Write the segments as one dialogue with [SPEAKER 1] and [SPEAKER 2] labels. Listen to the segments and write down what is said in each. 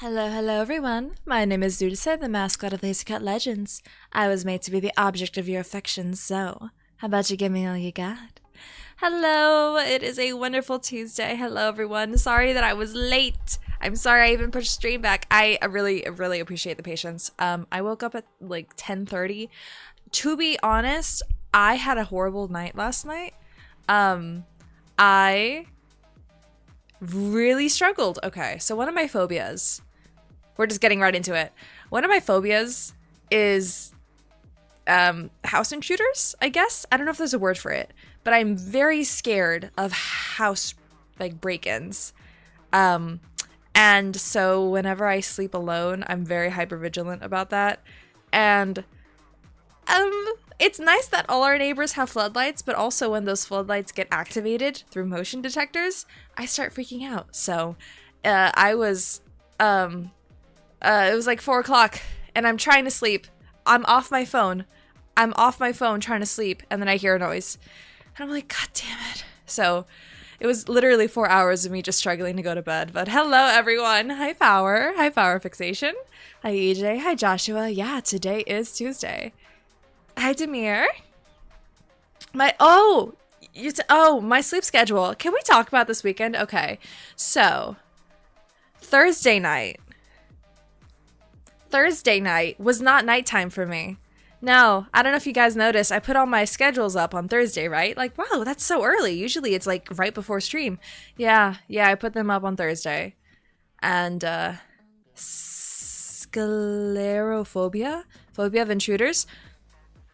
[SPEAKER 1] Hello everyone. My name is Zudisa, the mascot of Lasercut Legends. I was made to be the object of your affections, so how about you give me all you got? Hello, it is a wonderful Tuesday. Hello everyone. Sorry that I was late. I'm sorry I even pushed stream back. I really appreciate the patience. I woke up at like 10:30. To be honest, I had a horrible night last night. I really struggled. Okay, so one of my phobias, we're just getting right into it. One of my phobias is house intruders, I guess. I don't know if there's a word for it, but I'm very scared of house break-ins. And so whenever I sleep alone, I'm very hypervigilant about that. And it's nice that all our neighbors have floodlights, but also when those floodlights get activated through motion detectors, I start freaking out. So it was like 4 o'clock and I'm trying to sleep. I'm off my phone trying to sleep, and then I hear a noise. And I'm like, God damn it. So it was literally 4 hours of me just struggling to go to bed. But hello, everyone. Hi, Power. Hi, Power Fixation. Hi, EJ. Hi, Joshua. Yeah, today is Tuesday. Hi, Demir. My sleep schedule. Can we talk about this weekend? Okay. So, Thursday night was not nighttime for me. No, I don't know if you guys noticed, I put all my schedules up on Thursday, right? Like, wow, that's so early. Usually it's like right before stream. Yeah, I put them up on Thursday. And, sclerophobia? Phobia of intruders?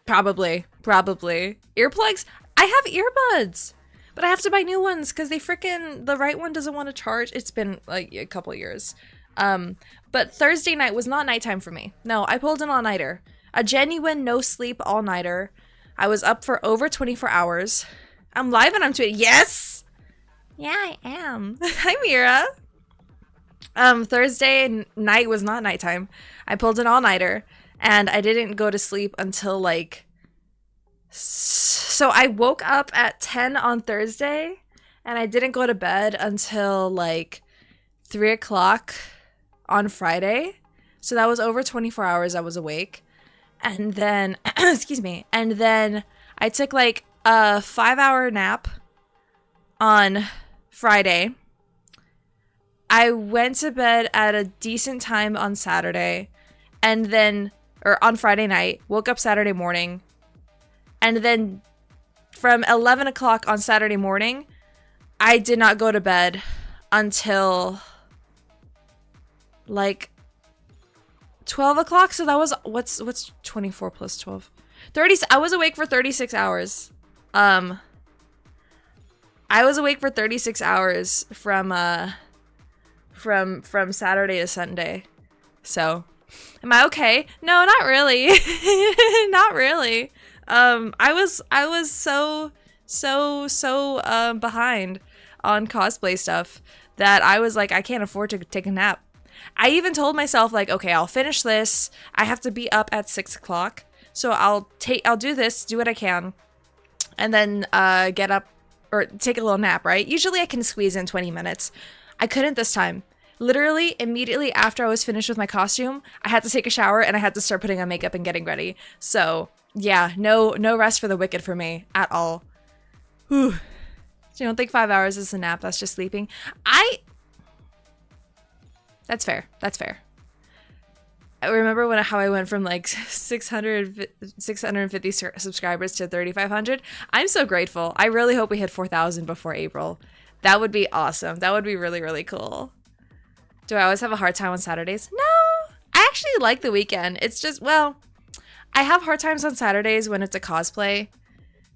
[SPEAKER 1] Probably. Earplugs? I have earbuds! But I have to buy new ones because the right one doesn't want to charge. It's been like a couple years. But Thursday night was not nighttime for me. No, I pulled an all-nighter. A genuine no-sleep all-nighter. I was up for over 24 hours. I'm live and I'm tweeting. Yes! Yeah, I am. Hi, Mira. Thursday night was not nighttime. I pulled an all-nighter. and I didn't go to sleep until like, so I woke up at 10 on Thursday, and I didn't go to bed until like 3 o'clock on Friday. So that was over 24 hours I was awake. And then, excuse me, and then I took like a 5-hour nap on Friday. I went to bed at a decent time on Saturday, and then, or on Friday night, woke up Saturday morning, and then from 11 o'clock on Saturday morning, I did not go to bed until like 12 o'clock. So that was, what's 24 plus 12? 30. I was awake for 36 hours. I was awake for 36 hours from Saturday to Sunday. So, am I okay? No, not really. Not really. I was so behind on cosplay stuff that I was like, I can't afford to take a nap. I even told myself like, okay, I'll finish this. I have to be up at 6 o'clock. So I'll do this, do what I can, and then get up or take a little nap, right? Usually I can squeeze in 20 minutes. I couldn't this time. Literally, immediately after I was finished with my costume, I had to take a shower and I had to start putting on makeup and getting ready. So, yeah, no rest for the wicked for me at all. Whew. You don't think 5 hours is a nap? That's just sleeping. That's fair. That's fair. I remember how I went from like 650 subscribers to 3,500. I'm so grateful. I really hope we hit 4,000 before April. That would be awesome. That would be really, really cool. Do I always have a hard time on Saturdays? No, I actually like the weekend. It's just, well, I have hard times on Saturdays when it's a cosplay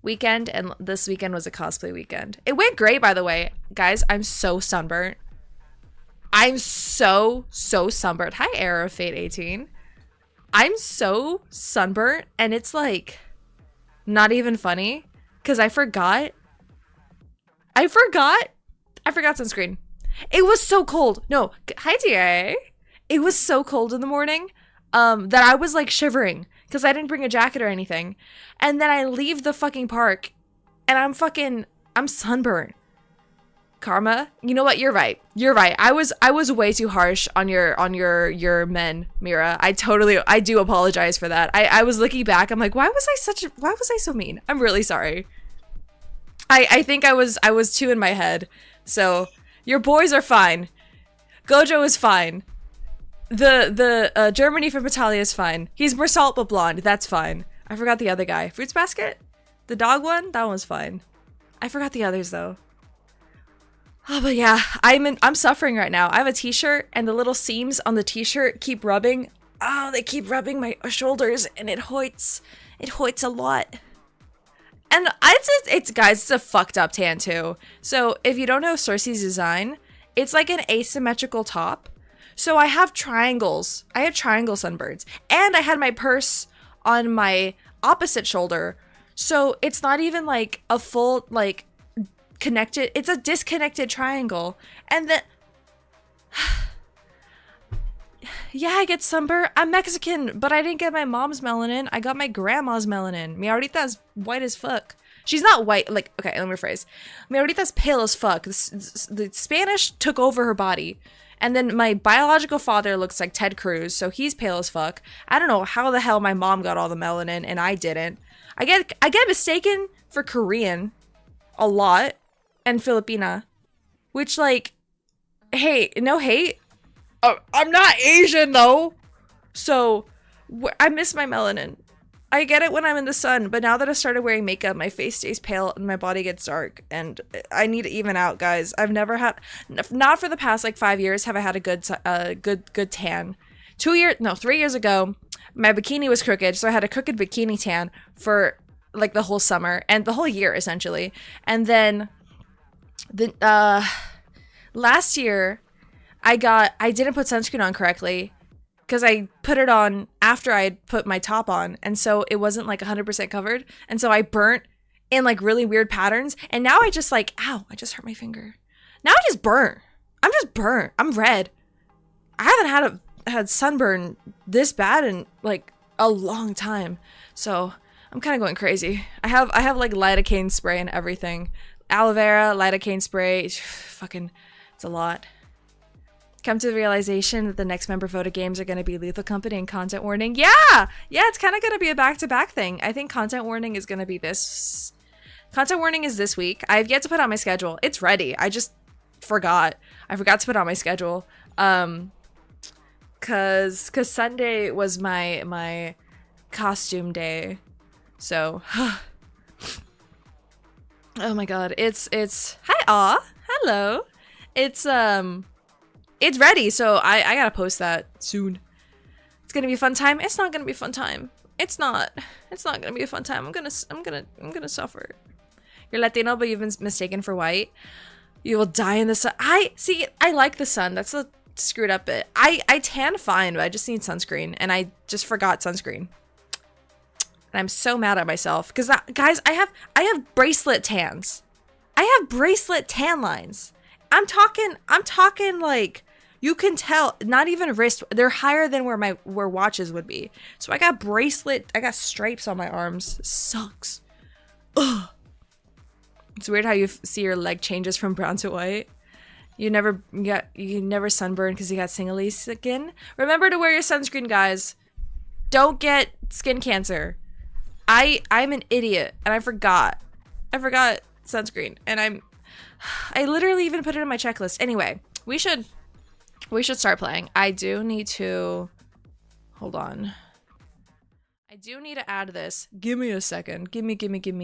[SPEAKER 1] weekend, and this weekend was a cosplay weekend. It went great, by the way. Guys, I'm so sunburnt. I'm so sunburnt. Hi, Era of Fate 18. I'm so sunburnt, and it's like not even funny because I forgot sunscreen. It was so cold. No, hi, DA. It was so cold in the morning that I was like shivering because I didn't bring a jacket or anything. And then I leave the fucking park and I'm sunburnt. Karma, you know what? You're right. I was way too harsh on your men, Mira. I do apologize for that. I was looking back. I'm like, why was I so mean? I'm really sorry. I think I was too in my head. So your boys are fine. Gojo is fine. The Germany from Italia is fine. He's more salt but blonde. That's fine. I forgot the other guy. Fruits Basket? The dog one? That one was fine. I forgot the others though. Oh, but yeah, I'm suffering right now. I have a t-shirt and the little seams on the t-shirt keep rubbing. Oh, they keep rubbing my shoulders and it hoits. It hoits a lot. And it's guys, it's a fucked up tan too. So if you don't know Cersei's design, it's like an asymmetrical top. So I have triangles. I had triangle sunbirds. And I had my purse on my opposite shoulder. So it's not even like a full like connected, it's a disconnected triangle. And then yeah, I get sunburn. I'm Mexican, but I didn't get my mom's melanin. I got my grandma's melanin. Mi ahorita's white as fuck. She's not white, like, okay, let me rephrase. Mi ahorita's pale as fuck. The Spanish took over her body. And then my biological father looks like Ted Cruz, so he's pale as fuck. I don't know how the hell my mom got all the melanin and I didn't. I get mistaken for Korean a lot and Filipina, which like, hey, no hate. I'm not Asian though, so I miss my melanin. I get it when I'm in the sun, but now that I started wearing makeup, my face stays pale and my body gets dark, and I need to even out, guys. I've never had, not for the past like 5 years, have I had a good tan. 3 years ago, my bikini was crooked, so I had a crooked bikini tan for like the whole summer and the whole year essentially, and then last year. I didn't put sunscreen on correctly because I put it on after I had put my top on. And so it wasn't like 100% covered. And so I burnt in like really weird patterns. And now I just like, ow, I just hurt my finger. Now I just burnt. I'm just burnt. I'm red. I haven't had sunburn this bad in like a long time. So I'm kind of going crazy. I have like lidocaine spray and everything. Aloe vera, lidocaine spray. Fucking, it's a lot. Come to the realization that the next member voted games are going to be Lethal Company and Content Warning. Yeah, it's kind of going to be a back-to-back thing. I think Content Warning is going to be this. Content Warning is this week. I've yet to put on my schedule. It's ready. I just forgot. I forgot to put on my schedule. Cause Sunday was my costume day. So, oh my god, it's hi, hello. It's ready, so I gotta post that soon. It's gonna be a fun time. It's not gonna be a fun time. It's not gonna be a fun time. I'm gonna suffer. You're Latino, but you've been mistaken for white. You will die in the sun. I like the sun. That's the screwed up bit. I tan fine, but I just need sunscreen, and I just forgot sunscreen. And I'm so mad at myself because guys, I have bracelet tans. I have bracelet tan lines. I'm talking like you can tell, not even wrist, they're higher than where watches would be. So I got stripes on my arms. It sucks. Ugh. It's weird how you see your leg changes from brown to white. You never sunburn because you got singly skin. Remember to wear your sunscreen, guys. Don't get skin cancer. I'm an idiot and I forgot sunscreen, and I literally even put it in my checklist. Anyway, we should start playing. I do need to hold on. I do need to add this. Give me a second. Give me a second. Give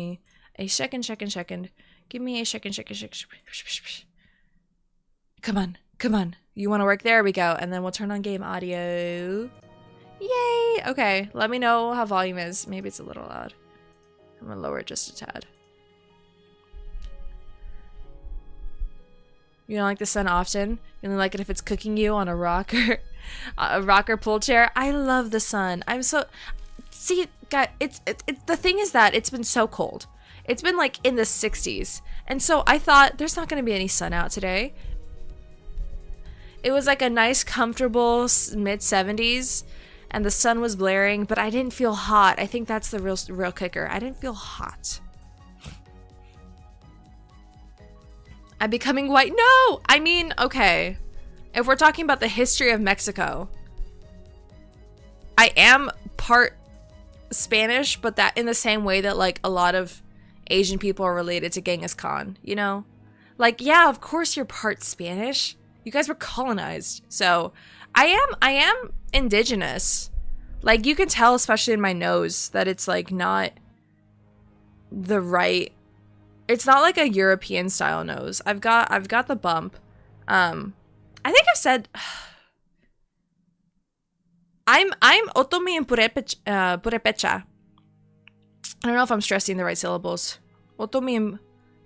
[SPEAKER 1] me a second. Come on. You want to work? There we go. And then we'll turn on game audio. Yay! Okay, let me know how volume is. Maybe it's a little loud. I'm gonna lower it just a tad. You don't like the sun often? You only like it if it's cooking you on a rocker, a rocker pull chair. I love the sun. I'm so... See, guys, the thing is that it's been so cold. It's been like in the 60s. And so I thought there's not gonna be any sun out today. It was like a nice, comfortable mid-70s. And the sun was blaring, but I didn't feel hot. I think that's the real kicker. I didn't feel hot. I'm becoming white. No! I mean, okay. If we're talking about the history of Mexico, I am part Spanish, but that in the same way that like a lot of Asian people are related to Genghis Khan, you know? Like, yeah, of course you're part Spanish. You guys were colonized. So I am indigenous. Like, you can tell, especially in my nose, that it's like not the right, it's not like a European style nose. I've got the bump. I think I've said I'm Otomi and Purepecha. I don't know if I'm stressing the right syllables. Otomi and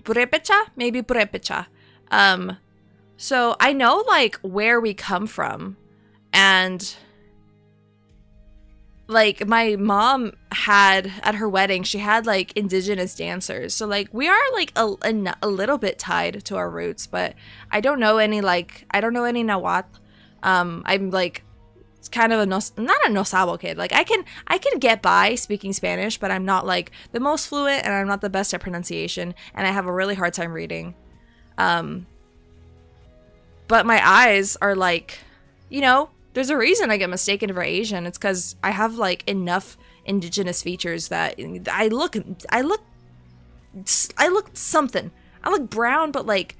[SPEAKER 1] Purepecha? Maybe Purepecha. So I know like where we come from, and like my mom had at her wedding, she had like indigenous dancers. So like we are like a little bit tied to our roots, but I don't know any Nahuatl. I'm like kind of not a no sabo kid. Like I can get by speaking Spanish, but I'm not like the most fluent, and I'm not the best at pronunciation, and I have a really hard time reading. But my eyes are like, you know, there's a reason I get mistaken for Asian. It's because I have like enough indigenous features that I look something. I look brown, but like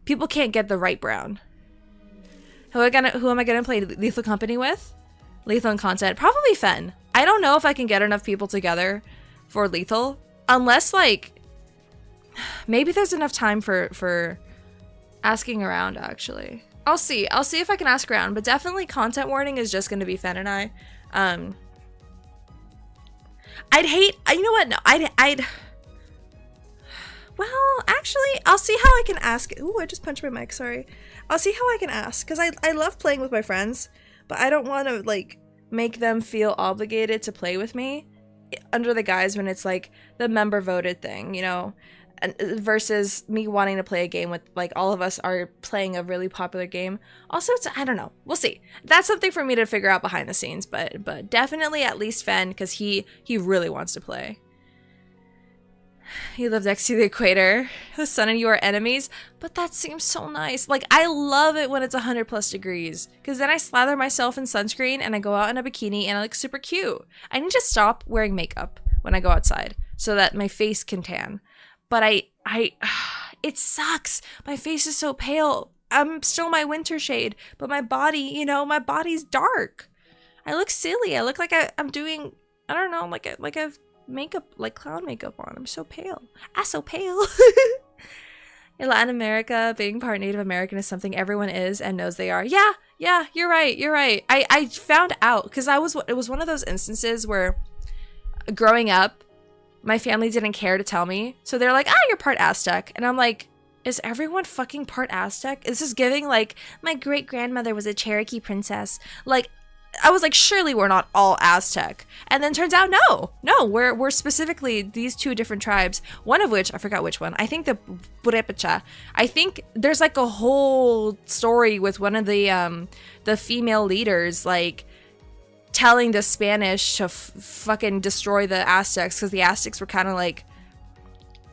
[SPEAKER 1] people can't get the right brown. Who am I gonna play Lethal Company with? Lethal and Content, probably Phen. I don't know if I can get enough people together for Lethal, unless like maybe there's enough time for asking around. Actually, I'll see if I can ask around, but definitely Content Warning is just gonna be Phen and I. I'd hate, you know what? No, I'd. Well, actually, I'll see how I can ask. Ooh, I just punched my mic. Sorry. I'll see how I can ask, because I love playing with my friends, but I don't want to like make them feel obligated to play with me under the guise when it's like the member voted thing, you know. versus me wanting to play a game with, like, all of us are playing a really popular game. Also, I don't know. We'll see. That's something for me to figure out behind the scenes, but definitely at least Phen, because he really wants to play. You live next to the equator. The sun and you are enemies. But that seems so nice. Like, I love it when it's 100+ degrees. Because then I slather myself in sunscreen and I go out in a bikini and I look super cute. I need to stop wearing makeup when I go outside so that my face can tan. But it sucks. My face is so pale. I'm still my winter shade. But my body, you know, my body's dark. I look silly. I look like I'm doing, I don't know, like a makeup, like clown makeup on. I'm so pale. So pale. In Latin America, being part Native American is something everyone is and knows they are. Yeah, you're right. I found out because it was one of those instances where growing up, my family didn't care to tell me. So they're like, you're part Aztec. And I'm like, is everyone fucking part Aztec? Is this giving like, my great grandmother was a Cherokee princess? Like, I was like, surely we're not all Aztec. And then turns out, no, we're specifically these two different tribes, one of which, I forgot which one, I think the Purepecha. I think there's like a whole story with one of the female leaders, like, telling the Spanish to fucking destroy the Aztecs, because the Aztecs were kind of like,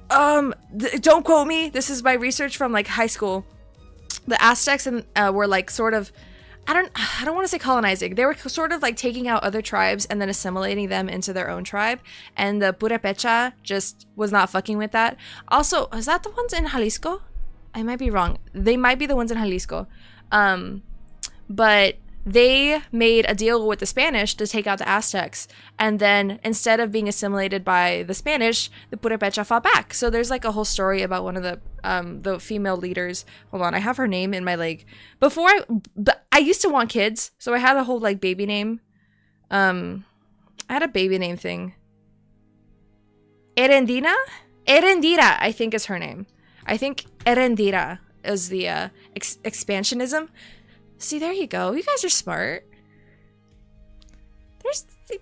[SPEAKER 1] don't quote me, this is my research from like high school. The Aztecs were like sort of, I don't want to say colonizing. They were sort of like taking out other tribes and then assimilating them into their own tribe. And the Purepecha just was not fucking with that. Also, is that the ones in Jalisco? I might be wrong. They might be the ones in Jalisco. But they made a deal with the Spanish to take out the Aztecs. And then instead of being assimilated by the Spanish, the Purepecha fought back. So there's like a whole story about one of the female leaders. Hold on, I have her name in my like but I used to want kids, so I had a whole like baby name. I had a baby name thing. Erendira, I think is her name. I think Erendira is the expansionism. See, there you go. You guys are smart.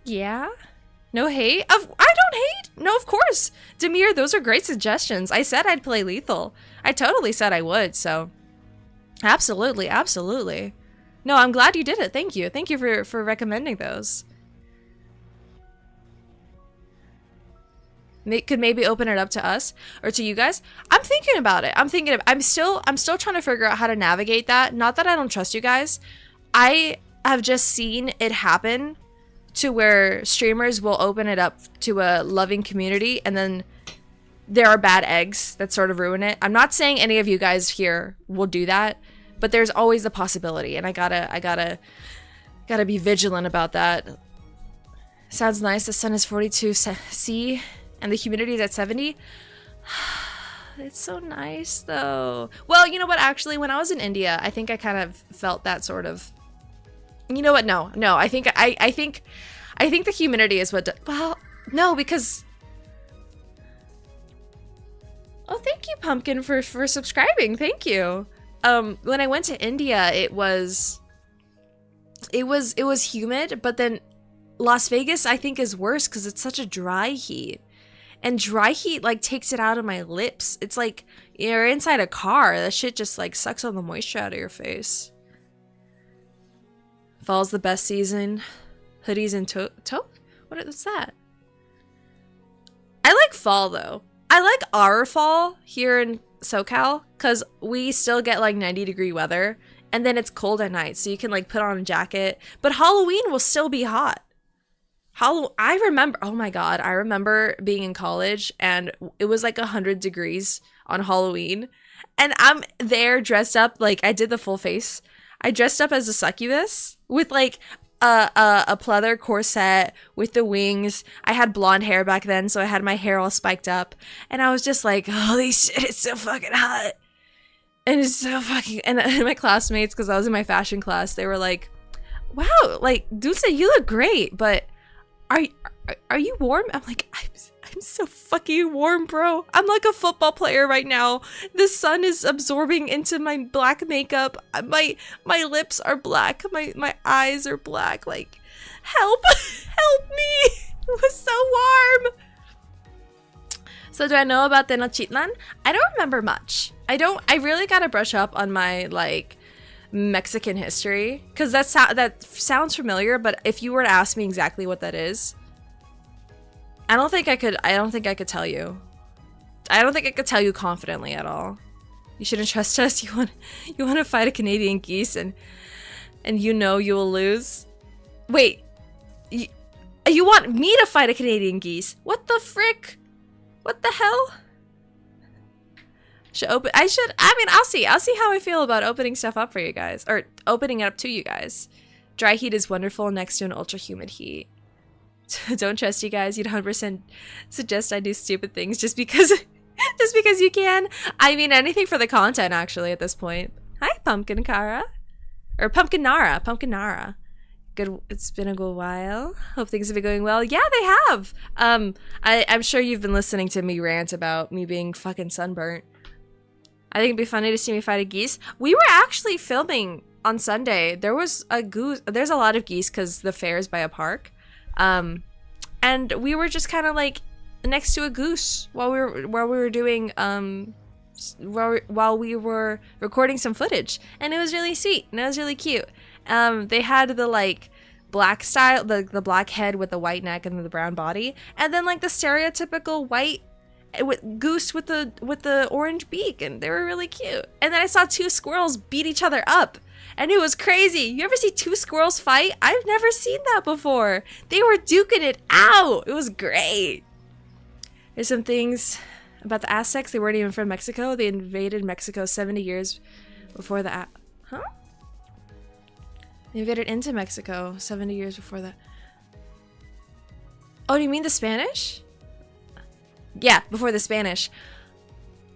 [SPEAKER 1] Yeah. No hate? I don't hate. No, of course. Demir, those are great suggestions. I said I'd play lethal. I totally said I would, so. Absolutely. No, I'm glad you did it. Thank you. Thank you for recommending those. Could maybe open it up to us or to you guys. I'm thinking about it. I'm still trying to figure out how to navigate that. Not that I don't trust you guys. I have just seen it happen to where streamers will open it up to a loving community and then there are bad eggs that sort of ruin it. I'm not saying any of you guys here will do that, but there's always the possibility, and I gotta be vigilant about that. Sounds nice. The sun is 42 C. And the humidity is at 70. It's so nice, though. Well, you know what? Actually, when I was in India, I think I kind of felt that sort of. You know what? No. I think the humidity is what. Well, no, because. Oh, thank you, Pumpkin, for subscribing. Thank you. When I went to India, it was humid, but then Las Vegas, I think, is worse because it's such a dry heat. And dry heat, like, takes it out of my lips. It's like you're inside a car. That shit just, like, sucks all the moisture out of your face. Fall's the best season. Hoodies and taupe? What's that? I like fall, though. I like our fall here in SoCal because we still get, like, 90-degree weather. And then it's cold at night, so you can, like, put on a jacket. But Halloween will still be hot. I remember being in college and it was like 100 degrees on Halloween and I'm there dressed up, like I did the full face. I dressed up as a succubus with like a pleather corset with the wings. I had blonde hair back then, so I had my hair all spiked up and I was just like, holy shit, it's so fucking hot. And it's so fucking, and my classmates, because I was in my fashion class, they were like, wow, like, Dulce, you look great, but are you warm? I'm like, I'm so fucking warm, bro. I'm like a football player right now. The sun is absorbing into my black makeup. My lips are black. My eyes are black. Like, help me. It was so warm. So do I know about Tenochtitlan? I don't remember much. I really gotta brush up on my like Mexican history, because that sounds familiar, but if you were to ask me exactly what that is, I don't think I could tell you. I don't think I could tell you confidently at all. You shouldn't trust us. You want to fight a Canadian geese and you know you will lose. Wait, you want me to fight a Canadian geese? What the frick? What the hell? I'll see how I feel about opening stuff up for you guys, or opening it up to you guys. Dry heat is wonderful next to an ultra humid heat. Don't trust you guys. You'd 100% suggest I do stupid things just because you can. I mean, anything for the content, actually, at this point. Hi, Pumpkin Kara. Or Pumpkin Nara. Good. It's been a good while. Hope things have been going well. Yeah, they have. I'm sure you've been listening to me rant about me being fucking sunburnt. I think it'd be funny to see me fight a geese. We were actually filming on Sunday. There was a goose. There's a lot of geese because the fair is by a park. And we were just kind of like next to a goose while we were doing while we were recording some footage, and it was really sweet and it was really cute. They had the like black style, the black head with the white neck and the brown body, and then like the stereotypical white goose with the orange beak, and they were really cute. And then I saw two squirrels beat each other up, and it was crazy. You ever see two squirrels fight? I've never seen that before. They were duking it out. It was great. There's some things about the Aztecs. They weren't even from Mexico. They invaded Mexico 70 years before the huh? They invaded into Mexico 70 years before that. Oh, do you mean the Spanish? Yeah, before the Spanish.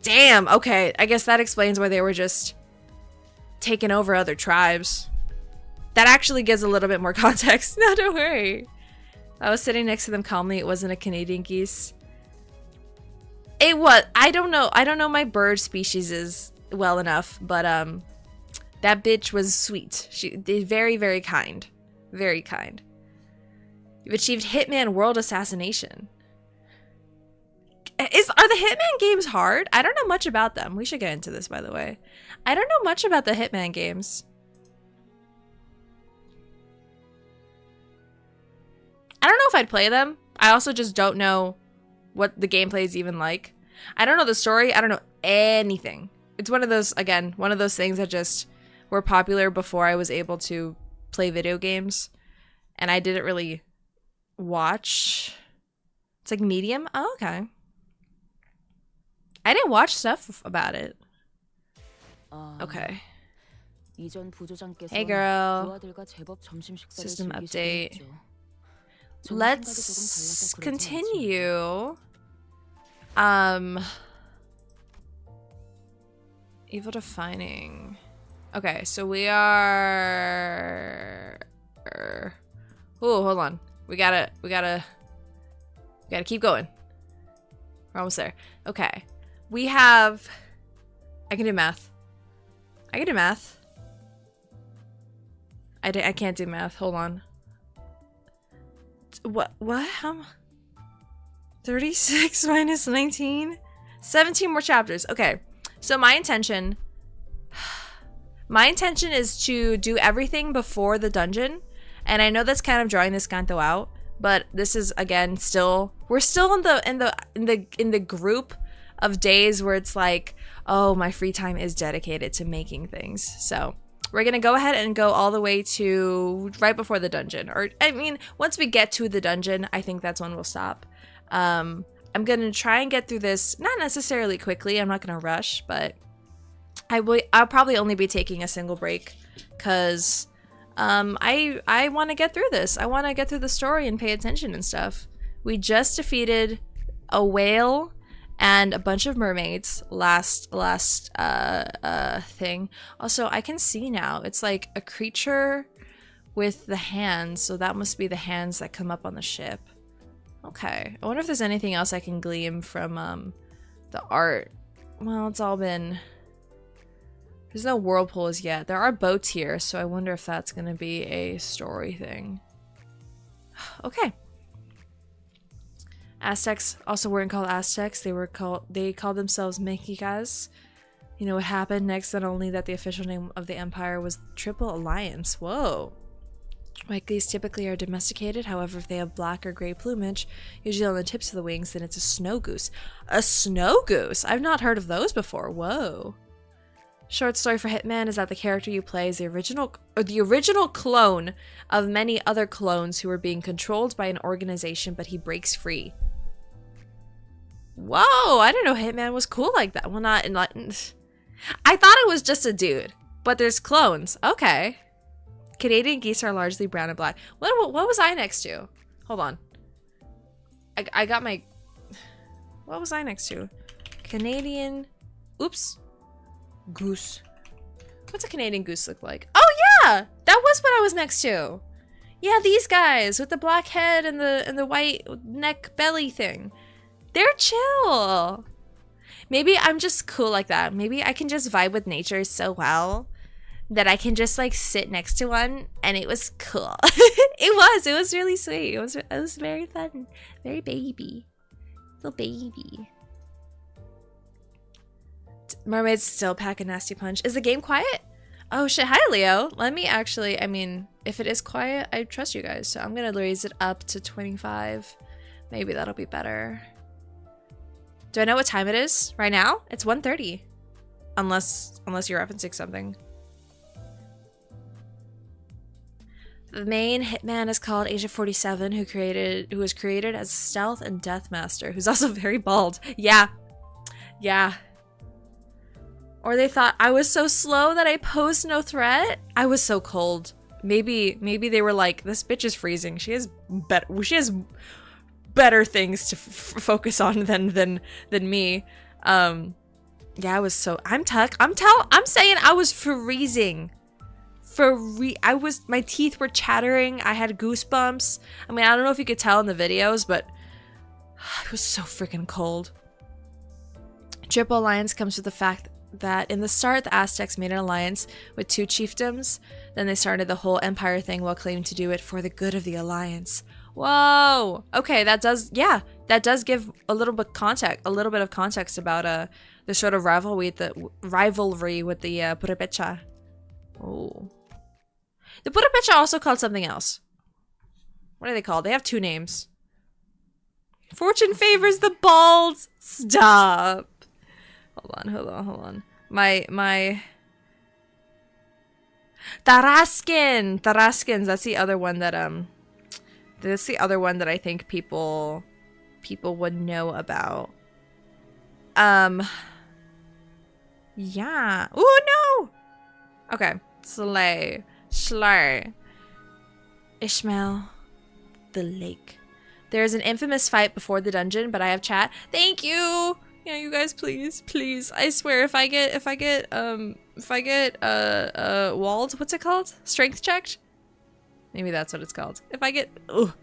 [SPEAKER 1] Damn, okay. I guess that explains why they were just taking over other tribes. That actually gives a little bit more context. No, don't worry. I was sitting next to them calmly. It wasn't a Canadian geese. It was. I don't know my bird species is well enough, but that bitch was sweet. She very, very kind. Very kind. You've achieved Hitman World Assassination. Are the Hitman games hard? I don't know much about them. We should get into this, by the way. I don't know much about the Hitman games. I don't know if I'd play them. I also just don't know what the gameplay is even like. I don't know the story. I don't know anything. It's one of those, again, one of those things that just were popular before I was able to play video games. And I didn't really watch. It's like Medium? Oh, okay. I didn't watch stuff about it. Okay. Hey girl. System update. Let's continue. Evil defining. Okay, so we are. Oh, hold on. We gotta keep going. We're almost there. Okay. We have. I can do math. I can't do math. Hold on. What? How? 36 minus 19? 17 more chapters. Okay. So my intention is to do everything before the dungeon. And I know that's kind of drawing this Kanto out, but this is again we're still in the group of days where it's like, oh, my free time is dedicated to making things. So we're gonna go ahead and go all the way to right before the dungeon. Or I mean, once we get to the dungeon, I think that's when we'll stop. I'm gonna try and get through this, not necessarily quickly. I'm not gonna rush, but I'll probably only be taking a single break because I want to get through this. I want to get through the story and pay attention and stuff. We just defeated a whale and a bunch of mermaids last thing. Also, I can see now. It's like a creature with the hands, so that must be the hands that come up on the ship. Okay. I wonder if there's anything else I can glean from the art. Well, it's all been... There's no whirlpools yet. There are boats here, so I wonder if that's going to be a story thing. Okay. Aztecs also weren't called Aztecs. They called themselves Mexicas. You know what happened next? Not only that the official name of the empire was Triple Alliance. Whoa. White geese typically are domesticated. However, if they have black or gray plumage, usually on the tips of the wings, then it's a snow goose. A snow goose? I've not heard of those before. Whoa. Short story for Hitman is that the character you play is the original clone of many other clones who are being controlled by an organization, but he breaks free. Whoa, I didn't know Hitman was cool like that. Well, not I thought it was just a dude, but there's clones. Okay. Canadian geese are largely brown and black. What was I next to? Hold on. I got my... What was I next to? Canadian... Oops. Goose. What's a Canadian goose look like? Oh yeah! That was what I was next to. Yeah, these guys with the black head and the white neck belly thing. They're chill. Maybe I'm just cool like that. Maybe I can just vibe with nature so well that I can just like sit next to one, and it was cool. It was really sweet. It was very fun. Very baby. Little baby. Mermaids still pack a nasty punch. Is the game quiet? Oh shit, hi Leo. Let me actually, I mean, if it is quiet, I trust you guys. So I'm gonna raise it up to 25. Maybe that'll be better. Do I know what time it is right now? It's 1:30. Unless you're referencing something. The main hitman is called Agent 47, who was created as a stealth and death master, who's also very bald. Yeah. Yeah. Or they thought I was so slow that I posed no threat. I was so cold. Maybe they were like, this bitch is freezing. She has better things to focus on than me. Yeah, I was so I'm saying I was freezing. My teeth were chattering. I had goosebumps. I mean, I don't know if you could tell in the videos, but it was so freaking cold. Triple Alliance comes with the fact that in the start, the Aztecs made an alliance with 2 chiefdoms. Then they started the whole empire thing while claiming to do it for the good of the alliance. Whoa. Okay, that does give a little bit of context about the sort of rivalry with the Purepecha. Oh. The Purepecha are also called something else. What are they called? They have 2 names. Fortune favors the bald. Stop. Hold on. My Taraskins. That's the other one that I think people would know about. Yeah. Oh no. Okay. Slay. Ishmael. The lake. There is an infamous fight before the dungeon, but I have chat. Thank you. Yeah, you guys, please. I swear, if I get walled, what's it called? Strength checked? Maybe that's what it's called. If I get, ugh.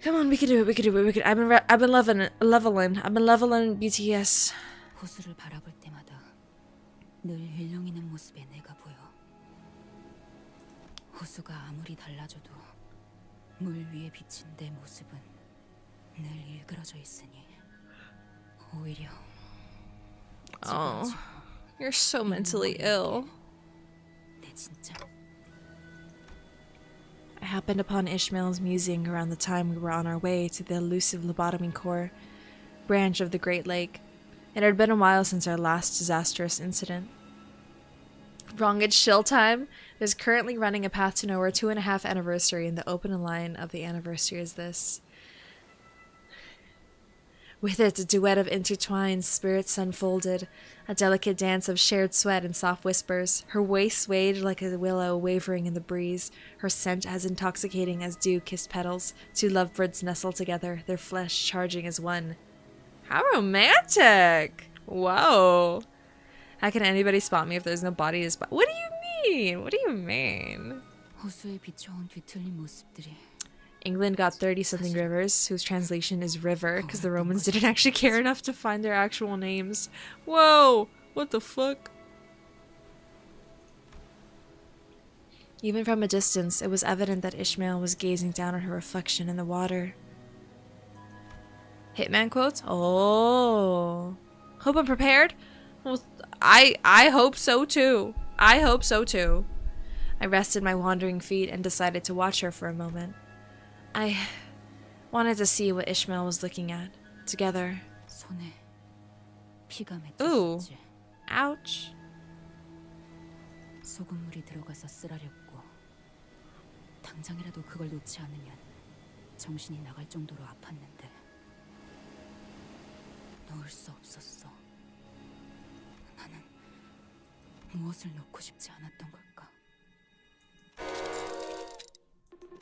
[SPEAKER 1] Come on, we can do it. I've been leveling BTS.
[SPEAKER 2] 호수를 바라볼 때마다 늘 일렁이는 모습에 내가 보여. 호수가 아무리 달라져도 물 위에 비친 내 모습은 늘 일그러져 있으니 오히려.
[SPEAKER 1] Oh, you're so mentally ill.
[SPEAKER 2] 내 진짜.
[SPEAKER 1] I happened upon Ishmael's musing around the time we were on our way to the elusive lobotomy core branch of the Great Lake. It had been a while since our last disastrous incident. Wrong, it's shill time. There's currently running a Path to Nowhere 2.5 anniversary, and the opening line of the anniversary is this. With it, a duet of intertwined spirits unfolded, a delicate dance of shared sweat and soft whispers. Her waist swayed like a willow wavering in the breeze, her scent as intoxicating as dew-kissed petals. 2 lovebirds nestled together, their flesh charging as one. How romantic! Whoa. How can anybody spot me if there's no body to spot? What do you mean?
[SPEAKER 2] 호수에 비춰온 뒤틀린 모습들이
[SPEAKER 1] England got 30-something rivers, whose translation is river, because the Romans didn't actually care enough to find their actual names. Whoa! What the fuck? Even from a distance, it was evident that Ishmael was gazing down at her reflection in the water. Hitman quotes? Oh. Hope I'm prepared? Well, I hope so too. I hope so too. I rested my wandering feet and decided to watch her for a moment. I wanted to see what Ishmael was looking at. Together.
[SPEAKER 2] 손에 피가
[SPEAKER 1] Ooh.
[SPEAKER 2] 맺혔었지.
[SPEAKER 1] Ouch.
[SPEAKER 2] 소금물이 들어가서 쓰라렸고 당장이라도 그걸 놓지 않으면 정신이 나갈 정도로 아팠는데 놓을 수 없었어. 나는 무엇을 놓고 싶지 않았던 걸까?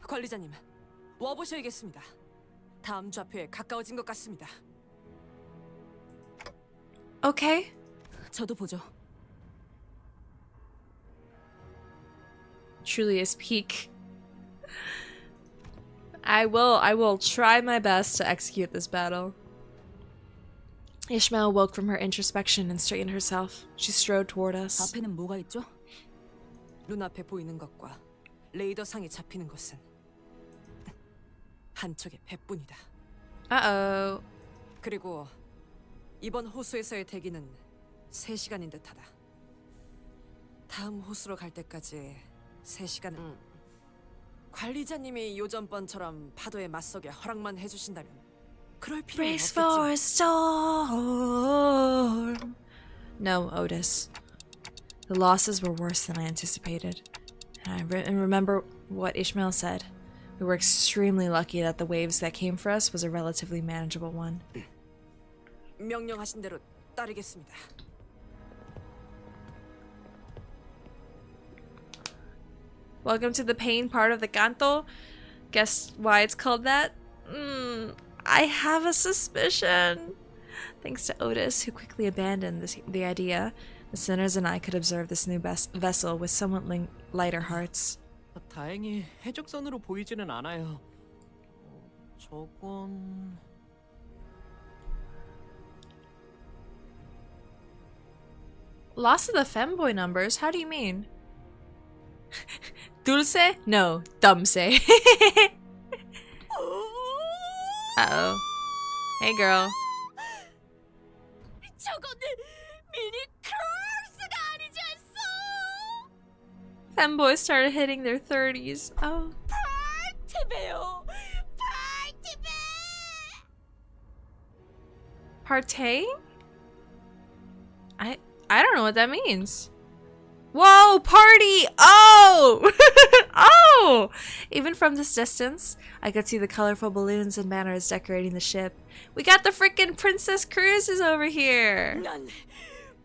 [SPEAKER 3] 관리자님, 와보셔야겠습니다. 다음 좌표에 가까워진 것 같습니다.
[SPEAKER 1] Okay.
[SPEAKER 3] 저도 보죠.
[SPEAKER 1] Truly his peak. I will try my best to execute this battle. Ishmael woke from her introspection and straightened herself. She strode toward us.
[SPEAKER 3] 앞에는 뭐가 있죠? 눈앞에 보이는 것과 레이더상에 잡히는 것은 한쪽의 배뿐이다.
[SPEAKER 1] Uh-oh.
[SPEAKER 3] 그리고 이번 호수에서의 대기는 3시간인 듯하다. 다음 호수로 갈 때까지 3시간은 관리자님이 요전번처럼 파도에 맞서게 허락만 해주신다면 그럴 필요는
[SPEAKER 1] Brace for a
[SPEAKER 3] 없겠지.
[SPEAKER 1] storm. No, Otis. The losses were worse than I anticipated. And I remember what Ishmael said. We were extremely lucky that the waves that came for us was a relatively manageable one.
[SPEAKER 3] 명령하신 대로 따르겠습니다.
[SPEAKER 1] Welcome to the pain part of the canto. Guess why it's called that? I have a suspicion. Thanks to Otis, who quickly abandoned the idea, the sinners and I could observe this new vessel with somewhat lighter hearts.
[SPEAKER 4] 다행히 해적선으로 보이지는 않아요. 저건...
[SPEAKER 1] Lost of the femboy numbers? How do you mean? Dulce? No, dumse. Uh-oh. Hey, girl.
[SPEAKER 3] 저거는 미니 크로스가 아니지 않소?
[SPEAKER 1] Femboys started hitting their 30s. Oh.
[SPEAKER 3] 파티베요. 파티베.
[SPEAKER 1] Partay? I don't know what that means. Whoa, party! Oh! Oh! Even from this distance, I could see the colorful balloons and banners decorating the ship. We got the freaking Princess Cruises over here!
[SPEAKER 3] 난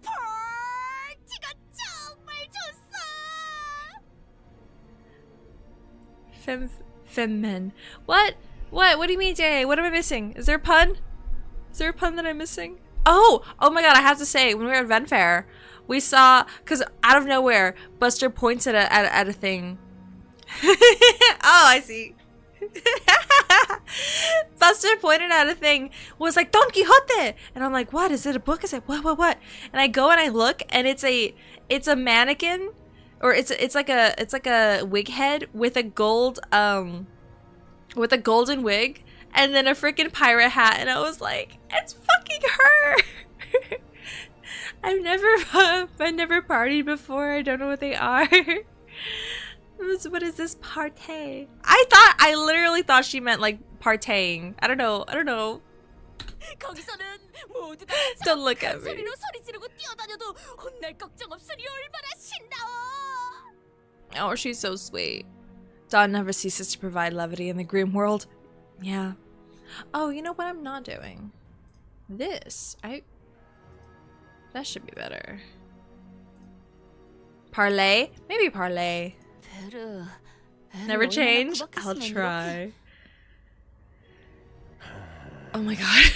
[SPEAKER 3] 파티가 정말 좋소.
[SPEAKER 1] Femmen. What? What do you mean, Jay? What am I missing? Is there a pun? Is there a pun that I'm missing? Oh my god, I have to say, when we were at Ven Fair, we saw, because out of nowhere, Buster points at a thing. Oh, I see. Buster pointed at a thing, was like, Don Quixote! And I'm like, what? Is it a book? I said, what? And I go and I look, and it's a mannequin, or it's like a wig head with a golden wig, and then a freaking pirate hat, and I was like, it's fucking her! I've never partied before. I don't know what they are. What is this partay? I literally thought she meant like partying. I don't know.
[SPEAKER 3] 거기서는 모두가
[SPEAKER 1] Don't look at me.
[SPEAKER 3] 소리로 소리 지르고 뛰어다녀도 혼날 걱정 없으니 얼마나 신나워.
[SPEAKER 1] Oh, she's so sweet. Dawn never ceases to provide levity in the grim world. Yeah. Oh, you know what I'm not doing? This. That should be better. Parlay? Maybe parlay. Never change? I'll try. Oh my god.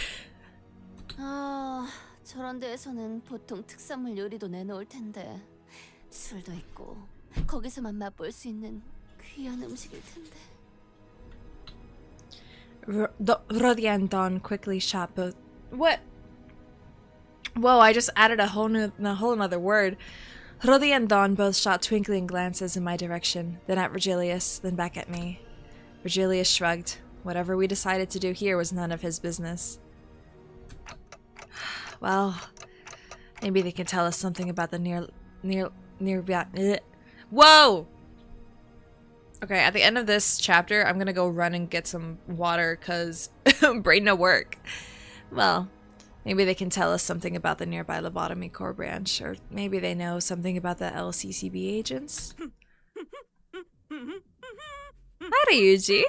[SPEAKER 2] 저런 데에서는 보통 특산물 요리도 내놓을 텐데 술도 있고 거기서만 맛볼 수 있는 귀한 음식일 텐데.
[SPEAKER 1] Rodya and Dawn quickly shot both. What? Whoa, I just added a whole another word. Rodya and Dawn both shot twinkling glances in my direction, then at Virgilius, then back at me. Virgilius shrugged. Whatever we decided to do here was none of his business. Well, maybe they can tell us something about the Whoa! Okay, at the end of this chapter, I'm gonna go run and get some water because brain no work. Well, maybe they can tell us something about the nearby lobotomy core branch, or maybe they know something about the LCCB agents. Hi, Ryuji.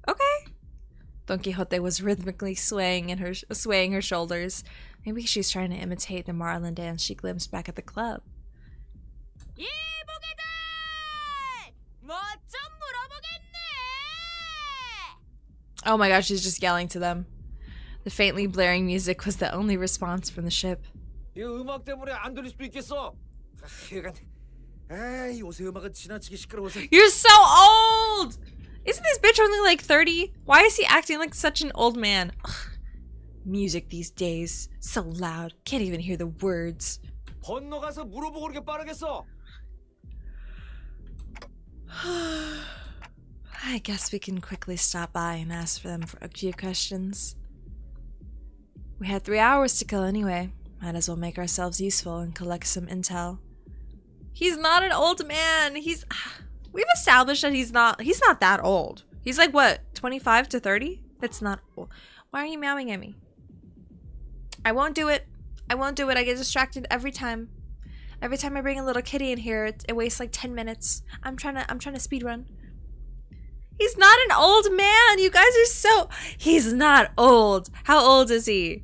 [SPEAKER 1] Okay. Don Quixote was rhythmically swaying her shoulders. Maybe she's trying to imitate the Marlin dance she glimpsed back at the club. Oh my gosh, she's just yelling to them. The faintly blaring music was the only response from the ship.
[SPEAKER 5] 이 음악 때문에 안 들릴 수도 있겠어. 요새 음악은 지나치게 시끄러워서.
[SPEAKER 1] You're so old! Isn't this bitch only like 30? Why is he acting like such an old man? Ugh. Music these days, so loud, can't even hear the words.
[SPEAKER 5] 건너가서 물어보고 그렇게 빠르겠어.
[SPEAKER 1] I guess we can quickly stop by and ask for them for a few questions. We had 3 hours to kill anyway. Might as well make ourselves useful and collect some intel. He's not an old man. We've established that he's not that old. He's like what, 25 to 30? That's not old. Why are you meowing at me? I won't do it. I won't do it. I get distracted every time. Every time I bring a little kitty in here, it wastes like 10 minutes. I'm trying to speed run. He's not an old man. You guys are so... He's not old. How old is he?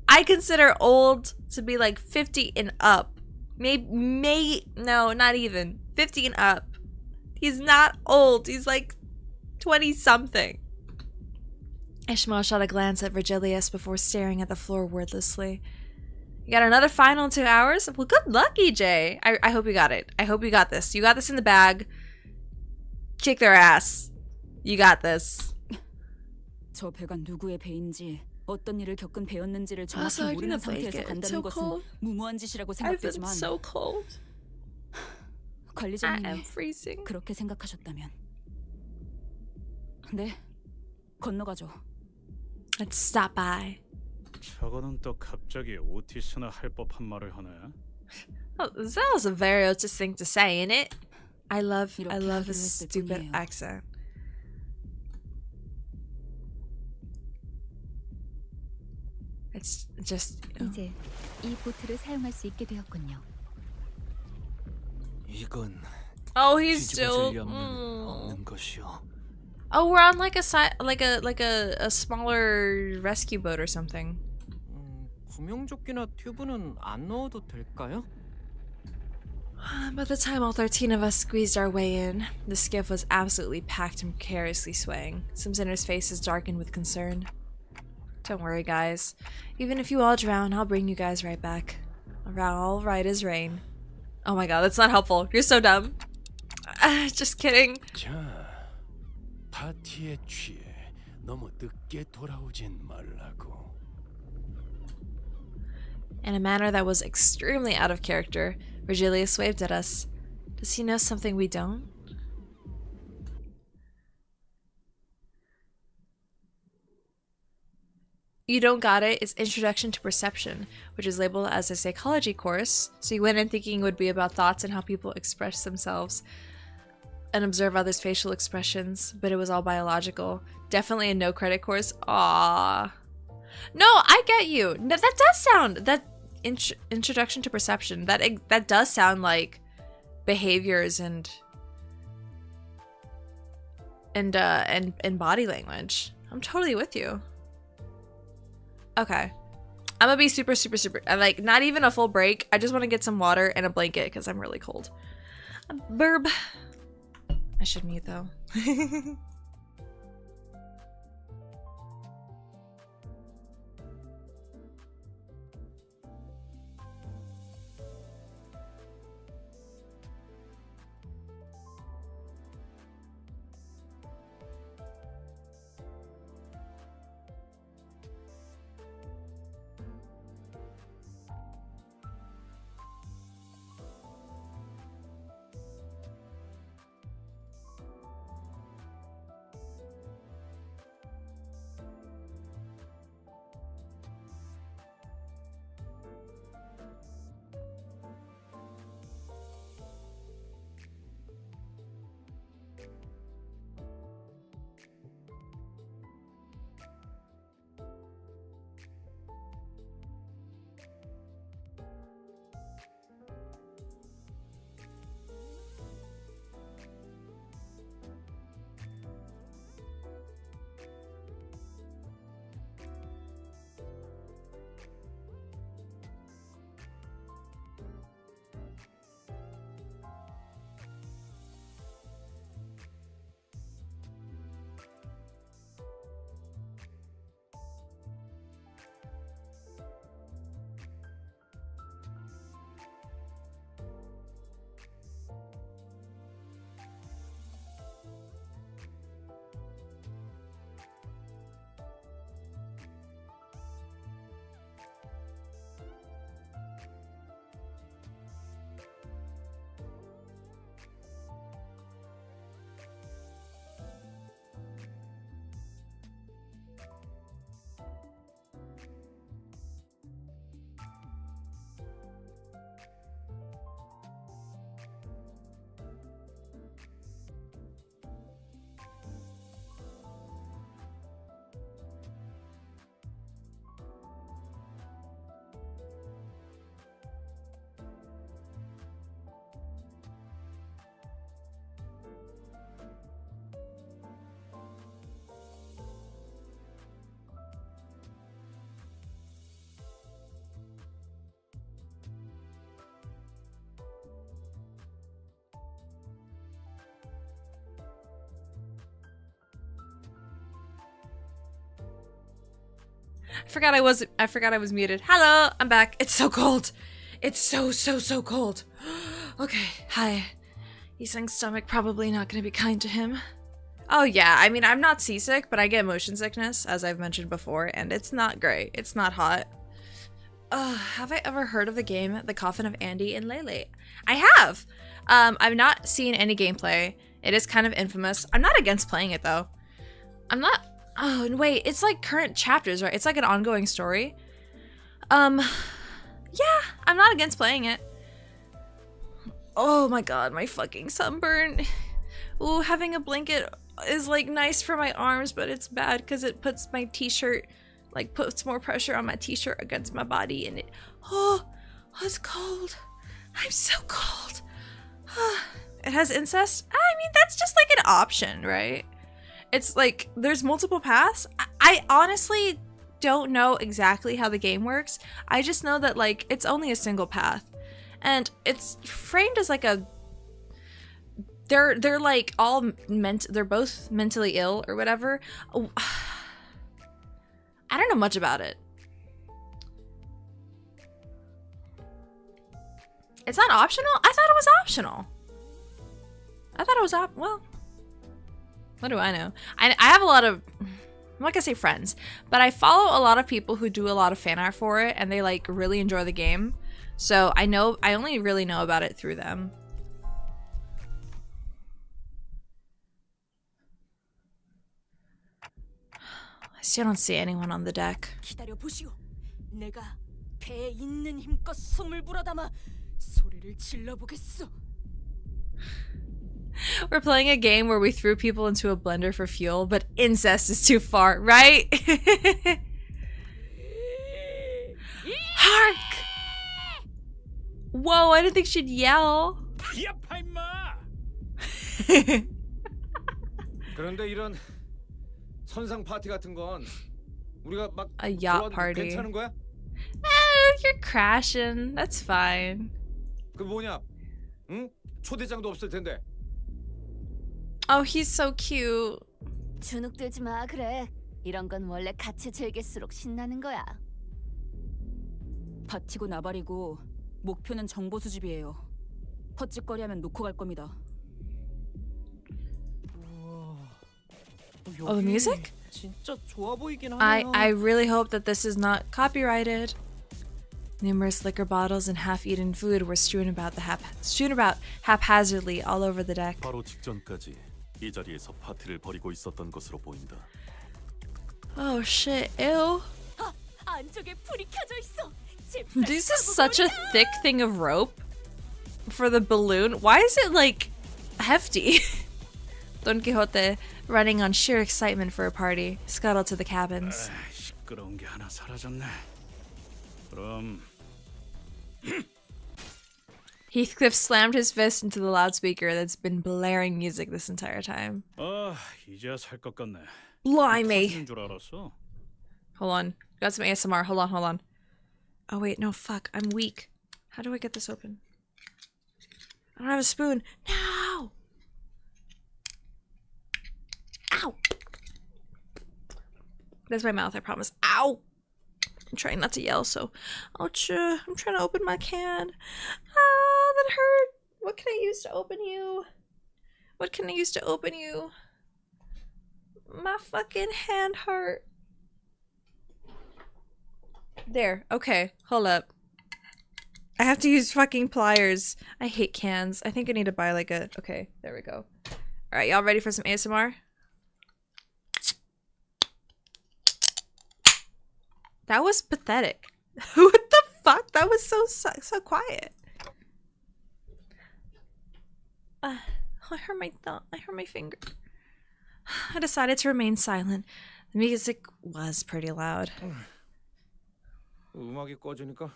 [SPEAKER 1] I consider old to be like 50 and up. No, not even. 50 and up. He's not old. He's like 20-something. Ishmael shot a glance at Virgilius before staring at the floor wordlessly. You got another final in 2 hours? Well, good luck, EJ. I hope you got it. I hope you got this. You got this in the bag. Kick their ass. You got this.
[SPEAKER 3] 저 배가 누구의 배인지 어떤 일을 겪은 배였는지를
[SPEAKER 1] Also,
[SPEAKER 3] 정확히
[SPEAKER 1] I
[SPEAKER 3] 모르는
[SPEAKER 1] didn't like
[SPEAKER 3] 상태에서
[SPEAKER 1] it. It's
[SPEAKER 3] 간다는
[SPEAKER 1] so
[SPEAKER 3] 것은
[SPEAKER 1] cold.
[SPEAKER 3] 무모한 짓이라고
[SPEAKER 1] I've been
[SPEAKER 3] 생각되지만
[SPEAKER 1] so cold. I am
[SPEAKER 3] 관리자님이
[SPEAKER 1] freezing.
[SPEAKER 3] 그렇게 생각하셨다면 네, 건너가죠.
[SPEAKER 1] Let's stop by.
[SPEAKER 6] 저거는 또 갑자기 오티스나 할 법한 말을 하네.
[SPEAKER 1] Oh, that was a very autistic thing to say, innit? I love
[SPEAKER 3] 이렇게
[SPEAKER 1] this
[SPEAKER 3] 하기로 했을
[SPEAKER 1] stupid
[SPEAKER 3] 뿐이에요.
[SPEAKER 1] accent. It's just...
[SPEAKER 2] 이제 이 보트를 사용할 수 있게 되었군요.
[SPEAKER 5] 이건
[SPEAKER 1] Oh, he's still...
[SPEAKER 5] 뒤집어질 염려는 없는 것이오.
[SPEAKER 1] Oh, we're on like a smaller rescue boat or something.
[SPEAKER 4] 구명조끼나 튜브는 안 넣어도 될까요?
[SPEAKER 1] By the time all 13 of us squeezed our way in, the skiff was absolutely packed and precariously swaying. Simsinner's face is darkened with concern. Don't worry, guys. Even if you all drown, I'll bring you guys right back. All right as rain. Oh my god, that's not helpful. You're so dumb. Just kidding.
[SPEAKER 7] 자, 파티에 취해 너무 늦게 돌아오진 말라고.
[SPEAKER 1] In a manner that was extremely out of character, Virgilius waved at us. Does he know something we don't? You don't got it. It's Introduction to Perception, which is labeled as a psychology course. So you went in thinking it would be about thoughts and how people express themselves and observe others' facial expressions, but it was all biological. Definitely a no credit course. Aww. No, I get you. No, that does sound that Introduction to Perception. That does sound like behaviors and body language. I'm totally with you. Okay. I'm gonna be super, like, not even a full break. I just want to get some water and a blanket because I'm really cold. Burb. I should mute though. I forgot I was muted. Hello, I'm back. It's so cold. It's so cold. Okay, hi. Yiseng's stomach probably not gonna be kind to him. Oh yeah, I mean, I'm not seasick, but I get motion sickness, as I've mentioned before, and it's not great. It's not hot. Have I ever heard of the game The Coffin of Andy and Lele? I have! I've not seen any gameplay. It is kind of infamous. I'm not against playing it, though. I'm not... Oh, and wait, it's like current chapters, right? It's like an ongoing story. Yeah, I'm not against playing it. Oh my god, my fucking sunburn. Ooh, having a blanket is like nice for my arms, but it's bad because it puts my t-shirt, like puts more pressure on my t-shirt against my body, and oh, it's cold. I'm so cold. It has incest? I mean, that's just like an option, right? It's like, there's multiple paths. I honestly don't know exactly how the game works. I just know that like, it's only a single path. And it's framed as like a... They're like all they're both mentally ill or whatever. Oh, I don't know much about it. It's not optional? I thought it was optional. I thought it was well, what do I know? I have a lot of, I'm not gonna say friends, but I follow a lot of people who do a lot of fan art for it, and they like really enjoy the game. So I only really know about it through them. I still don't see anyone on the deck.
[SPEAKER 3] 기다려 보시오. 내가 배에 있는 힘껏 숨을 불어담아 소리를 질러 보겠소.
[SPEAKER 1] We're playing a game where we threw people into a blender for fuel, but incest is too far, right? Hark! Whoa, I didn't think she'd yell.
[SPEAKER 7] 야 팔마.
[SPEAKER 5] 그런데 이런 선상 파티 같은 건 우리가 막
[SPEAKER 1] A yacht
[SPEAKER 5] 들어와도
[SPEAKER 1] party.
[SPEAKER 5] 괜찮은 거야?
[SPEAKER 1] You're crashing. That's fine.
[SPEAKER 5] 그 뭐냐? 응? 초대장도 없을 텐데.
[SPEAKER 1] Oh, he's so cute.
[SPEAKER 2] 주눅 들지 마, 그래. 이런 건 원래 같이 즐길수록 신나는 거야.
[SPEAKER 3] 버티고 나발이고 목표는 정보 수집이에요. 헛짓거리하면 놓고 갈 겁니다.
[SPEAKER 1] Oh, the music?
[SPEAKER 4] 진짜 좋아 보이긴
[SPEAKER 1] I
[SPEAKER 4] 하네요.
[SPEAKER 1] really hope that this is not copyrighted. Numerous liquor bottles and half-eaten food were strewn about haphazardly all over the deck.
[SPEAKER 8] 바로 직전까지 이 자리에서 파티를 벌이고 있었던 것으로 보인다.
[SPEAKER 1] Oh shit, ew.
[SPEAKER 2] 안쪽에 불이 켜져 있어.
[SPEAKER 1] This is such a thick thing of rope for the balloon. Why is it like hefty? Don Quixote, running on sheer excitement for a party, scuttled to the cabins.
[SPEAKER 6] 시끄러운 게 하나 사라졌네. 그럼
[SPEAKER 1] Heathcliff slammed his fist into the loudspeaker that's been blaring music this entire time.
[SPEAKER 6] 이제야 살 것 같네.
[SPEAKER 1] Blimey.
[SPEAKER 6] 터지는 줄 알았어.
[SPEAKER 1] Hold on. Got some ASMR. Hold on. Oh wait, no, fuck. I'm weak. How do I get this open? I don't have a spoon. No! Ow! That's my mouth, I promise. Ow! I'm trying not to yell, so... Ouch, I'm trying to open my can. Ah, that hurt. What can I use to open you? What can I use to open you? My fucking hand hurt. There. Okay, hold up. I have to use fucking pliers. I hate cans. I think I need to buy like a... Okay, there we go. Alright, y'all ready for some ASMR? That was pathetic. What the fuck? That was so quiet. I hurt my thumb. I hurt my finger. I decided to remain silent. The music was pretty loud.
[SPEAKER 5] 음악이 꺼지니까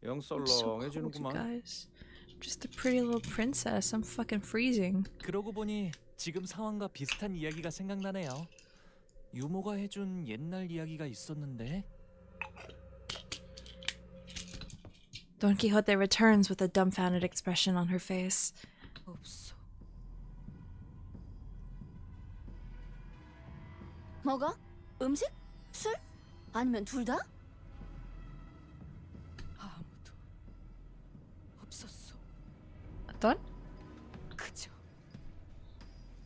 [SPEAKER 5] 영
[SPEAKER 1] I'm so cold, you
[SPEAKER 5] 썰렁해지는구만.
[SPEAKER 1] guys. I'm just a pretty little princess. I'm fucking freezing.
[SPEAKER 9] 그러고 보니 지금 상황과 비슷한 이야기가 생각나네요. 유모가 해준 옛날 이야기가 있었는데.
[SPEAKER 1] Don Quixote returns with a dumbfounded expression on her face.
[SPEAKER 3] 없어.
[SPEAKER 2] 먹어? 음식? 술? 아니면 둘 다?
[SPEAKER 3] 아무도 없었어.
[SPEAKER 1] 어떤?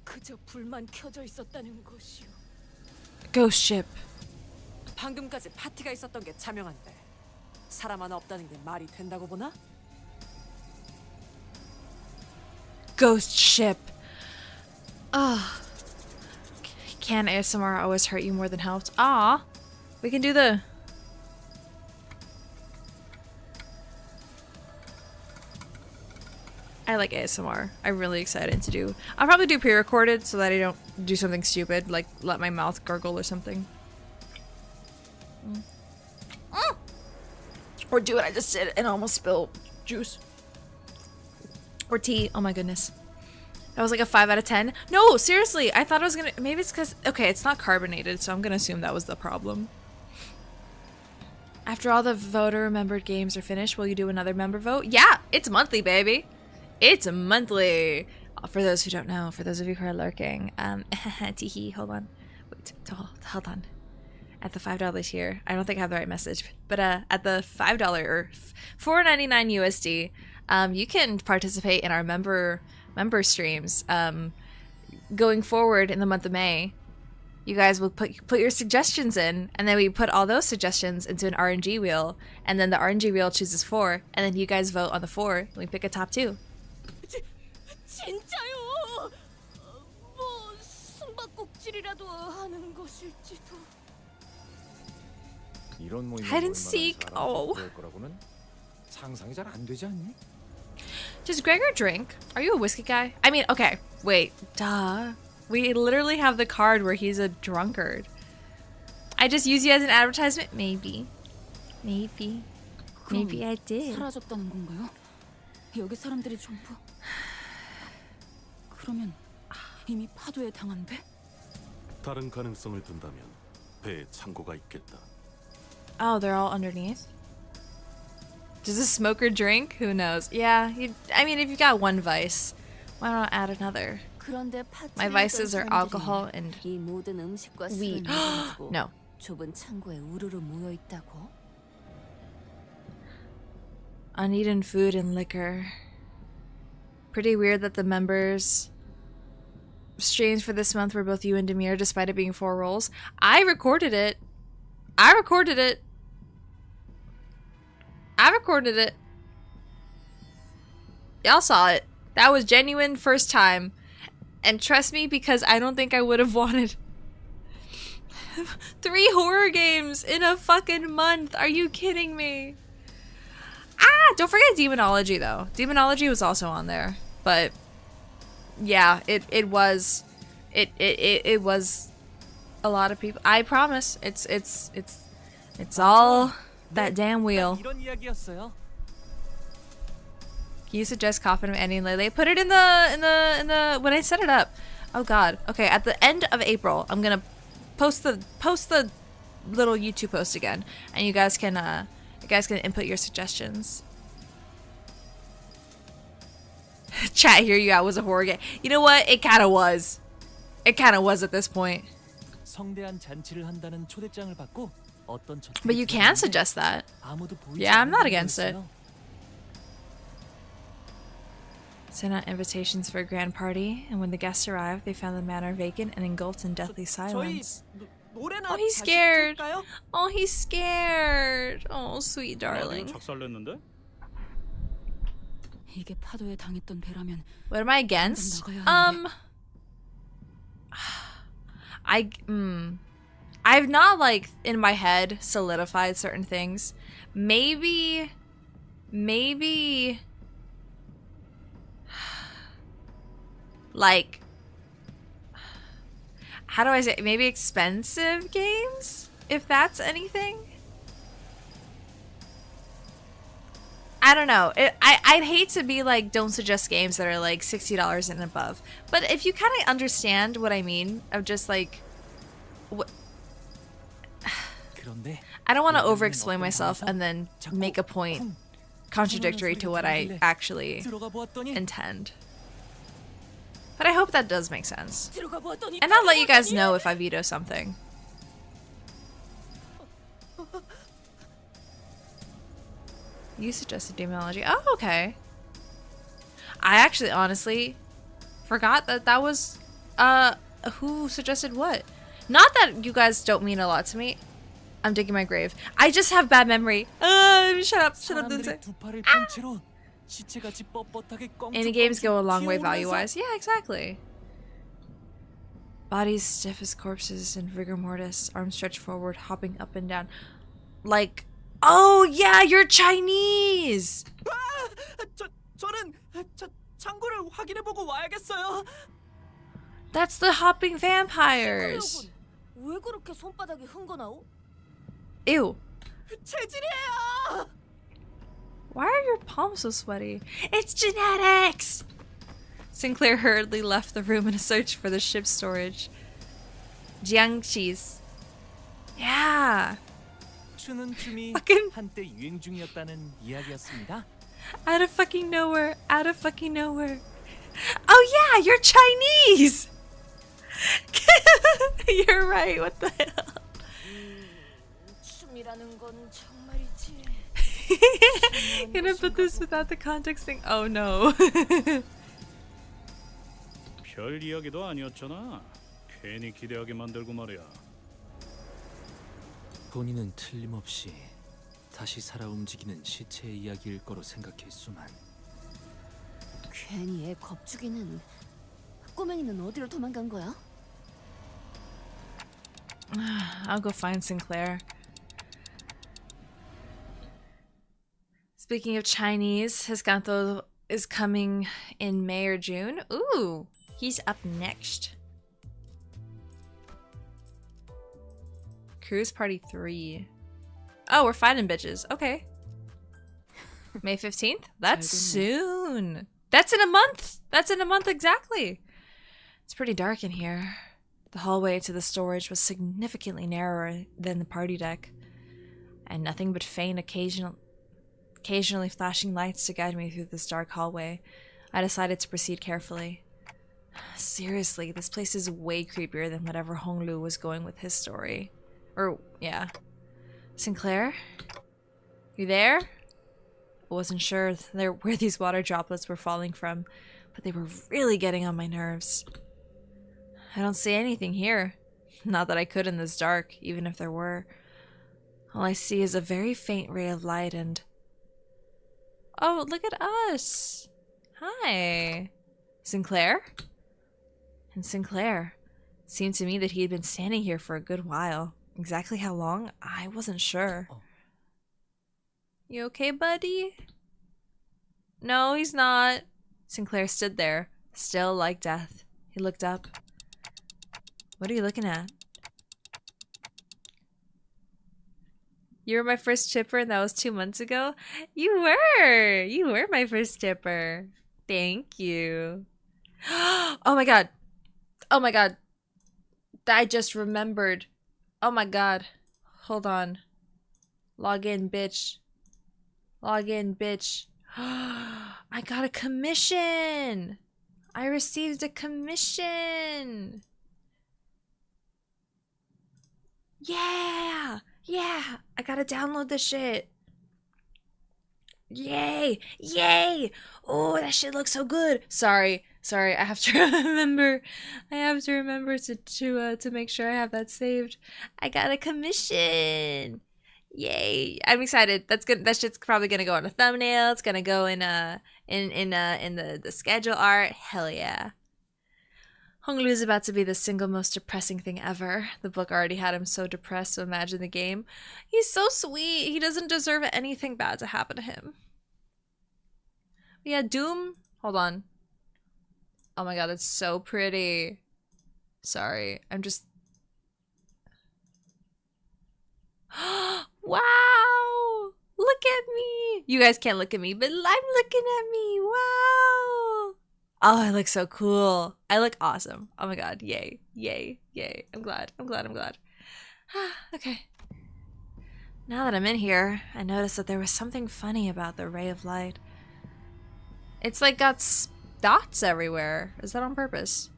[SPEAKER 3] 그저 불만 켜져 있었다는 것이오.
[SPEAKER 1] Ghost ship.
[SPEAKER 10] 방금까지 파티가 있었던 게 자명한데 사람 하나 없다는 게 말이 된다고 보나?
[SPEAKER 1] Ghost ship. Ah. Can ASMR always hurt you more than helped? Ah. We can do the... I like ASMR. I'm really excited to do. I'll probably do pre-recorded so that I don't do something stupid, like let my mouth gurgle or something. Or do what I just did and almost spill juice. Or tea. Oh my goodness. That was like a 5 out of 10. No, seriously. I thought I was gonna... Maybe it's because... Okay, it's not carbonated, so I'm gonna assume that was the problem. After all the voter-membered games are finished, will you do another member vote? Yeah! It's monthly, baby! It's monthly! For those who don't know, for those of you who are lurking, teehee, hold on. Wait, hold on. At the $5 here, I don't think I have the right message, but at the $5 or $4.99 USD, you can participate in our member streams. Going forward in the month of May, you guys will put your suggestions in, and then we put all those suggestions into an RNG wheel, and then the RNG wheel chooses 4, and then you guys vote on the 4, and we pick a top 2.
[SPEAKER 3] 진짜요? 뭐 숨바꼭질이라도 하는 것일지도.
[SPEAKER 5] 이런 모임에
[SPEAKER 1] Hide and seek. Oh.
[SPEAKER 5] 올 거라고는 상상이 잘 안 되지 않니?
[SPEAKER 1] Does Gregor drink? Are you a whiskey guy? I mean, okay, wait, duh. We literally have the card where he's a drunkard. I just use you as an advertisement? Maybe. Maybe I did.
[SPEAKER 2] 사라졌다는 건가요? 여기 사람들이 전부... 그러면 이미 파도에 당한 배?
[SPEAKER 8] 다른 가능성을 둔다면 배에 창고가 있겠다.
[SPEAKER 1] Oh, they're all underneath? Does a smoker drink? Who knows? Yeah, I mean, if you've got one vice, why not add another?
[SPEAKER 2] 그런데
[SPEAKER 1] My vices are alcohol and
[SPEAKER 2] 이 모든 음식과 술을
[SPEAKER 1] weed.
[SPEAKER 2] 먹어가지고
[SPEAKER 1] No.
[SPEAKER 2] 좁은 창고에 우르르 모여 있다고?
[SPEAKER 1] Uneaten food and liquor. Pretty weird that the members' streams for this month were both you and Demir, despite it being 4 rolls. I recorded it. Y'all saw it. That was genuine first time. And trust me, because I don't think I would have wanted 3 horror games in a fucking month. Are you kidding me? Ah, don't forget Demonology though. Demonology was also on there. But yeah, it was a lot of people. I promise. It's all that damn wheel.
[SPEAKER 9] 이런 이야기였어요.
[SPEAKER 1] Can you suggest Coffin of Annie and Lele? Put it in the when I set it up. Oh god. Okay, at the end of April, I'm gonna post the little YouTube post again, and you guys can input your suggestions. Chat, hear you out was a horror game. You know what? It kind of was. It kind of was at this point.
[SPEAKER 9] 성대한 잔치를 한다는 초대장을 받고 어떤
[SPEAKER 1] But you can suggest that. Yeah, I'm not against it. Sent out invitations for a grand party, and when the guests arrived, they found the manor vacant and engulfed in deathly silence. Oh, he's scared. Oh, he's scared. Oh, sweet darling.
[SPEAKER 6] 작살냈는데?
[SPEAKER 2] 이게 파도에 당했던 배라면
[SPEAKER 1] What am I against? I've not like in my head solidified certain things. Maybe like, how do I say, maybe expensive games, if that's anything. I don't know. I'd hate to be like, don't suggest games that are like $60 and above. But if you kind of understand what I mean, of just like, I don't want to over-explain myself and then make a point contradictory to what I actually intend. But I hope that does make sense. And I'll let you guys know if I veto something. You suggested demonology. Oh, okay. I actually honestly forgot that that was who suggested what. Not that you guys don't mean a lot to me. I'm digging my grave. I just have bad memory. Shut up, Lindsay. Any games go a long way value-wise. Yeah, exactly. Bodies stiff as corpses in rigor mortis, arms stretched forward, hopping up and down. Like, oh yeah, you're Chinese!
[SPEAKER 4] 창고를 확인해보고 와야겠어요.
[SPEAKER 1] That's the hopping vampires.
[SPEAKER 2] 왜 그렇게 손바닥에 흥건하오?
[SPEAKER 1] Ew.
[SPEAKER 4] 체질이에요.
[SPEAKER 1] Why are your palms so sweaty? It's genetics! Sinclair hurriedly left the room in a search for the ship's storage. Jiangxi's. Yeah.
[SPEAKER 9] 추는 춤이
[SPEAKER 1] Fucking-
[SPEAKER 9] 한때 유행 중이었다는 이야기였습니다.
[SPEAKER 1] Out of fucking nowhere. Out of fucking nowhere. Oh yeah, you're Chinese! You're right, what the hell?
[SPEAKER 2] 춤이라는 건 정말이지.
[SPEAKER 1] Gonna put this without the context thing. Oh no.
[SPEAKER 6] 별 이야기도 아니었잖아. 괜히 기대하게 만들고 말이야.
[SPEAKER 9] 본인은 틀림없이 다시 살아 움직이는 시체의 이야기일 거로 생각했수만
[SPEAKER 2] 괜히 애 겁주기는. 꼬맹이는 어디로 도망간 거야?
[SPEAKER 1] I'll go find Sinclair. Speaking of Chinese, his Ganto is coming in May or June. Ooh, he's up next. Cruise Party 3. Oh, we're fighting bitches. Okay. May 15th? That's soon. That's in a month. That's in a month exactly. It's pretty dark in here. The hallway to the storage was significantly narrower than the party deck, and nothing but faint occasionally flashing lights to guide me through this dark hallway. I decided to proceed carefully. Seriously, this place is way creepier than whatever Honglu was going with his story. Or, yeah. Sinclair? You there? I wasn't sure where these water droplets were falling from, but they were really getting on my nerves. I don't see anything here. Not that I could in this dark, even if there were. All I see is a very faint ray of light and... Oh, look at us! Hi! Sinclair? And Sinclair. It seemed to me that he had been standing here for a good while. Exactly how long? I wasn't sure. You okay, buddy? No, he's not. Sinclair stood there, still like death. He looked up. What are you looking at? You were my first chipper and that was 2 months ago? You were! You were my first chipper. Thank you. Oh my god. Oh my god. I just remembered. Oh my god. Hold on. Log in, bitch. Log in, bitch. I got a commission! I received a commission! Yeah! Yeah! I gotta download this shit. Yay! Yay! Oh, that shit looks so good. Sorry, I have to remember. I have to remember to make sure I have that saved. I got a commission. Yay! I'm excited. That's good. That shit's probably gonna go on a thumbnail. It's gonna go in the schedule art. Hell yeah! Honglu is about to be the single most depressing thing ever. The book already had him so depressed, so imagine the game. He's so sweet. He doesn't deserve anything bad to happen to him. Yeah, Doom. Hold on. Oh my god, it's so pretty. Sorry, I'm just... Wow! Look at me! You guys can't look at me, but I'm looking at me! Wow! Oh, I look so cool. I look awesome. Oh my god, yay. Yay, yay. I'm glad. Okay. Now that I'm in here, I noticed that there was something funny about the ray of light. It's like got dots everywhere. Is that on purpose?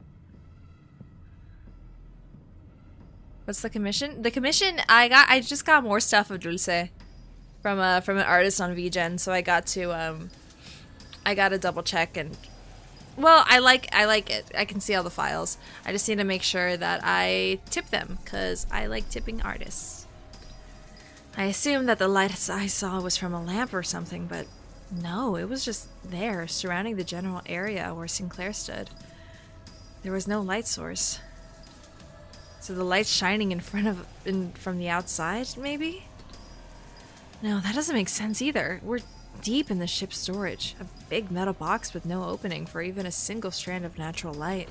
[SPEAKER 1] What's the commission? The commission I just got more stuff of Dulce from an artist on VGen, so I got to double check and well, I like it. I can see all the files. I just need to make sure that I tip them cuz I like tipping artists. I assumed that the light I saw was from a lamp or something, but no, it was just there surrounding the general area where Sinclair stood. There was no light source. So the light's shining from the outside, maybe? No, that doesn't make sense either. We're deep in the ship's storage. A big metal box with no opening for even a single strand of natural light.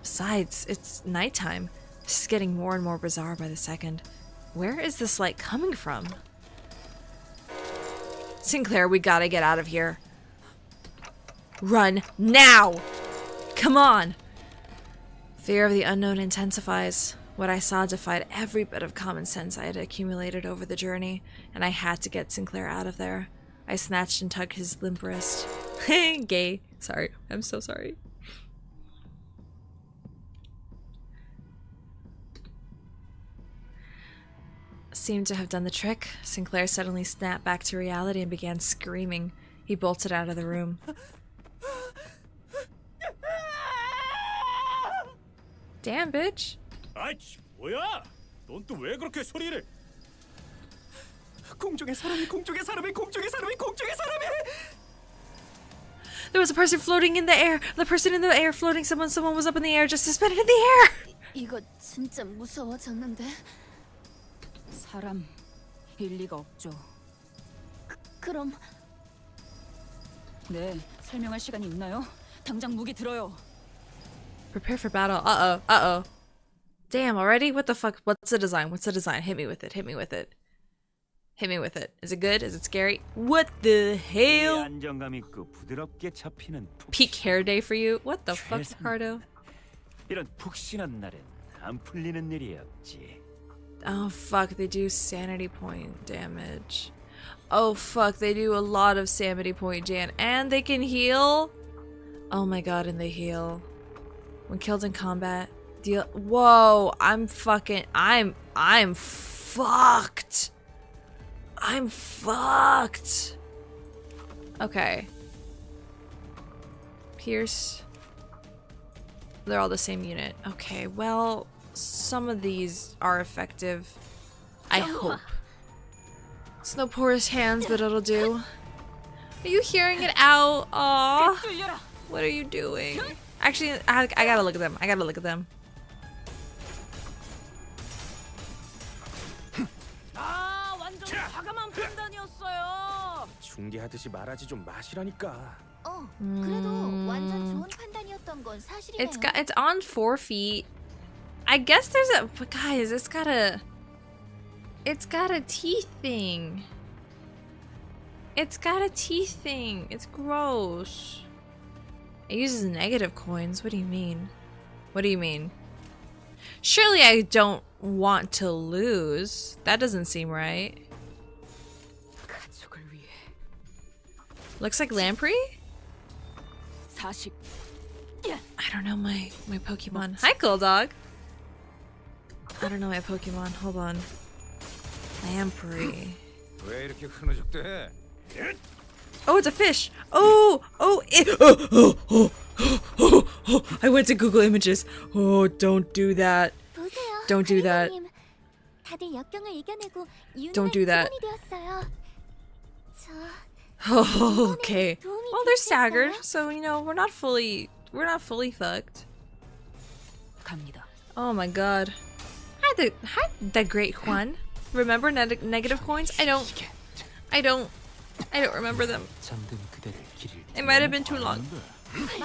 [SPEAKER 1] Besides, it's nighttime. This is getting more and more bizarre by the second. Where is this light coming from? Sinclair, we gotta get out of here. Run now! Come on! Fear of the unknown intensifies. What I saw defied every bit of common sense I had accumulated over the journey, and I had to get Sinclair out of there. I snatched and tugged his limp wrist. Gay. Sorry. I'm so sorry. Seemed to have done the trick. Sinclair suddenly snapped back to reality and began screaming. He bolted out of the room. Damn, bitch.
[SPEAKER 6] 아이씨, 뭐야? 넌 또 왜 그렇게 소리를?
[SPEAKER 4] 공중에 사람이 공중에 사람이 공중에 사람이 공중에 사람이.
[SPEAKER 1] There was a person floating in the air. The person in the air floating. Someone was up in the air, just suspended in the air.
[SPEAKER 2] 이거 진짜 무서워졌는데.
[SPEAKER 3] 사람 일리가 없죠.
[SPEAKER 2] 그럼
[SPEAKER 3] 네, 설명할 시간이 있나요? 당장 무기 들어요.
[SPEAKER 1] Prepare for battle. Uh-oh. Uh-oh. Damn, already? What the fuck? What's the design? What's the design? Hit me with it. Hit me with it. Hit me with it. Is it good? Is it scary? What the hell?
[SPEAKER 7] 안정감 있고 부드럽게 잡히는
[SPEAKER 1] Peak hair day for you? What the fuck, Ricardo?
[SPEAKER 7] 이런 푹신한 날엔 안 풀리는 일이 없지.
[SPEAKER 1] Oh fuck, they do sanity point damage. Oh fuck, they do a lot of sanity point damage. And they can heal? Oh my god, and they heal. When killed in combat, deal. Whoa, I'm fucked. I'm fucked. Okay. Pierce. They're all the same unit. Okay, well, some of these are effective. I hope. It's no porous hands, but it'll do. Are you hearing it out? Aw. What are you doing? Actually, I gotta look at them. I gotta look at them.
[SPEAKER 3] 아, 완전 과감한 판단이었어요.
[SPEAKER 7] 중계하듯이 말하지 좀 마시라니까.
[SPEAKER 2] 그래도 완전 좋은 판단이었던 건 사실이네요.
[SPEAKER 1] It's on 4 feet. I guess there's a, but guys, it's got a teeth thing. It's got a teeth thing. It's gross. It uses negative coins. What do you mean? What do you mean? Surely I don't want to lose. That doesn't seem right.
[SPEAKER 3] 가족을 위해
[SPEAKER 1] Looks like Lamprey?
[SPEAKER 3] 40.
[SPEAKER 1] I don't know my Pokemon. Hi, cool dog. I don't know my Pokemon. Hold on. Lamprey.
[SPEAKER 5] 왜 이렇게 흐느적대?
[SPEAKER 1] Oh, it's a fish. I went to Google Images. Oh, don't do that.
[SPEAKER 2] 보세요,
[SPEAKER 1] Don't do that.
[SPEAKER 2] 관리자님. 다들 역경을 이겨내고
[SPEAKER 1] Don't do that.
[SPEAKER 2] 유능한 직원이 되었어요.
[SPEAKER 1] Oh, okay. Well, they're staggered, so you know we're not fully fucked.
[SPEAKER 3] 갑니다.
[SPEAKER 1] Oh my god. Hi, the great Juan. Remember negative coins? I don't remember them. It might have been too long.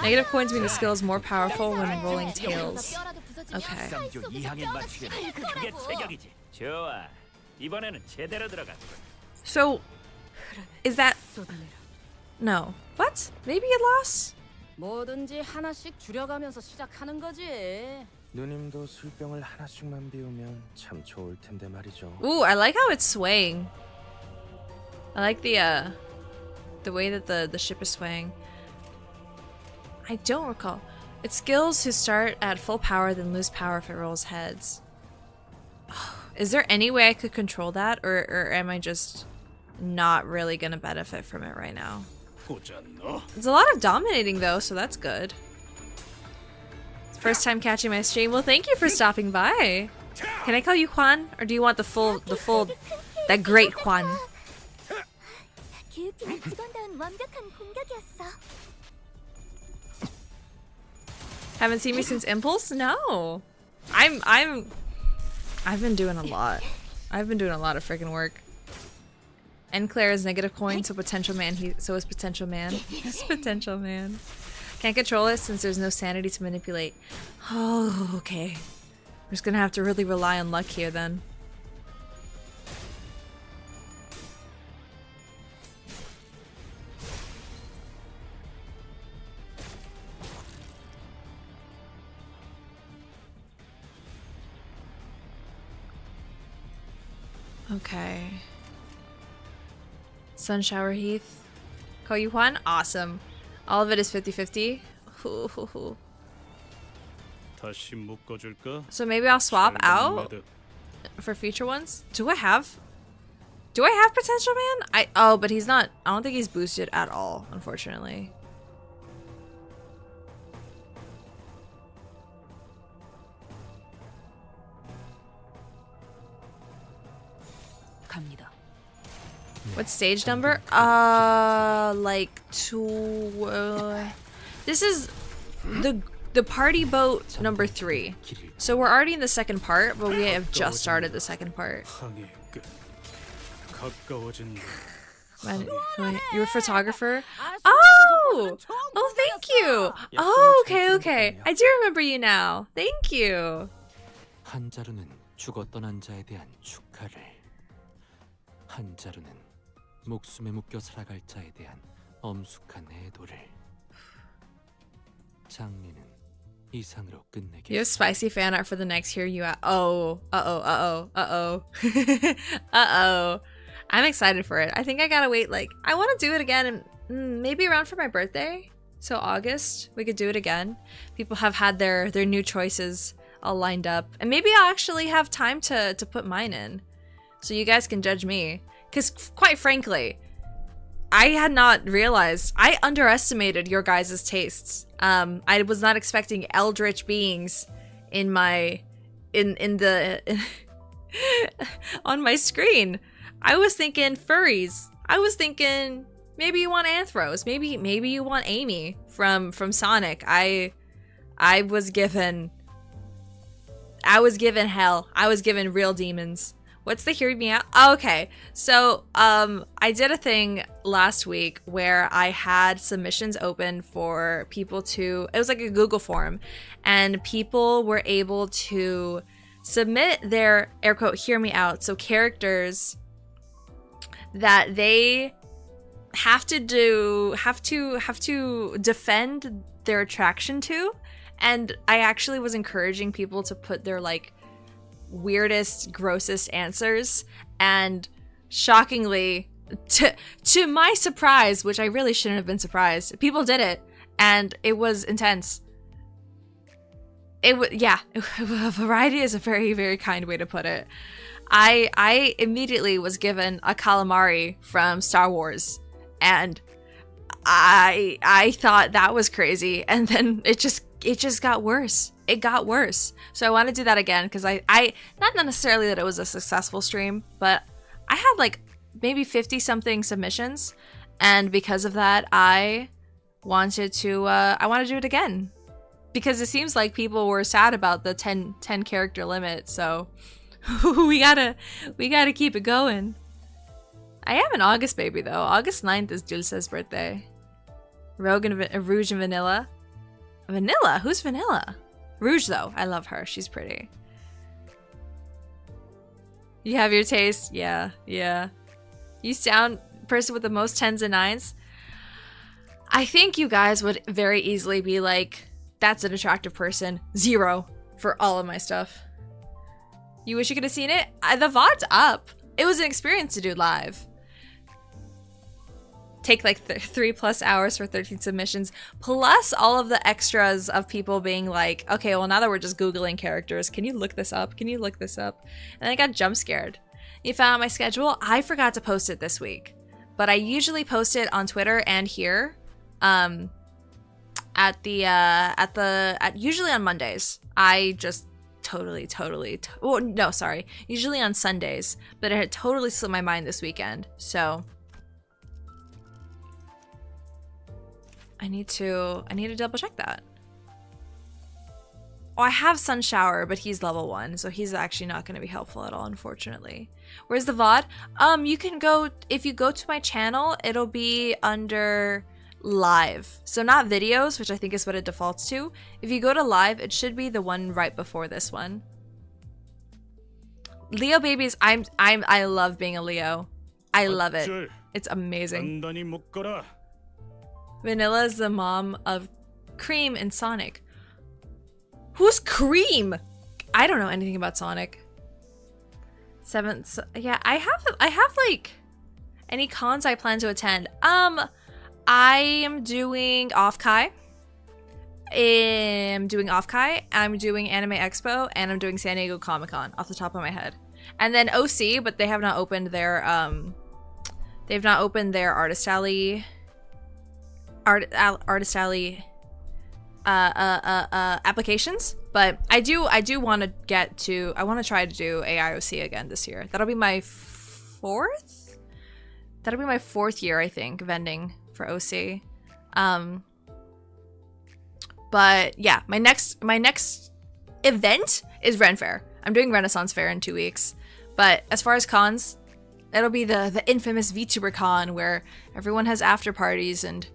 [SPEAKER 1] Negative coins mean the skill is more powerful when rolling tails. Okay.
[SPEAKER 7] 그게 체격이지. 좋아. 이번에는 제대로 들어갔군.
[SPEAKER 1] So, is that... No. What? Maybe it lost?
[SPEAKER 3] 뭐든지 하나씩 줄여가면서 시작하는 거지.
[SPEAKER 7] 누님도 술병을 하나씩만 비우면 참 좋을 텐데 말이죠.
[SPEAKER 1] Ooh, I like how it's swaying. I like the way that the ship is swaying. I don't recall. It's skills who start at full power then lose power if it rolls heads. Is there any way I could control that, or am I just not really gonna benefit from it right now? It's a lot of dominating though, so that's good. First time catching my stream. Well, thank you for stopping by. Can I call you Juan, or do you want the full, that great Juan?
[SPEAKER 2] 기획팀이 직원다운 완벽한 공격이었어.
[SPEAKER 1] Haven't seen me since Impulse? No. I've been doing a lot. I've been doing a lot of freaking work. And Claire is negative coin, so potential man. So is potential man. It's potential man. Can't control it since there's no sanity to manipulate. Oh, okay. We're just gonna have to really rely on luck here then. Okay. Sun Shower Heath. Call you Juan? Awesome. All of it is 50-50.
[SPEAKER 6] 다시 묶어줄까?
[SPEAKER 1] So maybe I'll swap out for future ones. Do I have potential man? Oh, but he's not. I don't think he's boosted at all, unfortunately.
[SPEAKER 10] 갑니다.
[SPEAKER 1] What stage number? Like two. This is the party boat number 3. So we're already in the second part, but we have just started the second part. You're a photographer? Oh! Oh, thank you! Oh, okay. I do remember you now. Thank you.
[SPEAKER 9] 한 자루는 죽어 떠난 자에 대한 축하를, 한 자루는 목숨에 묶여 살아갈 자에 대한 엄숙한 애도를. 장미는 이상으로 끝내게.
[SPEAKER 1] You have spicy fan art for the next Hear You Out. Oh. Uh-oh. I'm excited for it. I think I gotta wait, like, I want to do it again and maybe around for my birthday. So August, we could do it again. People have had their new choices all lined up. And maybe I'll actually have time to put mine in. So you guys can judge me. Because quite frankly, I had not realized, I underestimated your guys' tastes. I was not expecting eldritch beings in my, on my screen. I was thinking furries. I was thinking maybe you want Anthros. Maybe you want Amy from Sonic. I was given hell. I was given real demons. What's the Hear Me Out? Oh, okay, so I did a thing last week where I had submissions open for people to, it was like a Google form, and people were able to submit their air quote Hear Me Out, so characters that they have to defend their attraction to. And I actually was encouraging people to put their like weirdest, grossest answers, and shockingly, to my surprise, which I really shouldn't have been surprised, people did it, and it was intense. Yeah, variety is a very, very kind way to put it. I immediately was given a calamari from Star Wars, and I thought that was crazy, and then it just got worse. It got worse. So I want to do that again, because I not necessarily that it was a successful stream, but I had like maybe 50 something submissions, and because of that I wanted to do it again, because it seems like people were sad about the 10 character limit, so we gotta keep it going. I am an August baby though. August 9th is Dulce's birthday. Rouge and Vanilla. Vanilla? Who's Vanilla? Rouge though. I love her. She's pretty. You have your taste? Yeah. You sound person with the most 10s and 9s. I think you guys would very easily be like, that's an attractive person. 0 for all of my stuff. You wish you could have seen it? The VOD's up. It was an experience to do live. take like 3+ hours for 13 submissions, plus all of the extras of people being like, okay, well now that we're just Googling characters, can you look this up? Can you look this up? And I got jump scared. You found my schedule? I forgot to post it this week, but I usually post it on Twitter and here, usually on Mondays. I just usually on Sundays, but it had totally slipped my mind this weekend, so I need to double check that. Oh, I have Sun Shower, but he's level 1, so he's actually not going to be helpful at all, unfortunately. Where's the VOD? You can go, if you go to my channel, it'll be under live. So not videos, which I think is what it defaults to. If you go to live, it should be the one right before this one. Leo babies, I love being a Leo. I love it. It's amazing. Vanilla is the mom of Cream in Sonic. Who's Cream? I don't know anything about Sonic. 7th, yeah, I have like any cons I plan to attend. I am doing Off-Kai. I'm doing Anime Expo, and I'm doing San Diego Comic-Con off the top of my head. And then OC, but they have not opened their Artist Alley applications, but I do want to I want to try to do AIOC again this year. That'll be my fourth year, I think, vending for OC. But yeah, my next event is Ren Fair. I'm doing Renaissance Fair in 2 weeks. But as far as cons, it'll be the infamous VTuber con where everyone has after parties, and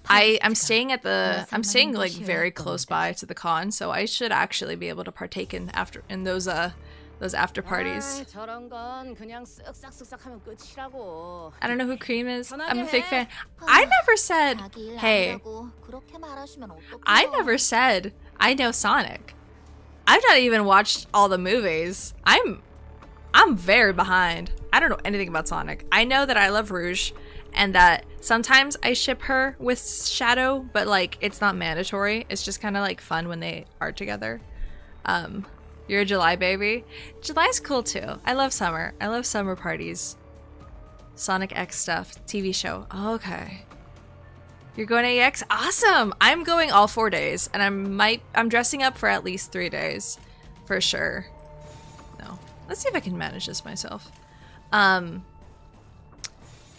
[SPEAKER 1] I'm staying like very close by to the con, so I should actually be able to partake in those after parties. I don't know who Cream is. I'm a fake fan. I never said, hey, I never said I know Sonic. I've not even watched all the movies. I'm very behind. I don't know anything about Sonic. I know that I love Rouge, and that sometimes I ship her with Shadow, but like it's not mandatory. It's just kind of like fun when they are together. You're a July baby. July's cool too. I love summer. I love summer parties. Sonic X stuff, TV show. Okay. You're going to EX? Awesome! I'm going all 4 days, and I'm dressing up for at least 3 days. For sure. No. Let's see if I can manage this myself. I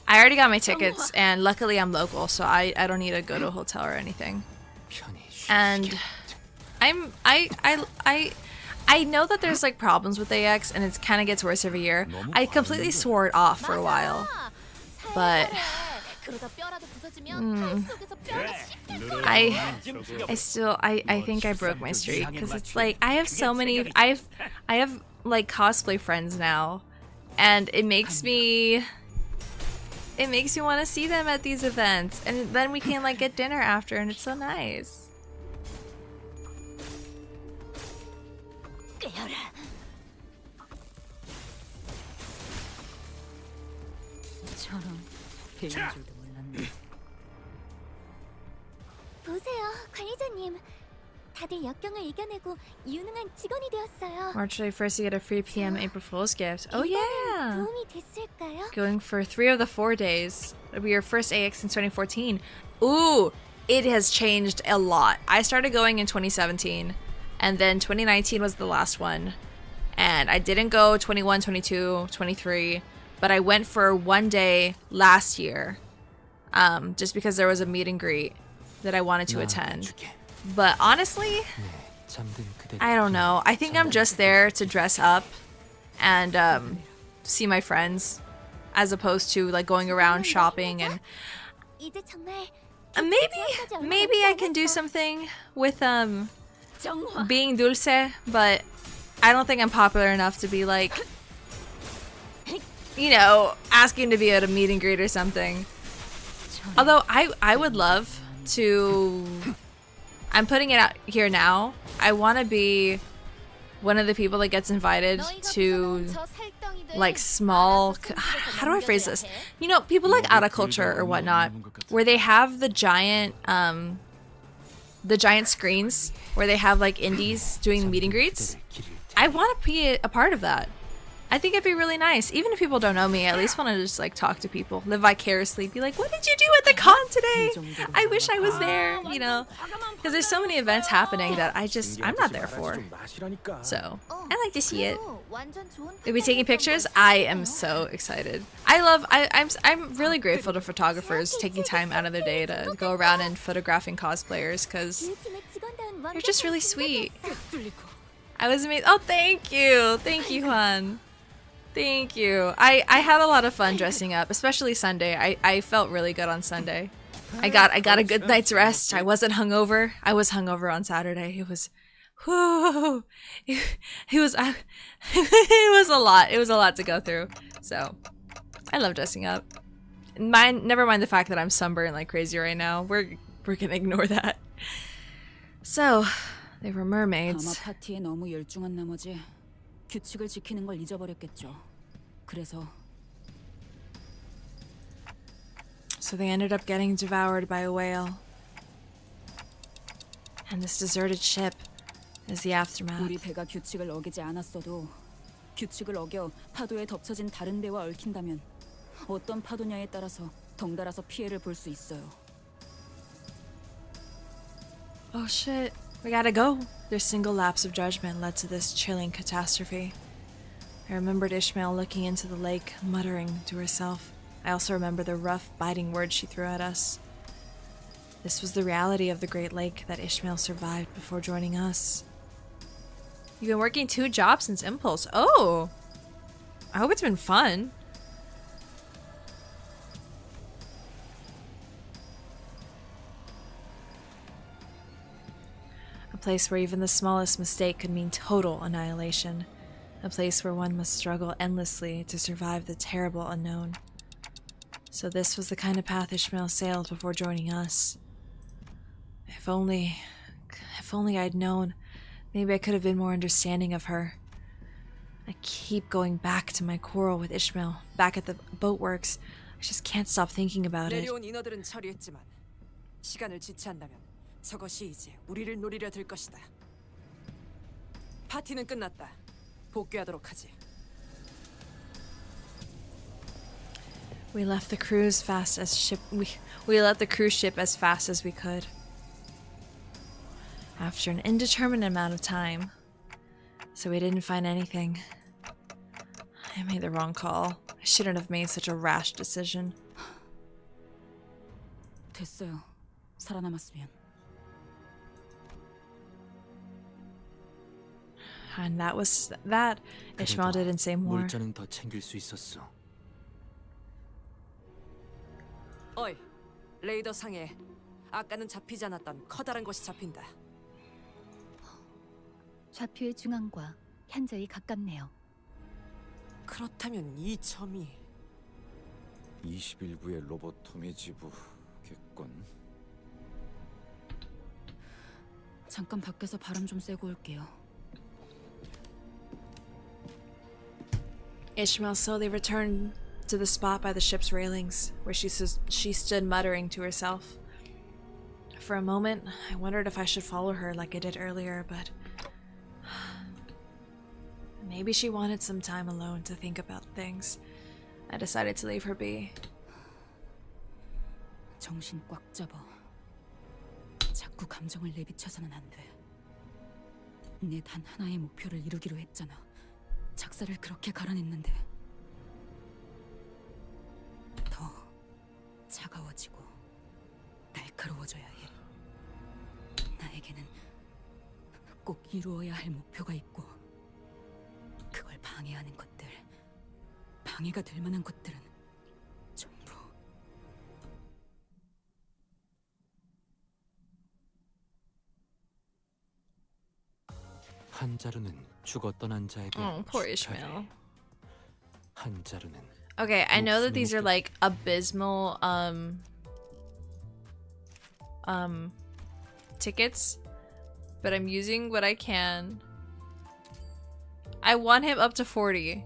[SPEAKER 1] already got my tickets, and luckily I'm local, so I don't need to go to a hotel or anything. And I know that there's like problems with AX, and it kind of gets worse every year. I completely swore it off for a while, but I think I broke my streak, because it's like I have so many. I have like cosplay friends now, and it makes me want to see them at these events, and then we can like get dinner after, and it's so nice.
[SPEAKER 2] 보세요, 관리자님. 다들 역경을 이겨내고 유능한 직원이 되었어요.
[SPEAKER 1] March 31st, you get a free PM April Fool's gift. Oh yeah!
[SPEAKER 2] 도움이 됐을까요?
[SPEAKER 1] Going for 3 of the 4 days. It'll be your first AX since 2014. Ooh, it has changed a lot. I started going in 2017, and then 2019 was the last one. And I didn't go 21, 22, 23, but I went for 1 day last year, just because there was a meet and greet that I wanted to attend. But honestly, I don't know. I think I'm just there to dress up and see my friends, as opposed to like going around shopping, and maybe I can do something with being dulce, but I don't think I'm popular enough to be like, you know, asking to be at a meet and greet or something. Although I would love to, I'm putting it out here now, I want to be one of the people that gets invited to like small, how do I phrase this? You know, people like out of culture or whatnot, where they have the giant screens where they have like indies doing meet and greets. I want to be a part of that. I think it'd be really nice. Even if people don't know me, I at least want to just like talk to people, live vicariously, be like, what did you do at the con today? I wish I was there, you know? Because there's so many events happening that I'm not there for. So, I like to see it. We'll be taking pictures. I am so excited. I'm really grateful to photographers taking time out of their day to go around and photographing cosplayers because they're just really sweet. I was amazed. Oh, thank you. Thank you, Juan. Thank you. I had a lot of fun dressing up, especially Sunday. I felt really good on Sunday. I got a good night's rest. I wasn't hungover. I was hungover on Saturday. It was, whoo, it was it was a lot. It was a lot to go through. So I love dressing up. Never mind the fact that I'm sunburned like crazy right now. We're gonna ignore that. So they were mermaids.
[SPEAKER 3] 아마 파티에 너무 열중한 나머지 규칙을 지키는 걸 잊어버렸겠죠. 그래서
[SPEAKER 1] So they ended up getting devoured by a whale. And this deserted ship is the aftermath.
[SPEAKER 3] 우리 배가 규칙을 어기지 않았어도 규칙을 어겨 파도에 덮쳐진 다른 배와 얽힌다면 어떤 파도냐에 따라서 덩달아서 피해를 볼 수 있어요.
[SPEAKER 1] Oh shit. We gotta go. Their single lapse of judgment led to this chilling catastrophe. I remembered Ishmael looking into the lake, muttering to herself. I also remember the rough, biting words she threw at us. This was the reality of the Great Lake that Ishmael survived before joining us. You've been working 2 jobs since Impulse. Oh! I hope it's been fun. A place where even the smallest mistake could mean total annihilation. A place where one must struggle endlessly to survive the terrible unknown. So this was the kind of path Ishmael sailed before joining us. If only I'd known, maybe I could have been more understanding of her. I keep going back to my quarrel with Ishmael, back at the boatworks. I just can't stop thinking about it.
[SPEAKER 10] 내려온 인어들은 처리했지만 시간을 지체한다면 저것이 이제 우리를 노리려 들 것이다. 파티는 끝났다. 복귀하도록 하지.
[SPEAKER 1] We left the cruise fast as ship. We left the cruise ship as fast as we could. After an indeterminate amount of time, so we didn't find anything. I made the wrong call. I shouldn't have made such a rash decision.
[SPEAKER 3] 됐어요. 살아남았으면.
[SPEAKER 1] And that was that. Ishmael didn't say more.
[SPEAKER 9] 물자는 더 챙길 수 있었어.
[SPEAKER 10] 어이, 레이더 상에 아까는 잡히지 않았던 커다란 것이 잡힌다.
[SPEAKER 2] 좌표의 중앙과 현저히 가깝네요.
[SPEAKER 10] 그렇다면 이 점이
[SPEAKER 5] 21구의 로보토미 지부겠군.
[SPEAKER 3] 잠깐 밖에서 바람 좀 쐬고 올게요.
[SPEAKER 1] Ishmael slowly returned to the spot by the ship's railings, where she stood muttering to herself. For a moment, I wondered if I should follow her like I did earlier, but maybe she wanted some time alone to think about things. I decided to leave her be.
[SPEAKER 3] 정신 꽉 잡아. 자꾸 감정을 내비쳐서는 안 돼. 내 단 하나의 목표를 이루기로 했잖아. 작사를 그렇게 갈아냈는데 더 차가워지고 날카로워져야 해. 나에게는 꼭 이루어야 할 목표가 있고 그걸 방해하는 것들, 방해가 될 만한 것들은 전부
[SPEAKER 9] 한 자루는 죽었던 한 자에 대한
[SPEAKER 1] Oh, poor
[SPEAKER 9] 축하를,
[SPEAKER 1] Ishmael.
[SPEAKER 9] 한 자루는
[SPEAKER 1] Okay, I know that these are like abysmal tickets, but I'm using what I can I want him up to 40.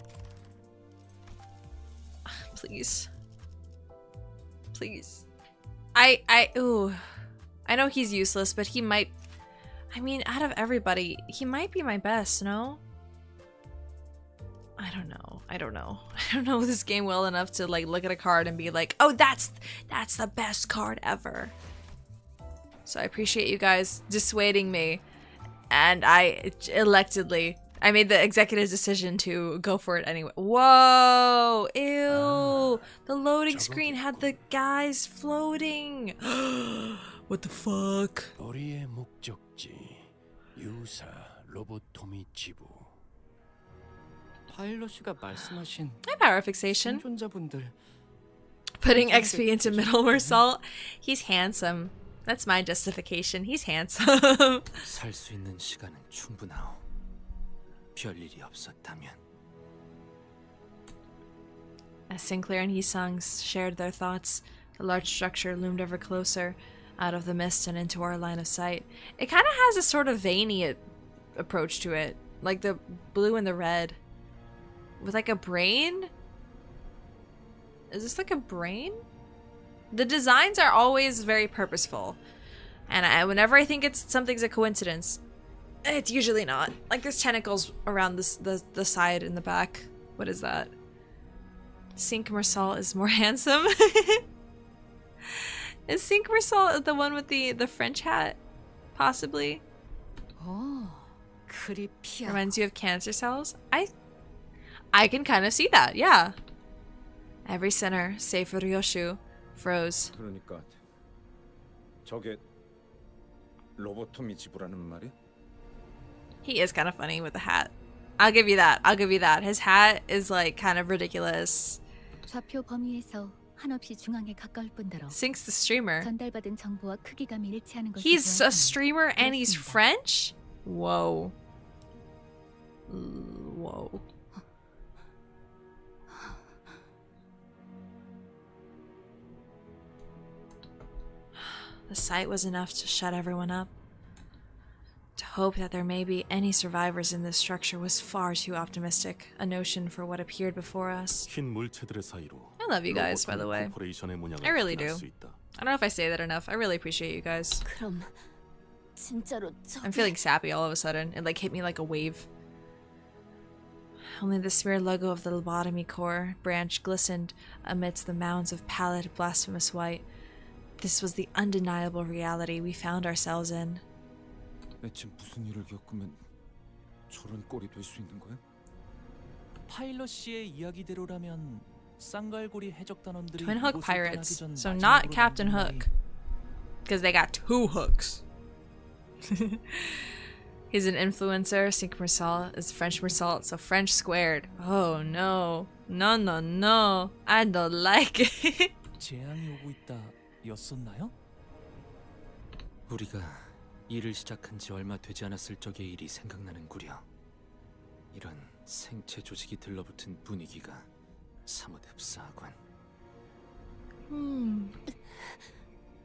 [SPEAKER 1] Please. Please. Ooh. I know he's useless, but he might... I mean, out of everybody, he might be my best, no? I don't know. I don't know this game well enough to like look at a card and be like, oh, that's the best card ever. So I appreciate you guys dissuading me. And I made the executive decision to go for it anyway. Whoa! Ew! The loading screen had the guys floating. What the fuck?
[SPEAKER 4] 우리의 목적지 유사 로보토미 지부. 파일럿이가 말씀하신
[SPEAKER 1] My power fixation.
[SPEAKER 4] 생존자분들.
[SPEAKER 1] Putting XP into middle salt. He's handsome. That's my justification. He's handsome.
[SPEAKER 9] 살 수 있는 시간은 충분하오. 별일이 없었다면.
[SPEAKER 1] As Sinclair and Heesung shared their thoughts, the large structure loomed ever closer, out of the mist and into our line of sight. It kind of has a sort of veiny approach to it, like the blue and the red. With like a brain? Is this like a brain? The designs are always very purposeful. And whenever I think something's a coincidence, it's usually not. Like there's tentacles around the side and the back. What is that? Sink Mersal is more handsome. Is Sink Mersal the one with the French hat? Possibly.
[SPEAKER 3] 어, 그리피아.
[SPEAKER 1] Reminds you of cancer cells? I can kind of see that, yeah. Every center, save for Ryoshu, froze.
[SPEAKER 5] 그러니까 저게 로보토미 지부라는 말이?
[SPEAKER 1] He is kind of funny with the hat. I'll give you that. I'll give you that. His hat is like kind of ridiculous.
[SPEAKER 2] 좌표 범위에서 한없이 중앙에 가까울 뿐더러
[SPEAKER 1] Sink's the streamer.
[SPEAKER 2] 전달받은 정보와 크기감이 일치하는 것이
[SPEAKER 1] He's a streamer and he's
[SPEAKER 2] 그렇습니다.
[SPEAKER 1] French? Whoa. Whoa. The sight was enough to shut everyone up. To hope that there may be any survivors in this structure was far too optimistic, a notion for what appeared before us.
[SPEAKER 8] 흰 물체들의 사이로
[SPEAKER 1] I love you guys, by the way.
[SPEAKER 8] 코퍼레이션의 문양을
[SPEAKER 1] I really
[SPEAKER 8] 확인할
[SPEAKER 1] do.
[SPEAKER 8] 수 있다.
[SPEAKER 1] I don't know if I say that enough. I really appreciate you guys.
[SPEAKER 2] 그럼 진짜로
[SPEAKER 1] I'm feeling sappy all of a sudden. It like hit me like a wave. Only the smear logo of the lobotomy core branch glistened amidst the mounds of pallid, blasphemous white. This was the undeniable reality we found ourselves in.
[SPEAKER 5] 대체 무슨 일을 겪으면 저런 꼴이 될 수 있는 거야?
[SPEAKER 4] 파일럿 씨의 이야기대로라면 쌍갈고리 해적단원들이
[SPEAKER 1] Twin Hook
[SPEAKER 4] 이곳을
[SPEAKER 1] pirates.
[SPEAKER 4] 떠나기 전
[SPEAKER 1] So not
[SPEAKER 4] 마지막으로
[SPEAKER 1] Captain
[SPEAKER 4] 만난
[SPEAKER 1] Hook. Because they got two hooks. He's an influencer. Sink Mersal is French Mersal, so French squared. Oh no. No, no, no. I don't like it.
[SPEAKER 4] 재앙이 오고 있다 였었나요?
[SPEAKER 9] 우리가 일을 시작한 지 얼마 되지 않았을 적의 일이 생각나는구려. 이런 생체 조직이 들러붙은 분위기가 사뭇 흡사하군.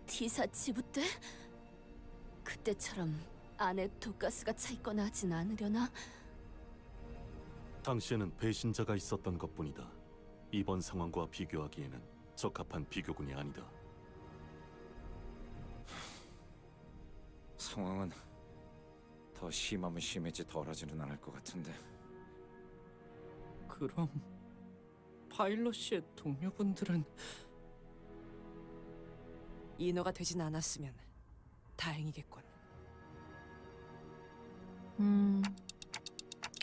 [SPEAKER 2] D사 지부 때? 그때처럼 안에 독가스가 차 있거나 하진 않으려나?
[SPEAKER 8] 당시에는 배신자가 있었던 것뿐이다. 이번 상황과 비교하기에는 적합한 비교군이 아니다.
[SPEAKER 5] 상황은 더 심하면 심해지 덜하지는 않을 것 같은데.
[SPEAKER 4] 그럼 파일럿 씨의 동료분들은
[SPEAKER 10] 인어가 되진 않았으면 다행이겠군.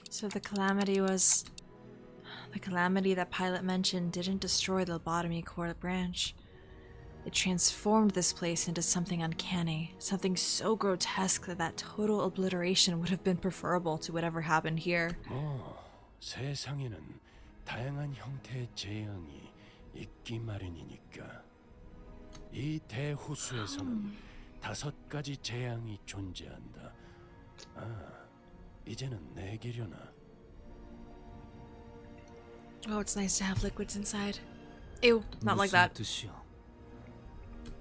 [SPEAKER 1] So the calamity that Pilot mentioned didn't destroy the lobotomy core branch. It transformed this place into something uncanny, something so grotesque that total obliteration would have been preferable to whatever happened here.
[SPEAKER 11] 세상에는 다양한 형태의 재앙이 있기 마련이니까. 이 대호수에서는 5가지 재앙이 존재한다. 이제는 내기려나.
[SPEAKER 1] Oh, it's nice to have liquids inside. Ew, not like that.
[SPEAKER 9] 뜻이요?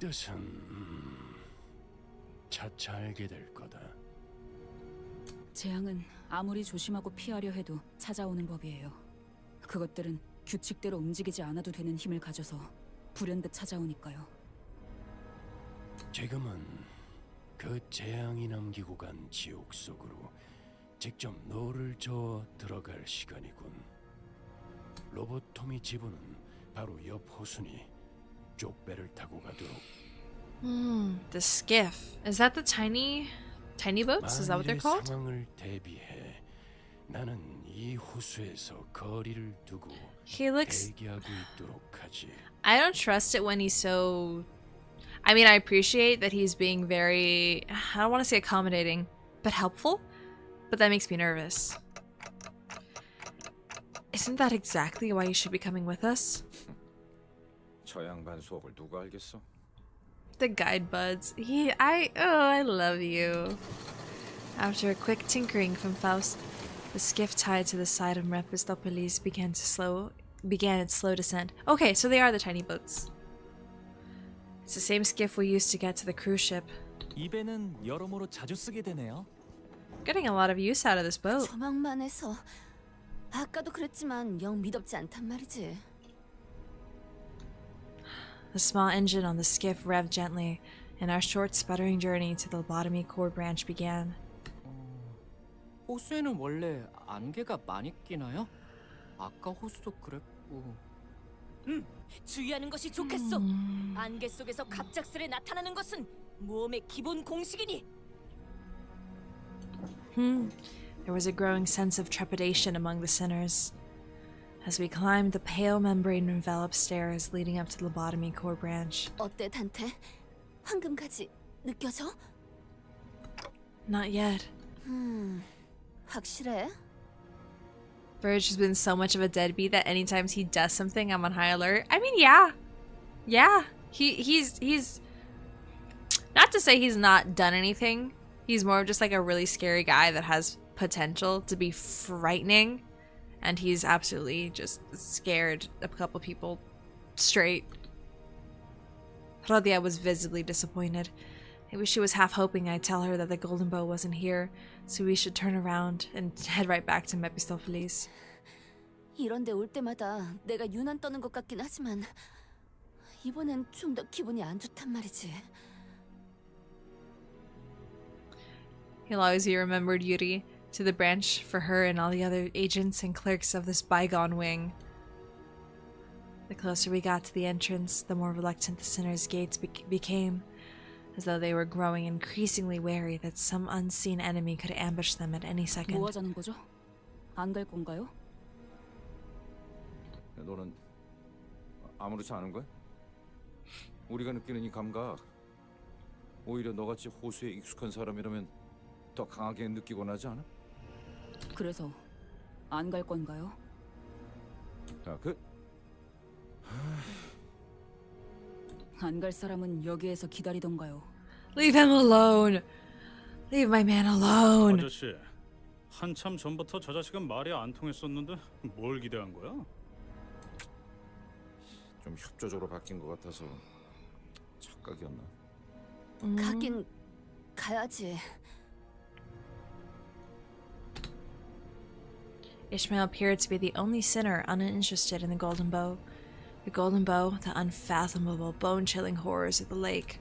[SPEAKER 11] 뜻은 차차 알게 될 거다.
[SPEAKER 3] 재앙은 아무리 조심하고 피하려 해도 찾아오는 법이에요. 그것들은 규칙대로 움직이지 않아도 되는 힘을 가져서 불현듯 찾아오니까요.
[SPEAKER 11] 지금은 그 재앙이 남기고 간 지옥 속으로 직접 너를 저어 들어갈 시간이군. 로봇 톰이 지부는 바로 옆 호순이 쪽배를 타고 가도록.
[SPEAKER 1] The skiff. Is that the tiny boats? Is that what they're
[SPEAKER 11] 만일의
[SPEAKER 1] called?
[SPEAKER 11] 상황을 대비해 나는 이 호수에서 거리를 두고
[SPEAKER 1] He looks.
[SPEAKER 11] 대기하고 있도록 하지.
[SPEAKER 1] I don't trust it when he's so. I mean, I appreciate that he's being very. I don't want to say accommodating, but helpful. But that makes me nervous. Isn't that exactly why you should be coming with us?
[SPEAKER 5] 저 양반 속을 누가 알겠어?
[SPEAKER 1] The guide buds. I love you. After a quick tinkering from Faust, the skiff tied to the side of Mephistopolis began its slow descent. Okay, so they are the tiny boats. It's the same skiff we used to get to the cruise ship.
[SPEAKER 4] 이 배는 여러모로 자주 쓰게 되네요.
[SPEAKER 1] Getting a lot of use out of this boat.
[SPEAKER 2] 조망만 해서 아까도 그랬지만 영 미덥지 않단 말이지.
[SPEAKER 1] The small engine on the skiff revved gently, and our short, sputtering journey to the lobotomy core branch began.
[SPEAKER 4] 호수에는 원래 안개가 많이 끼나요? 아까 호수도 그랬고.
[SPEAKER 10] 주의하는 것이 좋겠소. 안개 속에서 갑작스레 나타나는 것은 모험의 기본 공식이니.
[SPEAKER 1] There was a growing sense of trepidation among the sinners. As we climbed the pale membrane-enveloped stairs leading up to the lobotomy core branch.
[SPEAKER 2] 어때 단테? 황금까지 느껴져?
[SPEAKER 1] Not yet.
[SPEAKER 2] 확실해?
[SPEAKER 1] Verge has been so much of a deadbeat that anytime he does something, I'm on high alert. I mean, yeah. He's not to say he's not done anything. He's more of just like a really scary guy that has potential to be frightening, and he's absolutely just scared a couple people straight. Rodia was visibly disappointed. I wish she was half hoping I'd tell her that the golden bow wasn't here, so we should turn around and head right back to Mephistopheles.
[SPEAKER 2] 이런데 올 때마다 내가 유난 떠는 것 같긴 하지만 이번엔 좀 더 기분이 안 좋단 말이지.
[SPEAKER 1] He'll always be remembered, Yuri, to the branch for her and all the other agents and clerks of this bygone wing. The closer we got to the entrance, the more reluctant the sinners' gates became, as though they were growing increasingly wary that some unseen enemy could ambush them at any second.
[SPEAKER 3] 뭐 하자는 거죠? 안 갈 건가요?
[SPEAKER 5] 너는 아무렇지 않은 거야? 우리가 느끼는 이 감각, 오히려 너같이 호수에 익숙한 사람이라면 더 강하게 느끼곤 하지 않아?
[SPEAKER 3] 그래서 안 갈 건가요?
[SPEAKER 5] 야,
[SPEAKER 3] 안 갈 사람은 여기에서 기다리던가요.
[SPEAKER 1] Leave him alone! Leave my man alone!
[SPEAKER 6] 아저씨, 한참 전부터 저 자식은 말이 안 통했었는데 뭘 기대한 거야?
[SPEAKER 5] 좀 협조적으로 바뀐 것 같아서 착각이었나?
[SPEAKER 2] 가긴 가야지.
[SPEAKER 1] Ishmael appeared to be the only sinner uninterested in the golden bow. The golden bow, the unfathomable, bone-chilling horrors of the lake.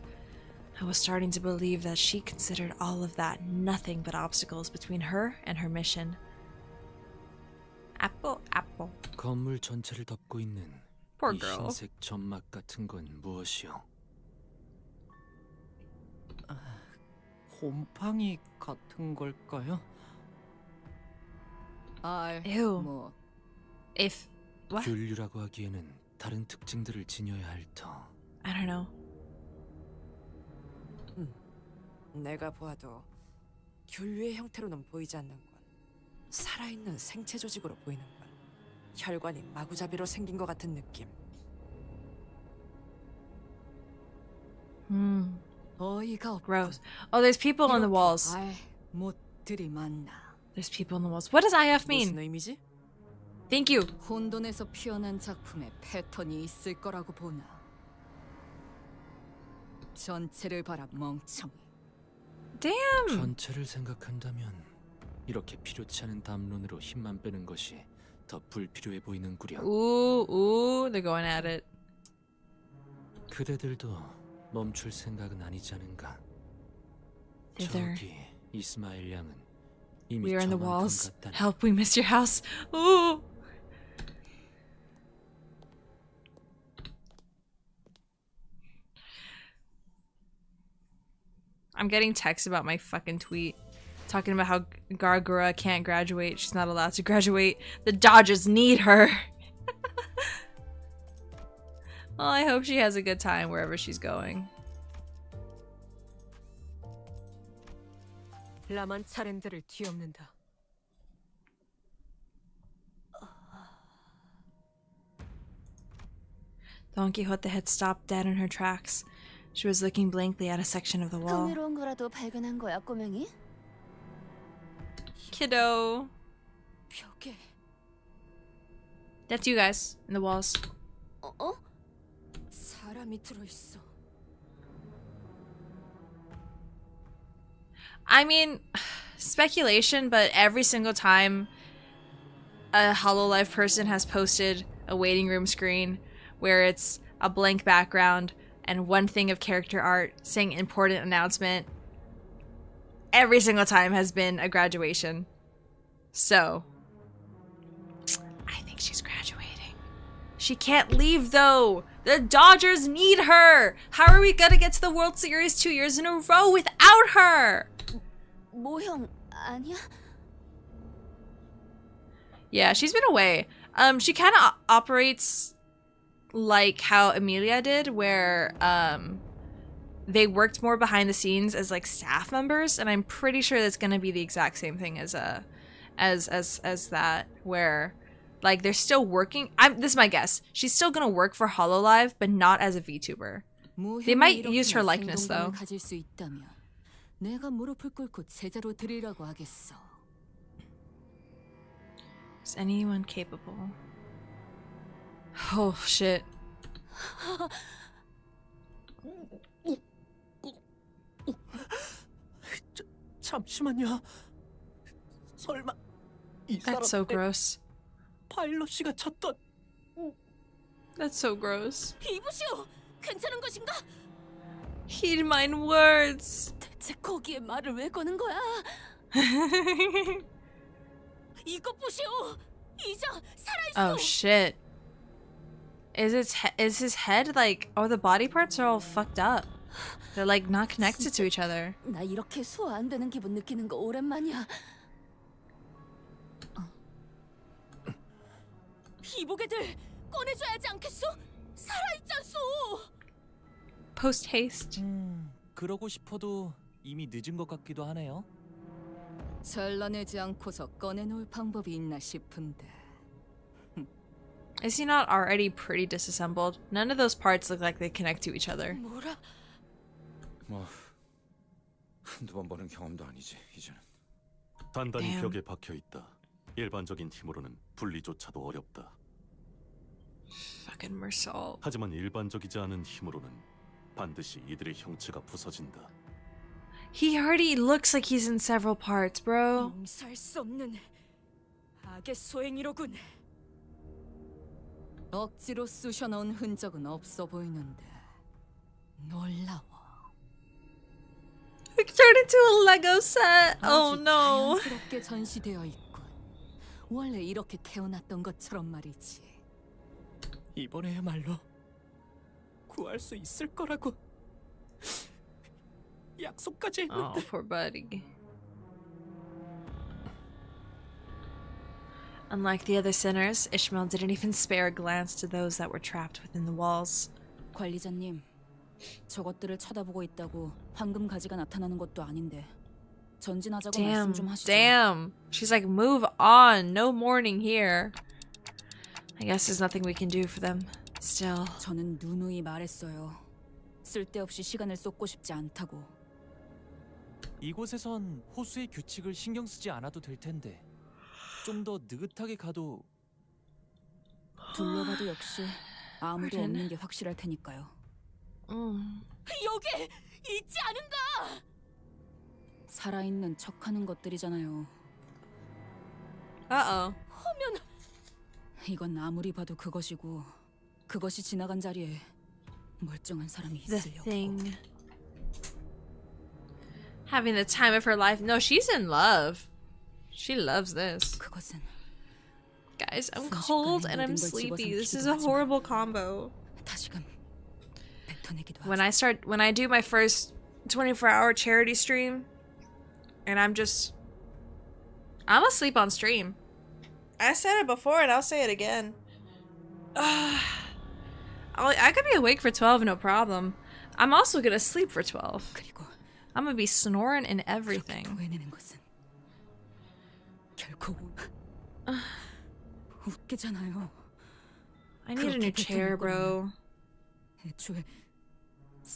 [SPEAKER 1] I was starting to believe that she considered all of that nothing but obstacles between her and her mission. Apple.
[SPEAKER 9] 건물 전체를 덮고 있는
[SPEAKER 1] Poor
[SPEAKER 9] 이
[SPEAKER 1] girl.
[SPEAKER 9] 흰색 점막 같은 건 무엇이오?
[SPEAKER 4] 곰팡이 같은 걸까요?
[SPEAKER 1] Ew.
[SPEAKER 3] 뭐
[SPEAKER 1] If... what?
[SPEAKER 9] 균류라고 하기에는 다른 특징들을 지녀야 할 터.
[SPEAKER 1] I don't know.
[SPEAKER 10] 내가 보아도 균류의 형태로는 보이지 않는 건 살아있는 생체 조직으로 보이는 건 혈관이 마구잡이로 생긴 것 같은 느낌.
[SPEAKER 3] 어이가 없고.
[SPEAKER 1] Gross. Oh, there's people on the walls.
[SPEAKER 3] 못들이 많나.
[SPEAKER 1] There's people on the walls. What does IF
[SPEAKER 10] 무슨
[SPEAKER 1] mean?
[SPEAKER 10] 의미지?
[SPEAKER 1] Thank you.
[SPEAKER 3] 혼돈에서 피어난 작품에 패턴이 있을 거라고 보나. 전체를 봐라 멍청이.
[SPEAKER 1] Damn.
[SPEAKER 9] 전체를 생각한다면 이렇게 필요치 않은 담론으로 힘만 빼는 것이 더 불필요해 보이는구려.
[SPEAKER 1] Ooh, they're going at it.
[SPEAKER 9] 그대들도 멈출 생각은 아니지 않은가?
[SPEAKER 1] Thither.
[SPEAKER 9] 저기 이스마일 양은
[SPEAKER 1] We
[SPEAKER 9] 이미
[SPEAKER 1] are in the
[SPEAKER 9] 저만큼
[SPEAKER 1] walls.
[SPEAKER 9] 같다니.
[SPEAKER 1] Help, we missed your house. Ooh. I'm getting texts about my fucking tweet. Talking about how Gargura can't graduate. She's not allowed to graduate. The Dodgers need her. Well, I hope she has a good time wherever she's going.
[SPEAKER 10] 라만 차렌들을 뒤엎는다.
[SPEAKER 1] Don Quixote had stopped dead in her tracks. She was looking blankly at a section of the wall.
[SPEAKER 2] 흥미로운 거라도 발견한 거야, 꼬맹이?
[SPEAKER 1] Kiddo.
[SPEAKER 10] 벽에
[SPEAKER 1] That's you guys in the walls.
[SPEAKER 2] 어?
[SPEAKER 10] 사람이 들어있어.
[SPEAKER 1] I mean, speculation, but every single time a HoloLive person has posted a waiting room screen where it's a blank background and one thing of character art saying important announcement, every single time has been a graduation. So, I think she's graduating. She can't leave though! The Dodgers need her! How are we gonna get to the World Series 2 years in a row without her?
[SPEAKER 2] 모형 아니야?
[SPEAKER 1] Yeah, she's been away. She kind of operates like how Emilia did, where they worked more behind the scenes as like staff members, and I'm pretty sure that's gonna be the exact same thing as that, where like they're still working. This is my guess. She's still gonna work for HoloLive, but not as a VTuber. They might use her likeness though.
[SPEAKER 3] 가질 수 있다면 내가 무릎을 꿇고 제자로 드리라고 하겠어.
[SPEAKER 1] Is anyone capable? Oh shit.
[SPEAKER 4] 잠시만요. 설마 이
[SPEAKER 1] That's so gross.
[SPEAKER 4] 파일럿이가 쳤던
[SPEAKER 1] That's so gross.
[SPEAKER 2] 이보시오! 괜찮은 것인가?
[SPEAKER 1] Heed mine words.
[SPEAKER 2] 대체 거기에 말을 왜 거는 거야? 이것 보시오! 이자 살아있어!
[SPEAKER 1] Oh shit. Is his head like, oh, the body parts are all fucked up. They're like not connected to each other.
[SPEAKER 2] 나 이렇게 소화 안 되는 기분 느끼는 거 오랜만이야. 이보게들 꺼내줘야 하지 않겠소? 살아있잖소!
[SPEAKER 1] Post haste.
[SPEAKER 4] 그러고 싶어도 이미 늦은 것 같기도 하네요.
[SPEAKER 3] 잘라내지 않고서 꺼내놓을 방법이 있나 싶은데.
[SPEAKER 1] Is he not already pretty disassembled? None of those parts look like they connect to each other.
[SPEAKER 2] 뭐라?
[SPEAKER 5] 뭐 한두 번 보는 경험도 아니지 이제는.
[SPEAKER 8] 단단히
[SPEAKER 1] Damn.
[SPEAKER 8] 벽에 박혀 있다. 일반적인 힘으로는 분리조차도 어렵다.
[SPEAKER 1] Fucking Mersault.
[SPEAKER 8] 하지만 일반적이지 않은 힘으로는 반드시 이들의 형체가 부서진다.
[SPEAKER 1] He already looks like he's in several parts, bro.
[SPEAKER 10] 용서할 수 없는 악의 소행이로군.
[SPEAKER 3] 억지로 쑤셔넣은 흔적은 없어 보이는데 놀라워.
[SPEAKER 1] It turned into a Lego set. Oh
[SPEAKER 3] 아주
[SPEAKER 1] no.
[SPEAKER 3] 자연스럽게 전시되어 있군. 원래 이렇게 태어났던 것처럼 말이지.
[SPEAKER 4] 이번에야말로 구할 수 있을 거라고 약속까지 했는데.
[SPEAKER 1] Oh, poor buddy. Unlike the other sinners, Ishmael didn't even spare a glance to those that were trapped within the walls.
[SPEAKER 3] 관리자님, 저것들을 쳐다보고 있다고 황금 가지가 나타나는 것도 아닌데 전진하자고 말씀 좀 하시죠.
[SPEAKER 1] Damn. She's like, move on. No mourning here. I guess there's nothing we can do for them. Still.
[SPEAKER 3] 저는 누누이 말했어요. 쓸데없이 시간을 쏟고 싶지 않다고.
[SPEAKER 4] 이곳에선 호수의 규칙을 신경 쓰지 않아도 될 텐데 좀 더 느긋하게 가도.
[SPEAKER 3] 둘러봐도 역시 아무도
[SPEAKER 1] 그러네.
[SPEAKER 3] 없는 게 확실할 테니까요.
[SPEAKER 2] 여기 있지 않은가?
[SPEAKER 3] 살아있는 척하는 것들이잖아요.
[SPEAKER 1] Uh-oh.
[SPEAKER 3] 이건 아무리 봐도 그것이고 그것이 지나간 자리에 멀쩡한 사람이
[SPEAKER 1] The
[SPEAKER 3] 있을 리 없고.
[SPEAKER 1] thing. Having the time of her life. No, she's in love. She loves this.
[SPEAKER 3] 그것은
[SPEAKER 1] Guys, I'm cold and I'm sleepy. This is a horrible combo.
[SPEAKER 3] 다시금 뱉어내기도
[SPEAKER 1] When
[SPEAKER 3] 하죠.
[SPEAKER 1] I do my first 24-hour charity stream, and I'm asleep on stream. I said it before and I'll say it again. I could be awake for 12, no problem. I'm also gonna sleep for 12.
[SPEAKER 3] 그리고
[SPEAKER 1] I'm gonna be snoring and everything.
[SPEAKER 3] 토해내는 것은 결코 웃기잖아요.
[SPEAKER 1] I need a new
[SPEAKER 3] 그렇게
[SPEAKER 1] chair,
[SPEAKER 3] 뱉어낼
[SPEAKER 1] bro.
[SPEAKER 3] 애초에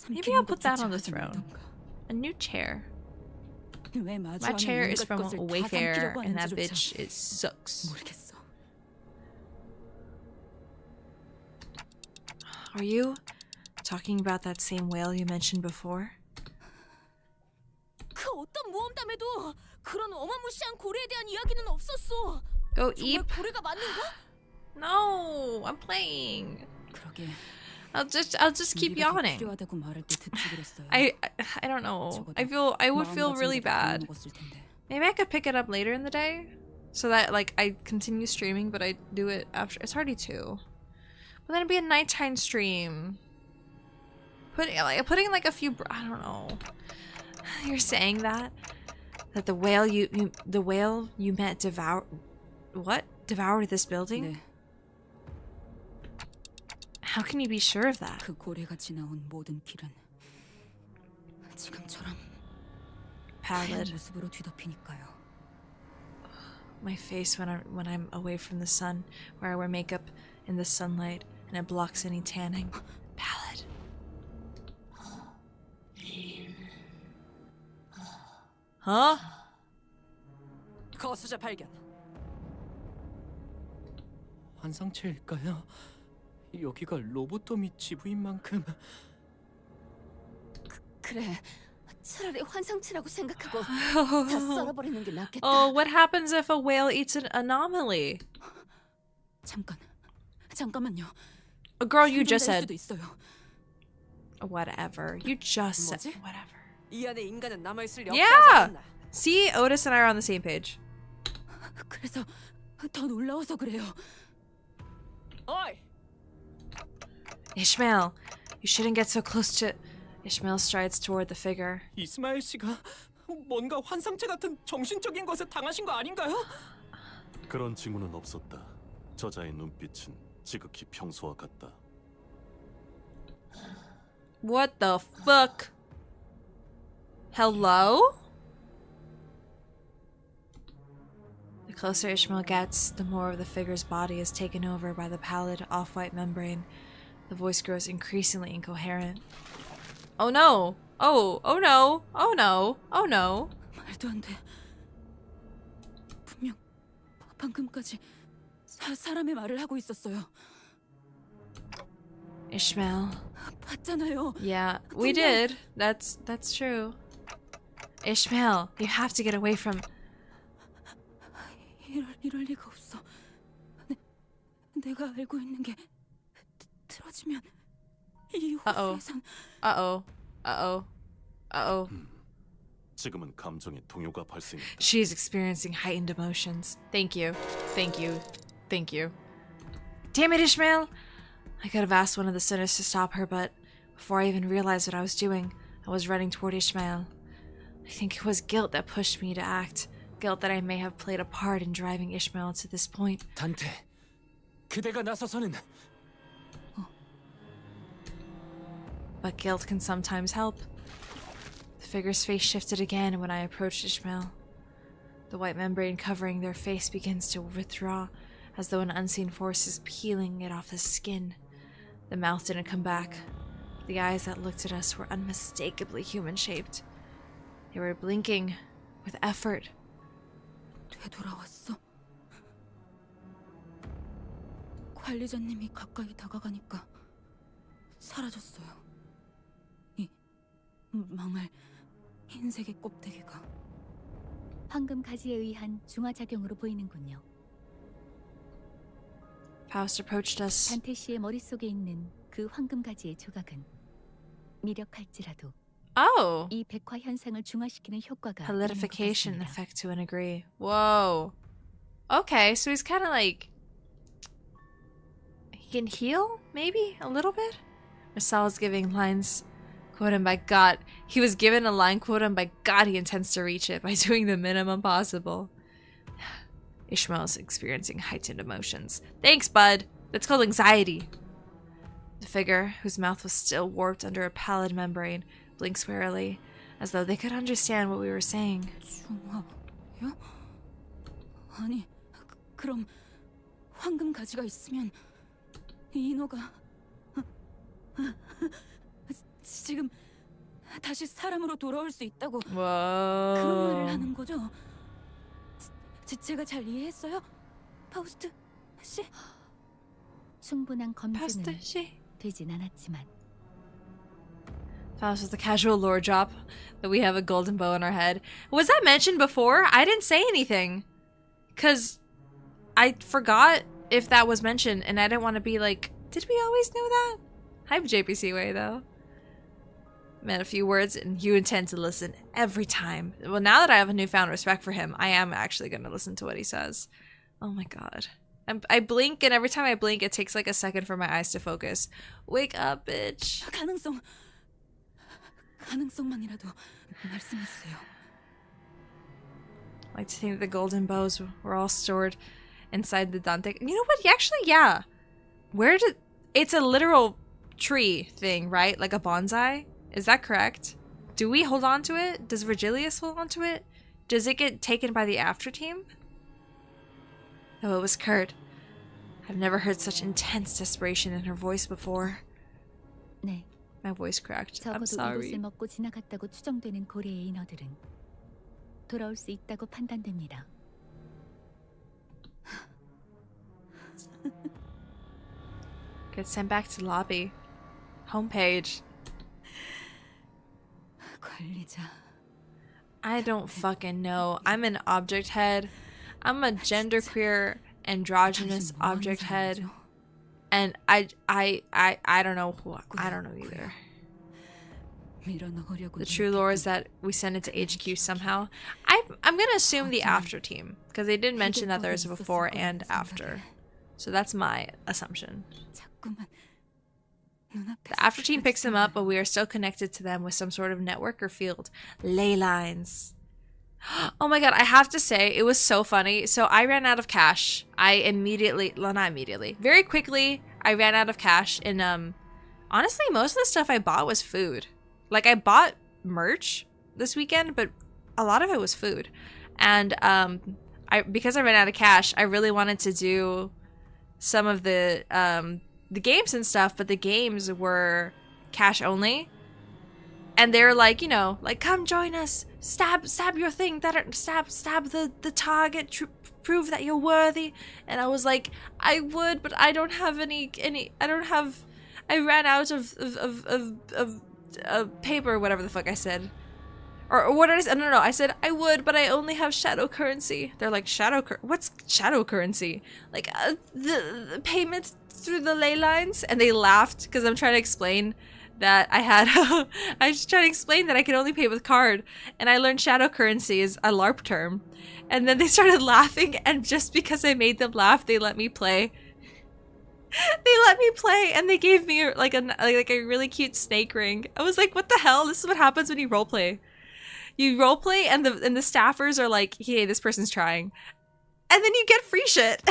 [SPEAKER 1] Maybe I'll put that on the throne. A new chair. My chair is from Wayfair, and that bitch, it sucks.
[SPEAKER 3] 모르겠어.
[SPEAKER 1] Are you talking about that same whale you mentioned before?
[SPEAKER 2] 그 어떤 모험담에도 그런 어마무시한 고래에 대한 이야기는 없었어.
[SPEAKER 1] Go
[SPEAKER 2] 정말
[SPEAKER 1] eat.
[SPEAKER 2] 고래가 맞는가?
[SPEAKER 1] No, I'm playing.
[SPEAKER 3] 그러게.
[SPEAKER 1] I'll just keep
[SPEAKER 3] 네가 더
[SPEAKER 1] yawning.
[SPEAKER 3] 필요하다고 말할 때 듣지 그랬어요.
[SPEAKER 1] I don't know. I would feel really bad.
[SPEAKER 3] 먹었을 텐데.
[SPEAKER 1] Maybe I could pick it up later in the day, so that like I continue streaming, but I do it after. It's already 2, but then it'd be a nighttime stream. Putting like a few. I don't know. You're saying that the whale you met devoured this building?
[SPEAKER 3] 네,
[SPEAKER 1] How can you be sure of that?
[SPEAKER 3] 그 고래가 지나온 모든 길은 지금처럼 하얀
[SPEAKER 1] Pallid.
[SPEAKER 3] 모습으로 뒤덮이니까요.
[SPEAKER 1] My face when I'm away from the sun, where I wear makeup in the sunlight and it blocks any tanning. Pallid. Huh?
[SPEAKER 10] 거수자 발견.
[SPEAKER 4] 환상체일까요? 여기가 로보토미 지부인 만큼
[SPEAKER 2] 그래. 차라리 환상체라고 생각하고 다 썰어버리는 게 낫겠다.
[SPEAKER 1] Oh, what happens if a whale eats an anomaly?
[SPEAKER 3] 잠깐만요.
[SPEAKER 1] A girl, you just
[SPEAKER 3] 생존자일
[SPEAKER 1] said
[SPEAKER 3] 수도 있어요.
[SPEAKER 1] whatever. You just said
[SPEAKER 10] 뭐지?
[SPEAKER 1] whatever.
[SPEAKER 10] 이 안에 인간은 남아 있을 리 없다지
[SPEAKER 1] Yeah.
[SPEAKER 10] 않나?
[SPEAKER 1] See, Otis and I are on the same page.
[SPEAKER 3] 그래서 더 놀라워서 그래요.
[SPEAKER 10] 어이!
[SPEAKER 1] Ishmael, you shouldn't get so close to. Ishmael strides toward the figure.
[SPEAKER 4] 이스마엘 씨가 뭔가 환상체 같은 정신적인 것에 당하신 거 아닌가요?
[SPEAKER 8] 그런 징후는 없었다. 저자의 눈빛은 지극히 평소와 같다.
[SPEAKER 1] What the fuck? Hello? The closer Ishmael gets, the more of the figure's body is taken over by the pallid, off-white membrane. The voice grows increasingly incoherent. Oh no! Oh no! Oh no! Oh no!
[SPEAKER 3] 말도 안 돼. 분명 방금까지 사람의 말을 하고 있었어요.
[SPEAKER 1] Ishmael.
[SPEAKER 3] 봤잖아요.
[SPEAKER 1] Yeah, we did. That's true. Ishmael, you have to get away from.
[SPEAKER 3] 이럴 리가 없어. 내가 알고 있는 게 틀어지면 이 호수에선.
[SPEAKER 8] 지금은 감정의 동요가 발생했다.
[SPEAKER 1] She's experiencing heightened emotions. Thank you. Thank you. Thank you. Damn it, Ishmael! I could have asked one of the sinners to stop her, but before I even realized what I was doing, I was running toward Ishmael. I think it was guilt that pushed me to act. Guilt that I may have played a part in driving Ishmael to this point.
[SPEAKER 4] 단테, 그대가 나서서는
[SPEAKER 1] But guilt can sometimes help. The figure's face shifted again when I approached Ishmael. The white membrane covering their face begins to withdraw, as though an unseen force is peeling it off the skin. The mouth didn't come back. The eyes that looked at us were unmistakably human-shaped. They were blinking with effort.
[SPEAKER 3] 되돌아왔어. 관리자님이 가까이 다가가니까 사라졌어요. 이 망할 흰색의 껍데기가.
[SPEAKER 2] 황금 가지에 의한 중화작용으로 보이는군요.
[SPEAKER 1] Faust approached us.
[SPEAKER 3] 단테 씨의 머릿속에 있는 그 황금 가지의 조각은 미력할지라도
[SPEAKER 1] Oh.
[SPEAKER 3] 이 백화 현상을 중화시키는 효과가
[SPEAKER 1] Solidification
[SPEAKER 3] 있는 것 같습니다.
[SPEAKER 1] effect to a degree. Whoa. Okay, so he's kind of like... He can heal, maybe? A little bit? Marcel's giving lines quote, and by God, he was given a line quote, and by God, he intends to reach it by doing the minimum possible. Ishmael's experiencing heightened emotions. Thanks, bud. That's called anxiety. The figure, whose mouth was still warped under a pallid membrane, blinked warily, as though they could understand what we were saying.
[SPEAKER 3] 중화요? 아니, 그럼 황금 가지가 있으면 이 인어가 지금 다시 사람으로 돌아올 수 있다고 그런 말을 하는 거죠? 제가 잘 이해했어요? 파우스트 씨? 충분한 검증은 되진 않았지만
[SPEAKER 1] That was the casual lore drop that we have a golden bow in our head. Was that mentioned before? I didn't say anything. Because I forgot if that was mentioned and I didn't want to be like, did we always know that? I'm JPC Way though. Meant a few words and you intend to listen every time. Well, now that I have a newfound respect for him, I am actually going to listen to what he says. Oh my god. I blink and every time I blink it takes like a second for my eyes to focus. Wake up, bitch.
[SPEAKER 3] 가능성만이라도 말씀해 주세요.
[SPEAKER 1] I like to think that the golden bows were all stored inside the Dante. You know what? Actually, yeah. Where did... It's a literal tree thing, right? Like a bonsai? Is that correct? Do we hold on to it? Does Virgilius hold on to it? Does it get taken by the after team? Though it was Kurt. I've never heard such intense desperation in her voice before.
[SPEAKER 3] 네.
[SPEAKER 1] My voice cracked. I'm
[SPEAKER 3] 적어도
[SPEAKER 1] sorry.
[SPEAKER 3] 이곳을 먹고 지나갔다고 추정되는 고래의 인어들은 돌아올 수 있다고 판단됩니다.
[SPEAKER 1] Get sent back to lobby. Homepage.
[SPEAKER 3] 관리자.
[SPEAKER 1] I don't fucking know. I'm an object head. I'm a genderqueer androgynous object head. And I don't know who, I don't know either. The true lore is that we send it to HQ somehow. I'm gonna assume the after team because they did mention that there's a before and after, so that's my assumption. The after team picks them up, but we are still connected to them with some sort of network or field. Ley lines. Oh my god, I have to say, it was so funny. So I ran out of cash. Very quickly, I ran out of cash. And honestly, most of the stuff I bought was food. Like, I bought merch this weekend, but a lot of it was food. And because I ran out of cash, I really wanted to do some of the games and stuff, but the games were cash only. And they're like, you know, like, come join us, stab your thing, stab the target, prove that you're worthy. And I was like, I would, but I don't have I ran out of paper, whatever the fuck I said. Or what did I say? No, I said, I would, but I only have shadow currency. They're like, what's shadow currency? Like, the payment through the ley lines? And they laughed, because I'm trying to explain that I was trying to explain that I could only pay with card, and I learned shadow currency is a LARP term. And then they started laughing, and just because I made them laugh, they let me play. They let me play, and they gave me like a really cute snake ring. I was like, what the hell? This is what happens when you roleplay. You roleplay, and the staffers are like, hey, this person's trying. And then you get free shit.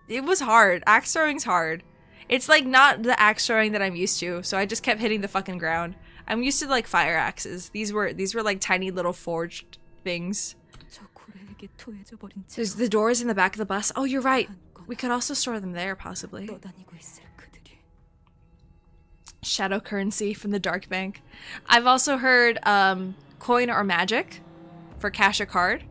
[SPEAKER 1] It was hard. Axe throwing's hard. It's like not the axe throwing that I'm used to, so I just kept hitting the fucking ground. I'm used to like fire axes. These were like tiny little forged things. There's the doors in the back of the bus. Oh, you're right. We could also store them there, possibly. Shadow currency from the Dark Bank. I've also heard coin or magic for cash or card.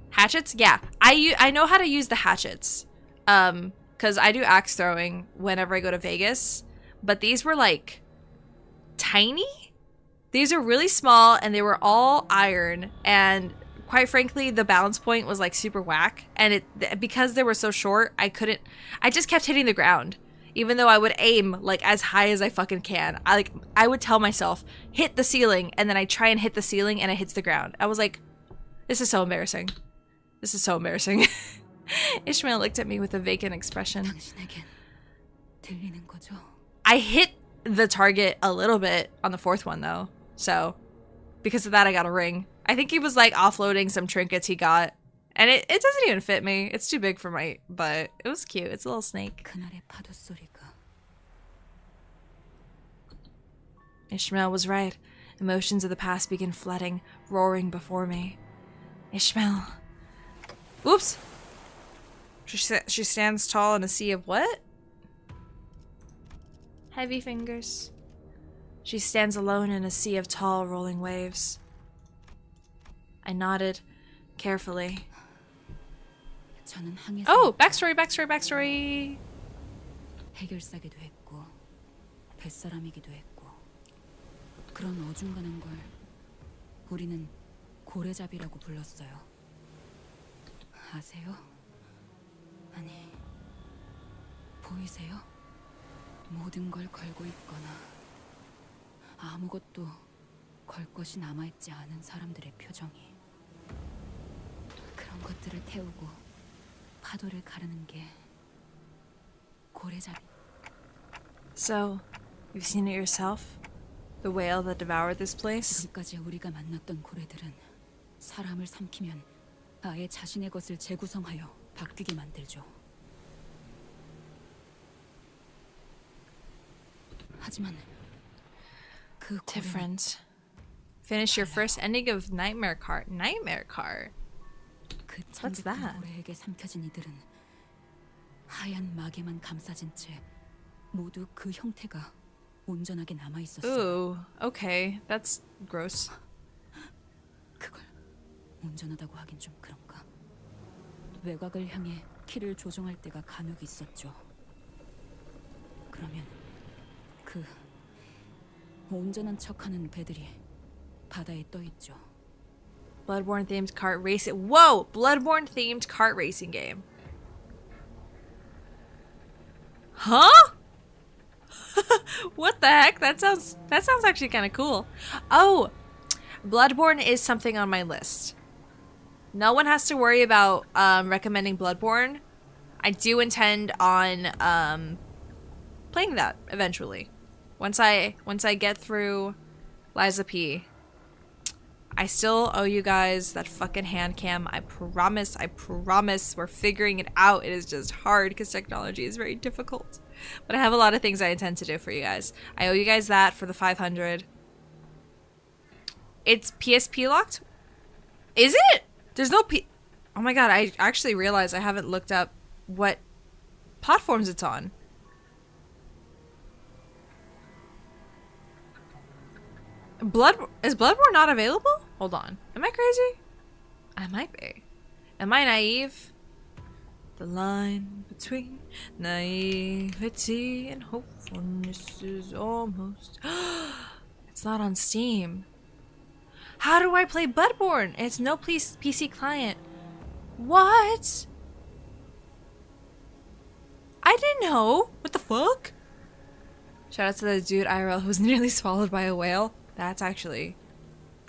[SPEAKER 1] Hatchets? Yeah. I know how to use the hatchets. Because I do axe throwing whenever I go to Vegas. But these were like tiny? These are really small and they were all iron. And quite frankly, the balance point was like super whack, and because they were so short, I just kept hitting the ground. Even though I would aim like as high as I fucking can. I would tell myself, hit the ceiling, and then I try and hit the ceiling and it hits the ground. I was like, this is so embarrassing. This is so embarrassing. Ishmael looked at me with a vacant expression.
[SPEAKER 3] 당신에겐 들리는 거죠?
[SPEAKER 1] I hit the target a little bit on the fourth one though. So because of that I got a ring. I think he was like offloading some trinkets he got. And it doesn't even fit me. It's too big for my butt. It was cute. It's a little snake.
[SPEAKER 3] 그날의 파도 소리가
[SPEAKER 1] Ishmael was right. Emotions of the past began flooding, roaring before me. Ishmael. Oops. She stands tall in a sea of what? Heavy fingers. She stands alone in a sea of tall, rolling waves. I nodded, carefully.
[SPEAKER 3] 저는 항해사
[SPEAKER 1] Oh, backstory.
[SPEAKER 3] 해결사기도 했고 뱃사람이기도 했고 그런 어중간한 걸 우리는 고래잡이라고 불렀어요. 아세요? 아니, 보이세요? 모든 걸 걸고 있거나 아무것도 걸 것이 남아있지 않은 사람들의 표정이 그런 것들을 태우고 파도를 가르는 게 고래잡이.
[SPEAKER 1] So, you've seen it yourself? The whale that devoured this place?
[SPEAKER 3] 지금까지 우리가 만났던 고래들은 사람을 삼키면 아예 자신의 것을 재구성하여 바뀌게 만들죠. 하지만 그 고래는
[SPEAKER 1] Different. Finish your first ending of Nightmare Cart. Nightmare Cart?
[SPEAKER 3] 그
[SPEAKER 1] What's that?
[SPEAKER 3] 창백한 고래에게 삼켜진 이들은 하얀 막에만 감싸진 채 모두 그 형태가 온전하게 남아 있었어요.
[SPEAKER 1] Ooh, okay. That's gross.
[SPEAKER 3] 그걸 온전하다고 하긴 좀 그런가. 외곽을 향해 키를 조정할 때가 간혹 있었죠. 그러면 그 온전한 척하는 배들이 바다에 떠 있죠.
[SPEAKER 1] Bloodborne themed kart racing. Whoa! Bloodborne themed kart racing game. Huh? What the heck? That sounds actually kind of cool. Oh, Bloodborne is something on my list. No one has to worry about recommending Bloodborne. I do intend on playing that eventually. Once I get through Liza P. I still owe you guys that fucking hand cam. I promise. We're figuring it out. It is just hard because technology is very difficult. But I have a lot of things I intend to do for you guys. I owe you guys that for the 500. It's PSP locked? Is it? There's no Oh my god, I actually realized I haven't looked up what platforms it's on. Is Bloodborne not available? Hold on. Am I crazy? I might be. Am I naive? The line between naivety and hopefulness is almost... It's not on Steam. How do I play Bloodborne? It's no PC client. What? I didn't know. What the fuck? Shout out to the dude IRL who was nearly swallowed by a whale. That's actually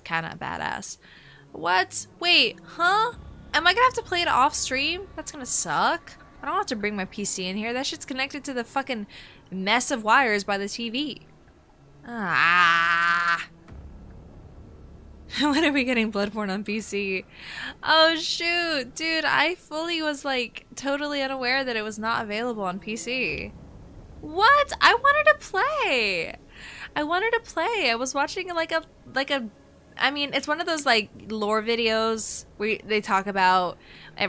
[SPEAKER 1] kind of badass. What? Wait, huh? Am I gonna have to play it off stream? That's gonna suck. I don't have to bring my PC in here. That shit's connected to the fucking mess of wires by the TV. Ah. When are we getting Bloodborne on PC? Oh shoot, dude, I fully was like totally unaware that it was not available on PC. What? I wanted to play. I was watching like a I mean, it's one of those like lore videos where they talk about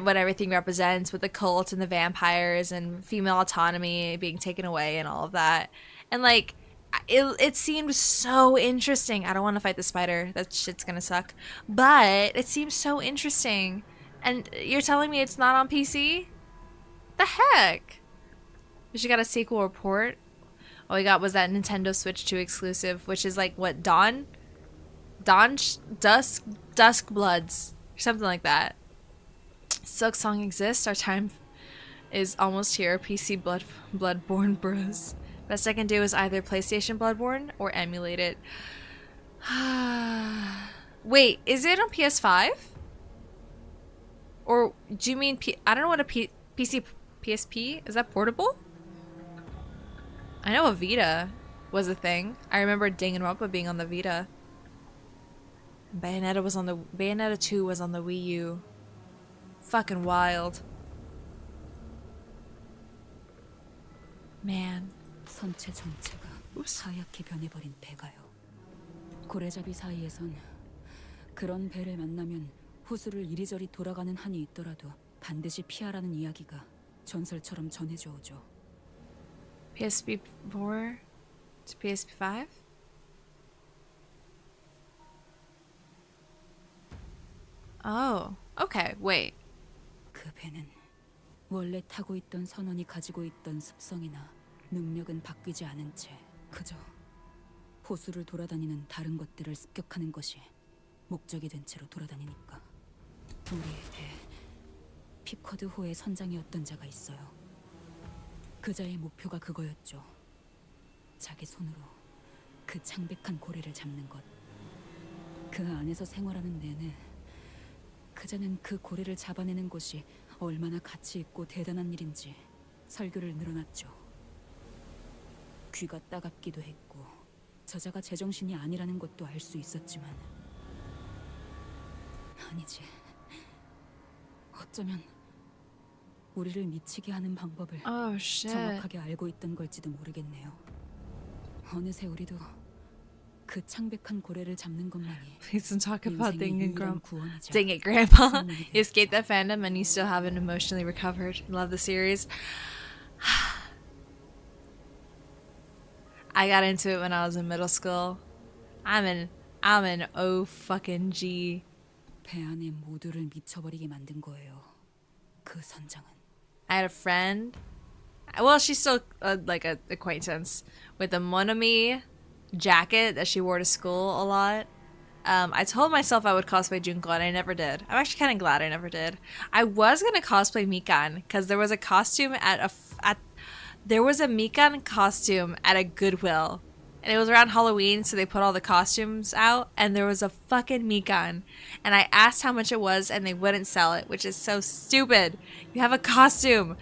[SPEAKER 1] what everything represents with the cult and the vampires and female autonomy being taken away and all of that. And like it seemed so interesting. I don't want to fight the spider. That shit's gonna suck. But it seems so interesting. And you're telling me it's not on PC? The heck? We should got a sequel report. All we got was that Nintendo Switch 2 exclusive, which is like what, Dusk Bloods. something like that. Silk Song exists. Our time is almost here. PC Bloodborne Bros. Best I can do is either PlayStation Bloodborne or emulate it. Wait, is it on PS5? Or do you mean I don't know what a PC PSP is. That portable? I know a Vita was a thing. I remember Danganronpa being on the Vita. Bayonetta 2 was on the Wii U. Fucking wild. Man.
[SPEAKER 3] 선체 전체가 하얗게 변해버린 배가요. 고래잡이 사이에선 그런 배를 만나면 호수를 이리저리 돌아가는 한이 있더라도 반드시 피하라는 이야기가 전설처럼 전해져 오죠.
[SPEAKER 1] PSP 4 to PSP 5? Oh, okay, wait.
[SPEAKER 3] 그 배는 원래 타고 있던 선원이 가지고 있던 습성이나 능력은 바뀌지 않은 채 그저 호수를 돌아다니는 다른 것들을 습격하는 것이 목적이 된 채로 돌아다니니까. 우리의 배 피쿼드호의 선장이었던 자가 있어요. 그자의 목표가 그거였죠. 자기 손으로 그 창백한 고래를 잡는 것. 그 안에서 생활하는 내내 그자는 그 고래를 잡아내는 것이 얼마나 가치 있고 대단한 일인지 설교를 늘어놨죠. 귀가 따갑기도 했고 저자가 제정신이 아니라는 것도 알 수 있었지만 아니지. 어쩌면 우리를 미치게 하는 방법을 정확하게 알고 있던 걸지도 모르겠네요. 어느새 우리도 그 창백한 고래를 잡는 것만이
[SPEAKER 1] Please don't talk about
[SPEAKER 3] 인생의 유일한 구원이자
[SPEAKER 1] Dang it, Grandpa. You escaped that fandom and you still haven't emotionally recovered. Love the series. I got into it when I was in middle school. I'm an O fucking G.
[SPEAKER 3] 배 안에 모두를 미쳐버리게 만든 거예요. 그 선장은.
[SPEAKER 1] I had a friend. Well, she's still like an acquaintance with a Monami jacket that she wore to school a lot. I told myself I would cosplay Junko and I never did. I'm actually kind of glad I never did. I was gonna cosplay Mikan because there was a costume there was a Mikan costume at a Goodwill. And it was around Halloween, so they put all the costumes out, and there was a fucking Mikan. And I asked how much it was, and they wouldn't sell it, which is so stupid. You have a costume.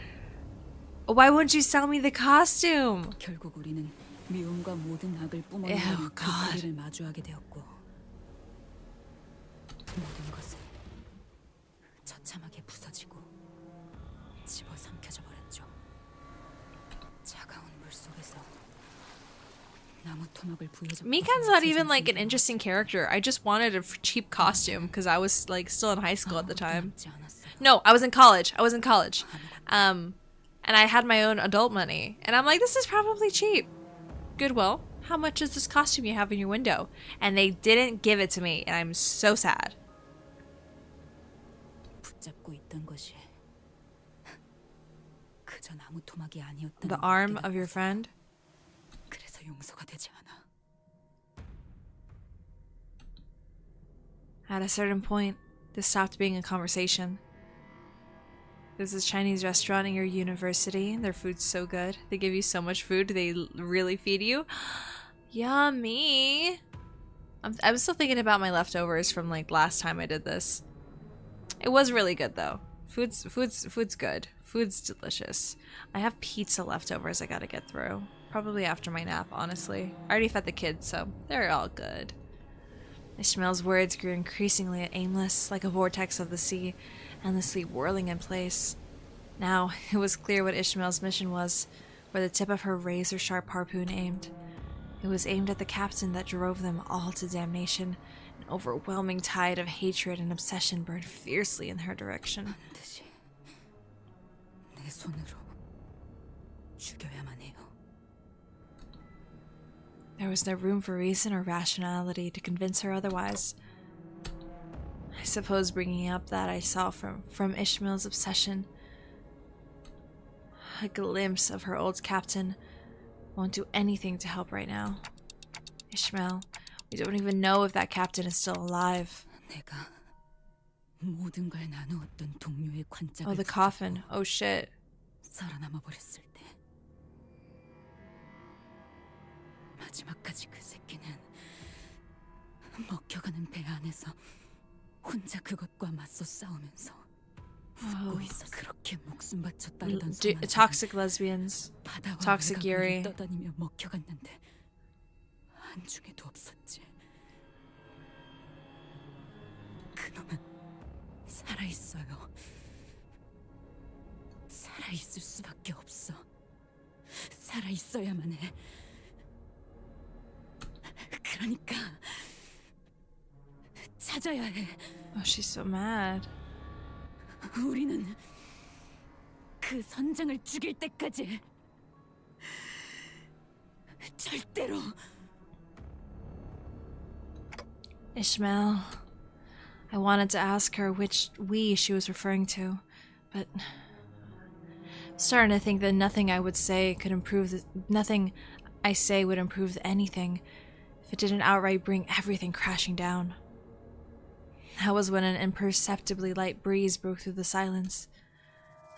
[SPEAKER 1] Why wouldn't you sell me the costume?
[SPEAKER 3] 결국 우리는 미움과 모든 악을 뿜어내는 그 고리를 마주하게 되었고 모든 것은 처참하게 부서지고 집어삼켜져 버렸죠. 차가운 물 속에서 나무 토막을 부여잡고
[SPEAKER 1] Mikan's not even like an interesting character. I just wanted a cheap costume because I was like still in high school at the time. No, I was in college. And I had my own adult money. And I'm like, this is probably cheap. Goodwill, how much is this costume you have in your window? And they didn't give it to me, and I'm so sad.
[SPEAKER 3] 붙잡고 있던 것이 그저 나무 토막이 아니었다는
[SPEAKER 1] The arm of your friend?
[SPEAKER 3] 그래서 용서가 되지 않아.
[SPEAKER 1] At a certain point, this stopped being a conversation. There's this Chinese restaurant in your university. Their food's so good. They give you so much food. They really feed you. Yummy. I'm still thinking about my leftovers from like last time I did this. It was really good though. Food's good. Food's delicious. I have pizza leftovers I gotta get through. Probably after my nap, honestly. I already fed the kids, so they're all good. Ishmael's words grew increasingly aimless, like a vortex of the sea, endlessly whirling in place. Now, it was clear what Ishmael's mission was, where the tip of her razor-sharp harpoon aimed. It was aimed at the captain that drove them all to damnation. An overwhelming tide of hatred and obsession burned fiercely in her direction.
[SPEAKER 3] 반드시 내 손으로 죽여야만 해요.
[SPEAKER 1] There was no room for reason or rationality to convince her otherwise. I suppose bringing up that I saw from Ishmael's obsession, a glimpse of her old captain, won't do anything to help right now. Ishmael, we don't even know if that captain is still alive.
[SPEAKER 3] 내가 모든 걸 나누었던 동료의 관짝을
[SPEAKER 1] Oh, the coffin. Oh shit.
[SPEAKER 3] 살아남아 버렸을 때 마지막까지 그 새끼는 먹혀가는 배 안에서 혼자 그것과 맞서 싸우면서 웃고 있어. 그렇게 목숨 바쳐 따르던
[SPEAKER 1] Toxic lesbians.
[SPEAKER 3] 바다와
[SPEAKER 1] toxic
[SPEAKER 3] 외곽을
[SPEAKER 1] Yuri.
[SPEAKER 3] 떠다니며 먹혀갔는데 한중에도 없었지. 그놈은 살아있어요. 살아있을 수밖에 없어. 살아있어야만 해. 그러니까 찾아야 해.
[SPEAKER 1] Oh, she's so mad.
[SPEAKER 3] 우리는 그 선장을 죽일 때까지 절대로.
[SPEAKER 1] Ishmael. I wanted to ask her which we she was referring to, but I'm starting to think that nothing I would say could improve nothing I say would improve anything if it didn't outright bring everything crashing down. That was when an imperceptibly light breeze broke through the silence.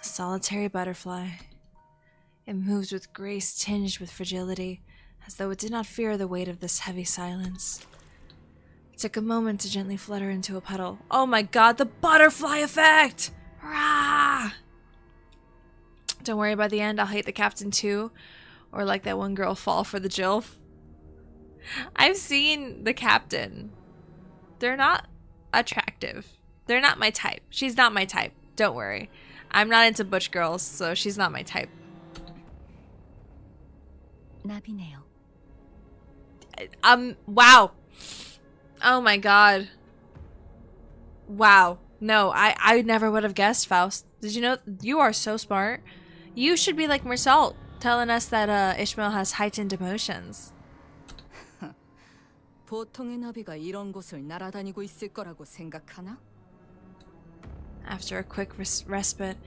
[SPEAKER 1] A solitary butterfly. It moved with grace tinged with fragility, as though it did not fear the weight of this heavy silence. It took a moment to gently flutter into a puddle. Oh my god, the butterfly effect! Rah! Don't worry, by the end I'll hate the captain too. Or like that one girl fall for the Jilf. I've seen the captain. They're not attractive. They're not my type. She's not my type. Don't worry. I'm not into butch girls, so she's not my type.
[SPEAKER 3] 나비네요.
[SPEAKER 1] Wow. Oh my god. Wow. No, I never would have guessed, Faust. Did you know? You are so smart. You should be like Mersault, telling us that Ishmael has heightened emotions.
[SPEAKER 3] 보통의 나비가 이런 곳을 날아다니고 있을 거라고 생각하나?
[SPEAKER 1] After a quick respite,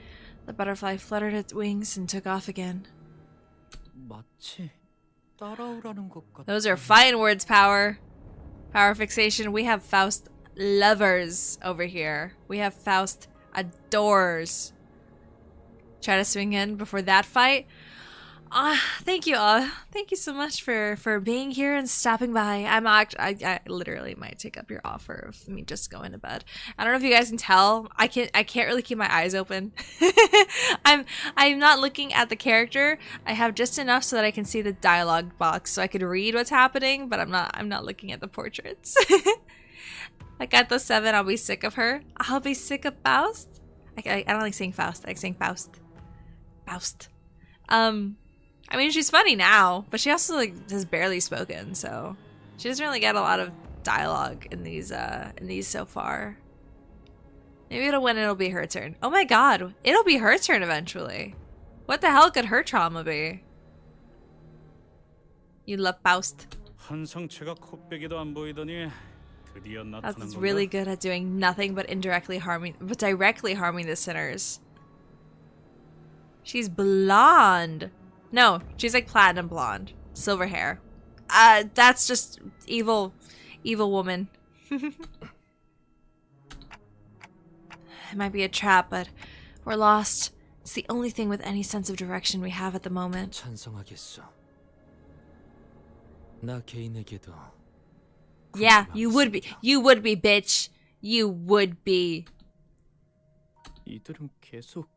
[SPEAKER 1] the butterfly fluttered its wings and took off again.
[SPEAKER 4] 마치 따라오라는 것 같아.
[SPEAKER 1] Those are fine words, Power. Power fixation. We have Faust lovers over here. We have Faust adores. Try to swing in before that fight. Thank you all. Thank you so much for being here and stopping by. I literally might take up your offer of me just going to bed. I don't know if you guys can tell. I can't really keep my eyes open. I'm not looking at the character. I have just enough so that I can see the dialogue box so I could read what's happening, but I'm not looking at the portraits. Like at the 7, I'll be sick of her. I'll be sick of Faust. I don't like saying Faust. I like saying Faust. Faust. I mean, she's funny now, but she also like has barely spoken, so she doesn't really get a lot of dialogue in these so far. Maybe it'll be her turn. Oh my god, it'll be her turn eventually. What the hell could her trauma be? You love Faust.
[SPEAKER 6] 한성체가 코빼기도 안 보이더니 드디어 나타난
[SPEAKER 1] That's
[SPEAKER 6] 건가?
[SPEAKER 1] really good at doing nothing but directly harming the sinners. She's blonde. No, she's like platinum blonde. Silver hair. That's just evil woman. It might be a trap, but we're lost. It's the only thing with any sense of direction we have at the moment.
[SPEAKER 9] 찬성하겠소. 나 개인에게도.
[SPEAKER 1] Yeah, you would be. You would be, bitch. You would be.
[SPEAKER 11] 이들은 계속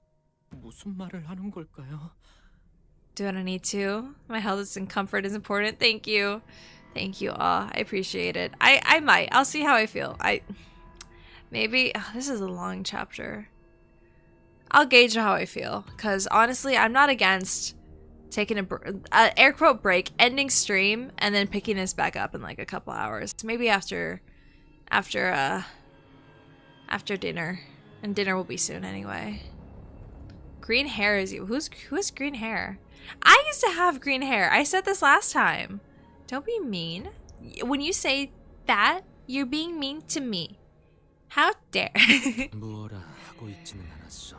[SPEAKER 11] 무슨 말을 하는 걸까요?
[SPEAKER 1] Do I need to? My health and comfort is important. Thank you. Thank you all. I appreciate it. I might. I'll see how I feel. Maybe this is a long chapter. I'll gauge how I feel, because honestly, I'm not against taking a air quote break, ending stream, and then picking this back up in like a couple hours. Maybe after dinner, and dinner will be soon anyway. Green hair is you. Who has green hair? I used to have green hair. I said this last time. Don't be mean. When you say that, you're being mean to me. How dare?
[SPEAKER 9] 무엇라 하고 있지는 않았어.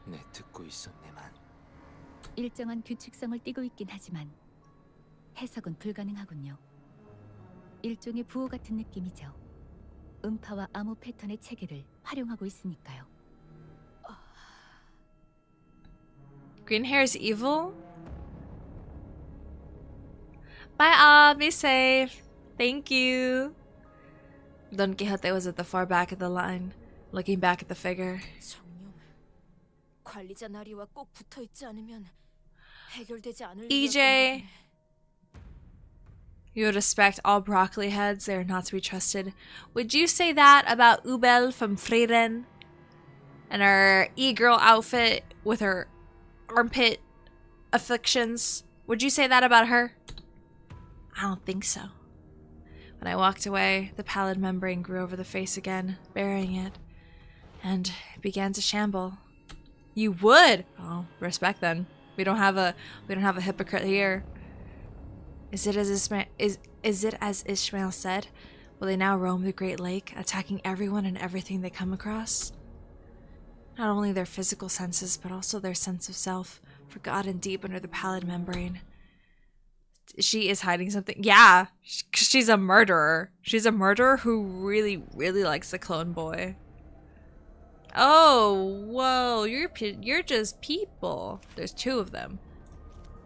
[SPEAKER 9] 내 듣고 있었네만.
[SPEAKER 3] 일정한 규칙성을 띠고 있긴 하지만 해석은 불가능하군요. 일종의 부호 같은 느낌이죠. 음파와 암호 패턴의 체계를 활용하고 있으니까요.
[SPEAKER 1] Green hair is evil? Bye, be safe. Thank you. Don Quixote was at the far back of the line, looking back at the figure.
[SPEAKER 2] 정령, 관리자 나리와 꼭 붙어 있지 않으면 해결되지 않을
[SPEAKER 1] EJ, you would respect all broccoli heads. They are not to be trusted. Would you say that about Ubel from Frieren? And her e-girl outfit with her armpit afflictions? Would you say that about her? I don't think so. When I walked away, the pallid membrane grew over the face again, burying it, and it began to shamble. You would? Oh, respect then. We don't have a hypocrite here. Is it as Ishmael said? Will they now roam the Great Lake, attacking everyone and everything they come across? Not only their physical senses, but also their sense of self, forgotten deep under the pallid membrane. She is hiding something. Yeah, she's a murderer. She's a murderer who really, really likes the clone boy. Oh, whoa, you're just people. There's two of them.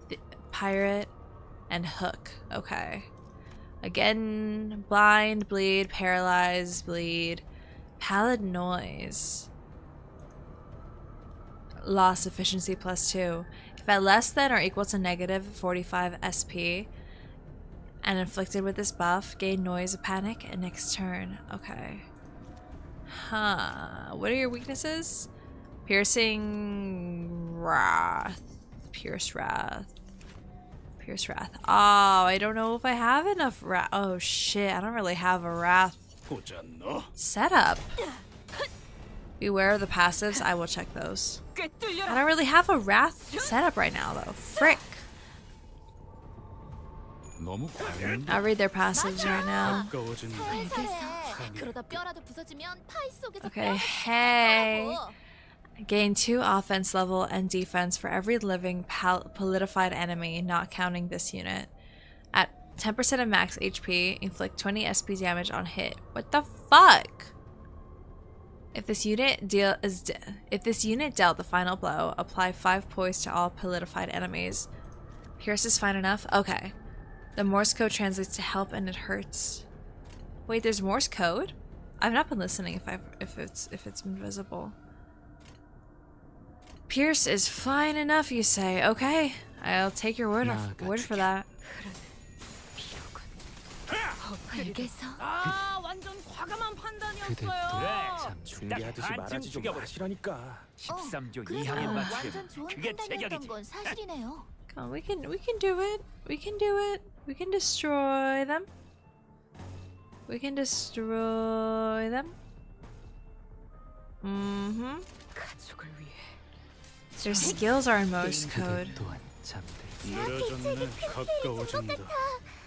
[SPEAKER 1] The pirate and Hook. Okay. Again, blind, bleed, paralyzed, bleed. Pallid noise. Loss efficiency +2. If at less than or equal to -45 SP and inflicted with this buff, gain noise of panic and next turn. Okay. Huh. What are your weaknesses? Piercing wrath. Pierce wrath. Pierce wrath. Oh, I don't know if I have enough wrath. Oh shit, I don't really have a wrath setup. Beware of the passives. I will check those. I don't really have a wrath setup right now though. Frick. I'll read their passives right now. Okay, hey. Gain 2 offense level and defense for every living politified enemy, not counting this unit. At 10% of max HP, inflict 20 SP damage on hit. What the fuck? If this unit dealt the final blow, apply 5 poise to all politified enemies. Pierce is fine enough. Okay. The Morse code translates to help and it hurts. Wait, there's Morse code? I've not been listening if it's invisible. Pierce is fine enough, you say. Okay. I'll take your word for that.
[SPEAKER 11] 완전 과감한 판단이었어요.
[SPEAKER 7] 준비하듯이 말하지 좀 마시라니까.
[SPEAKER 11] 13조 이하에 맞추면 그게 제격이지.
[SPEAKER 2] 건 사실이네요.
[SPEAKER 1] Come on, we can do it. We can do it. We can destroy them. We can destroy them. Mm-hmm. Their skills are in Morse code.
[SPEAKER 6] 느려졌네. 가까워진다.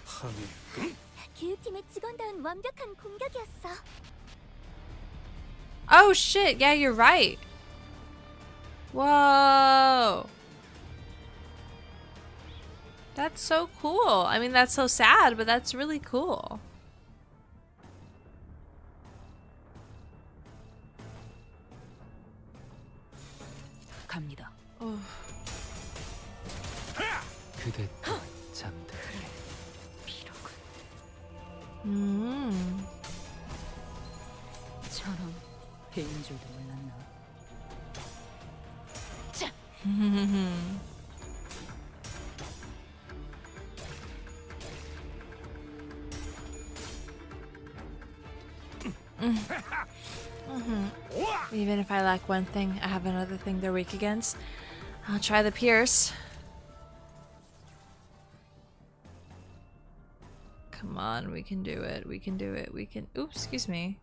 [SPEAKER 6] 하니.
[SPEAKER 2] 기후팀의 직원다운 완벽한 공격이었어.
[SPEAKER 1] Oh shit, yeah, you're right. Whoa. That's so cool. I mean, that's so sad, but that's really cool.
[SPEAKER 3] 갑니다.
[SPEAKER 9] 그대 잠들.
[SPEAKER 3] 저런 배인 줄도 몰랐나.
[SPEAKER 1] Even if I lack one thing, I have another thing they're weak against. I'll try the pierce. Come on, we can do it. We can do it. We can. Oops, excuse me.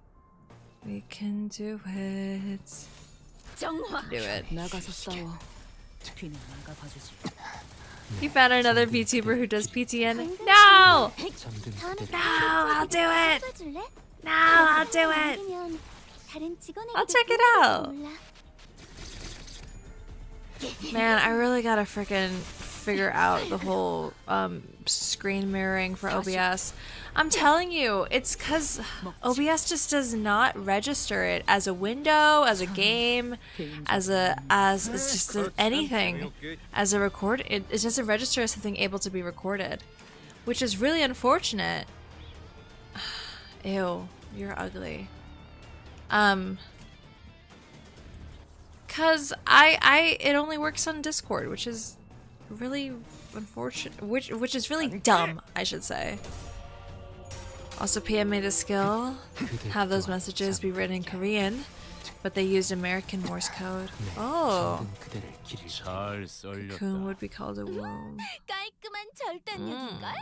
[SPEAKER 1] We can do it. Do it.
[SPEAKER 3] 나가서 싸워. 뒤는 내가 봐주지.
[SPEAKER 1] You found another VTuber who does PTN. No! No, I'll do it. No, I'll do it. I'll check it out. Man, I really gotta freaking figure out the whole screen mirroring for OBS. I'm telling you, it's because OBS just does not register it as a window, as a game, as it's just anything, as a record. It doesn't register as something able to be recorded, which is really unfortunate. Ew, you're ugly. Cause it only works on Discord, which is really unfortunate, which is really dumb, I should say. Also, PM made a skill, have those messages be written in Korean, but they used American Morse code. Oh, cocoon would be called a womb.
[SPEAKER 2] 깔끔한 절단력인걸?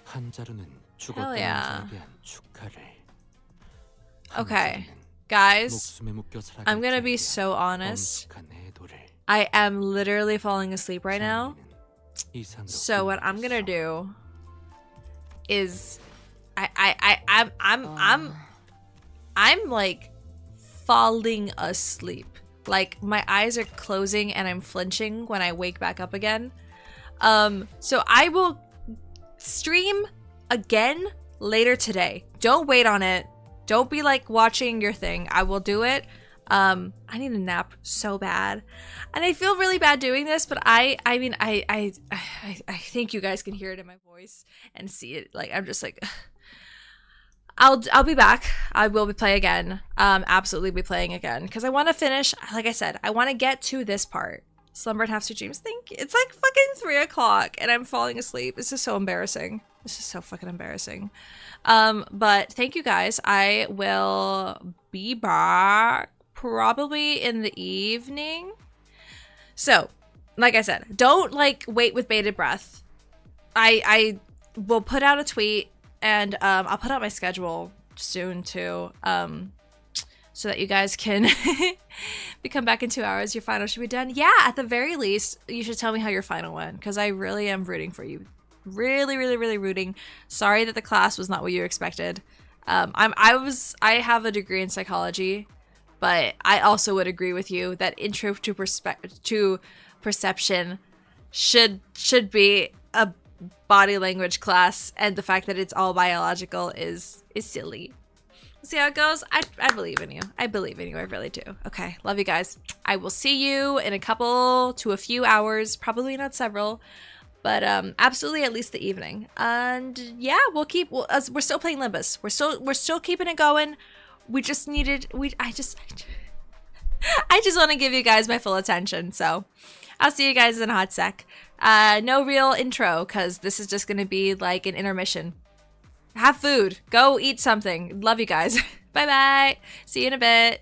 [SPEAKER 9] 한자루는 죽었던
[SPEAKER 1] Hell yeah.
[SPEAKER 9] 자에 대한 축하를.
[SPEAKER 1] Okay, guys,
[SPEAKER 9] 목숨에 묶여 살아갈
[SPEAKER 1] I'm gonna be
[SPEAKER 9] 자에
[SPEAKER 1] so
[SPEAKER 9] 대한
[SPEAKER 1] honest.
[SPEAKER 9] 엄숙한 애도를.
[SPEAKER 1] I am literally falling asleep right now.
[SPEAKER 9] 이상으로
[SPEAKER 1] So what I'm gonna do is I'm like falling asleep. Like my eyes are closing and I'm flinching when I wake back up again. So I will stream again later today. Don't wait on it. Don't be like watching your thing. I will do it. I need a nap so bad, and I feel really bad doing this. But I think you guys can hear it in my voice and see it. Like I'm just like, I'll be back. I will be playing again. Absolutely be playing again because I want to finish. Like I said, I want to get to this part. Slumber and have sweet dreams. Think it's like fucking 3 o'clock and I'm falling asleep. This is so embarrassing. This is so fucking embarrassing. But thank you guys. I will be back probably in the evening. So, like I said, don't like wait with bated breath. I will put out a tweet and I'll put out my schedule soon too. So that you guys can come back in 2 hours. Your final should be done. Yeah, at the very least, you should tell me how your final went because I really am rooting for you. Really, really, really rooting. Sorry that the class was not what you expected. I have a degree in psychology, but I also would agree with you that intro to perception should be a body language class, and the fact that it's all biological is silly. See how it goes? I believe in you. I believe in you. I really do. Okay, love you guys. I will see you in a couple to a few hours, probably not several. But absolutely at least the evening. And yeah, we're still playing Limbus. We're still keeping it going. We just needed I just want to give you guys my full attention. So I'll see you guys in a hot sec. No real intro cuz this is just going to be like an intermission. Have food. Go eat something. Love you guys. Bye-bye. See you in a bit.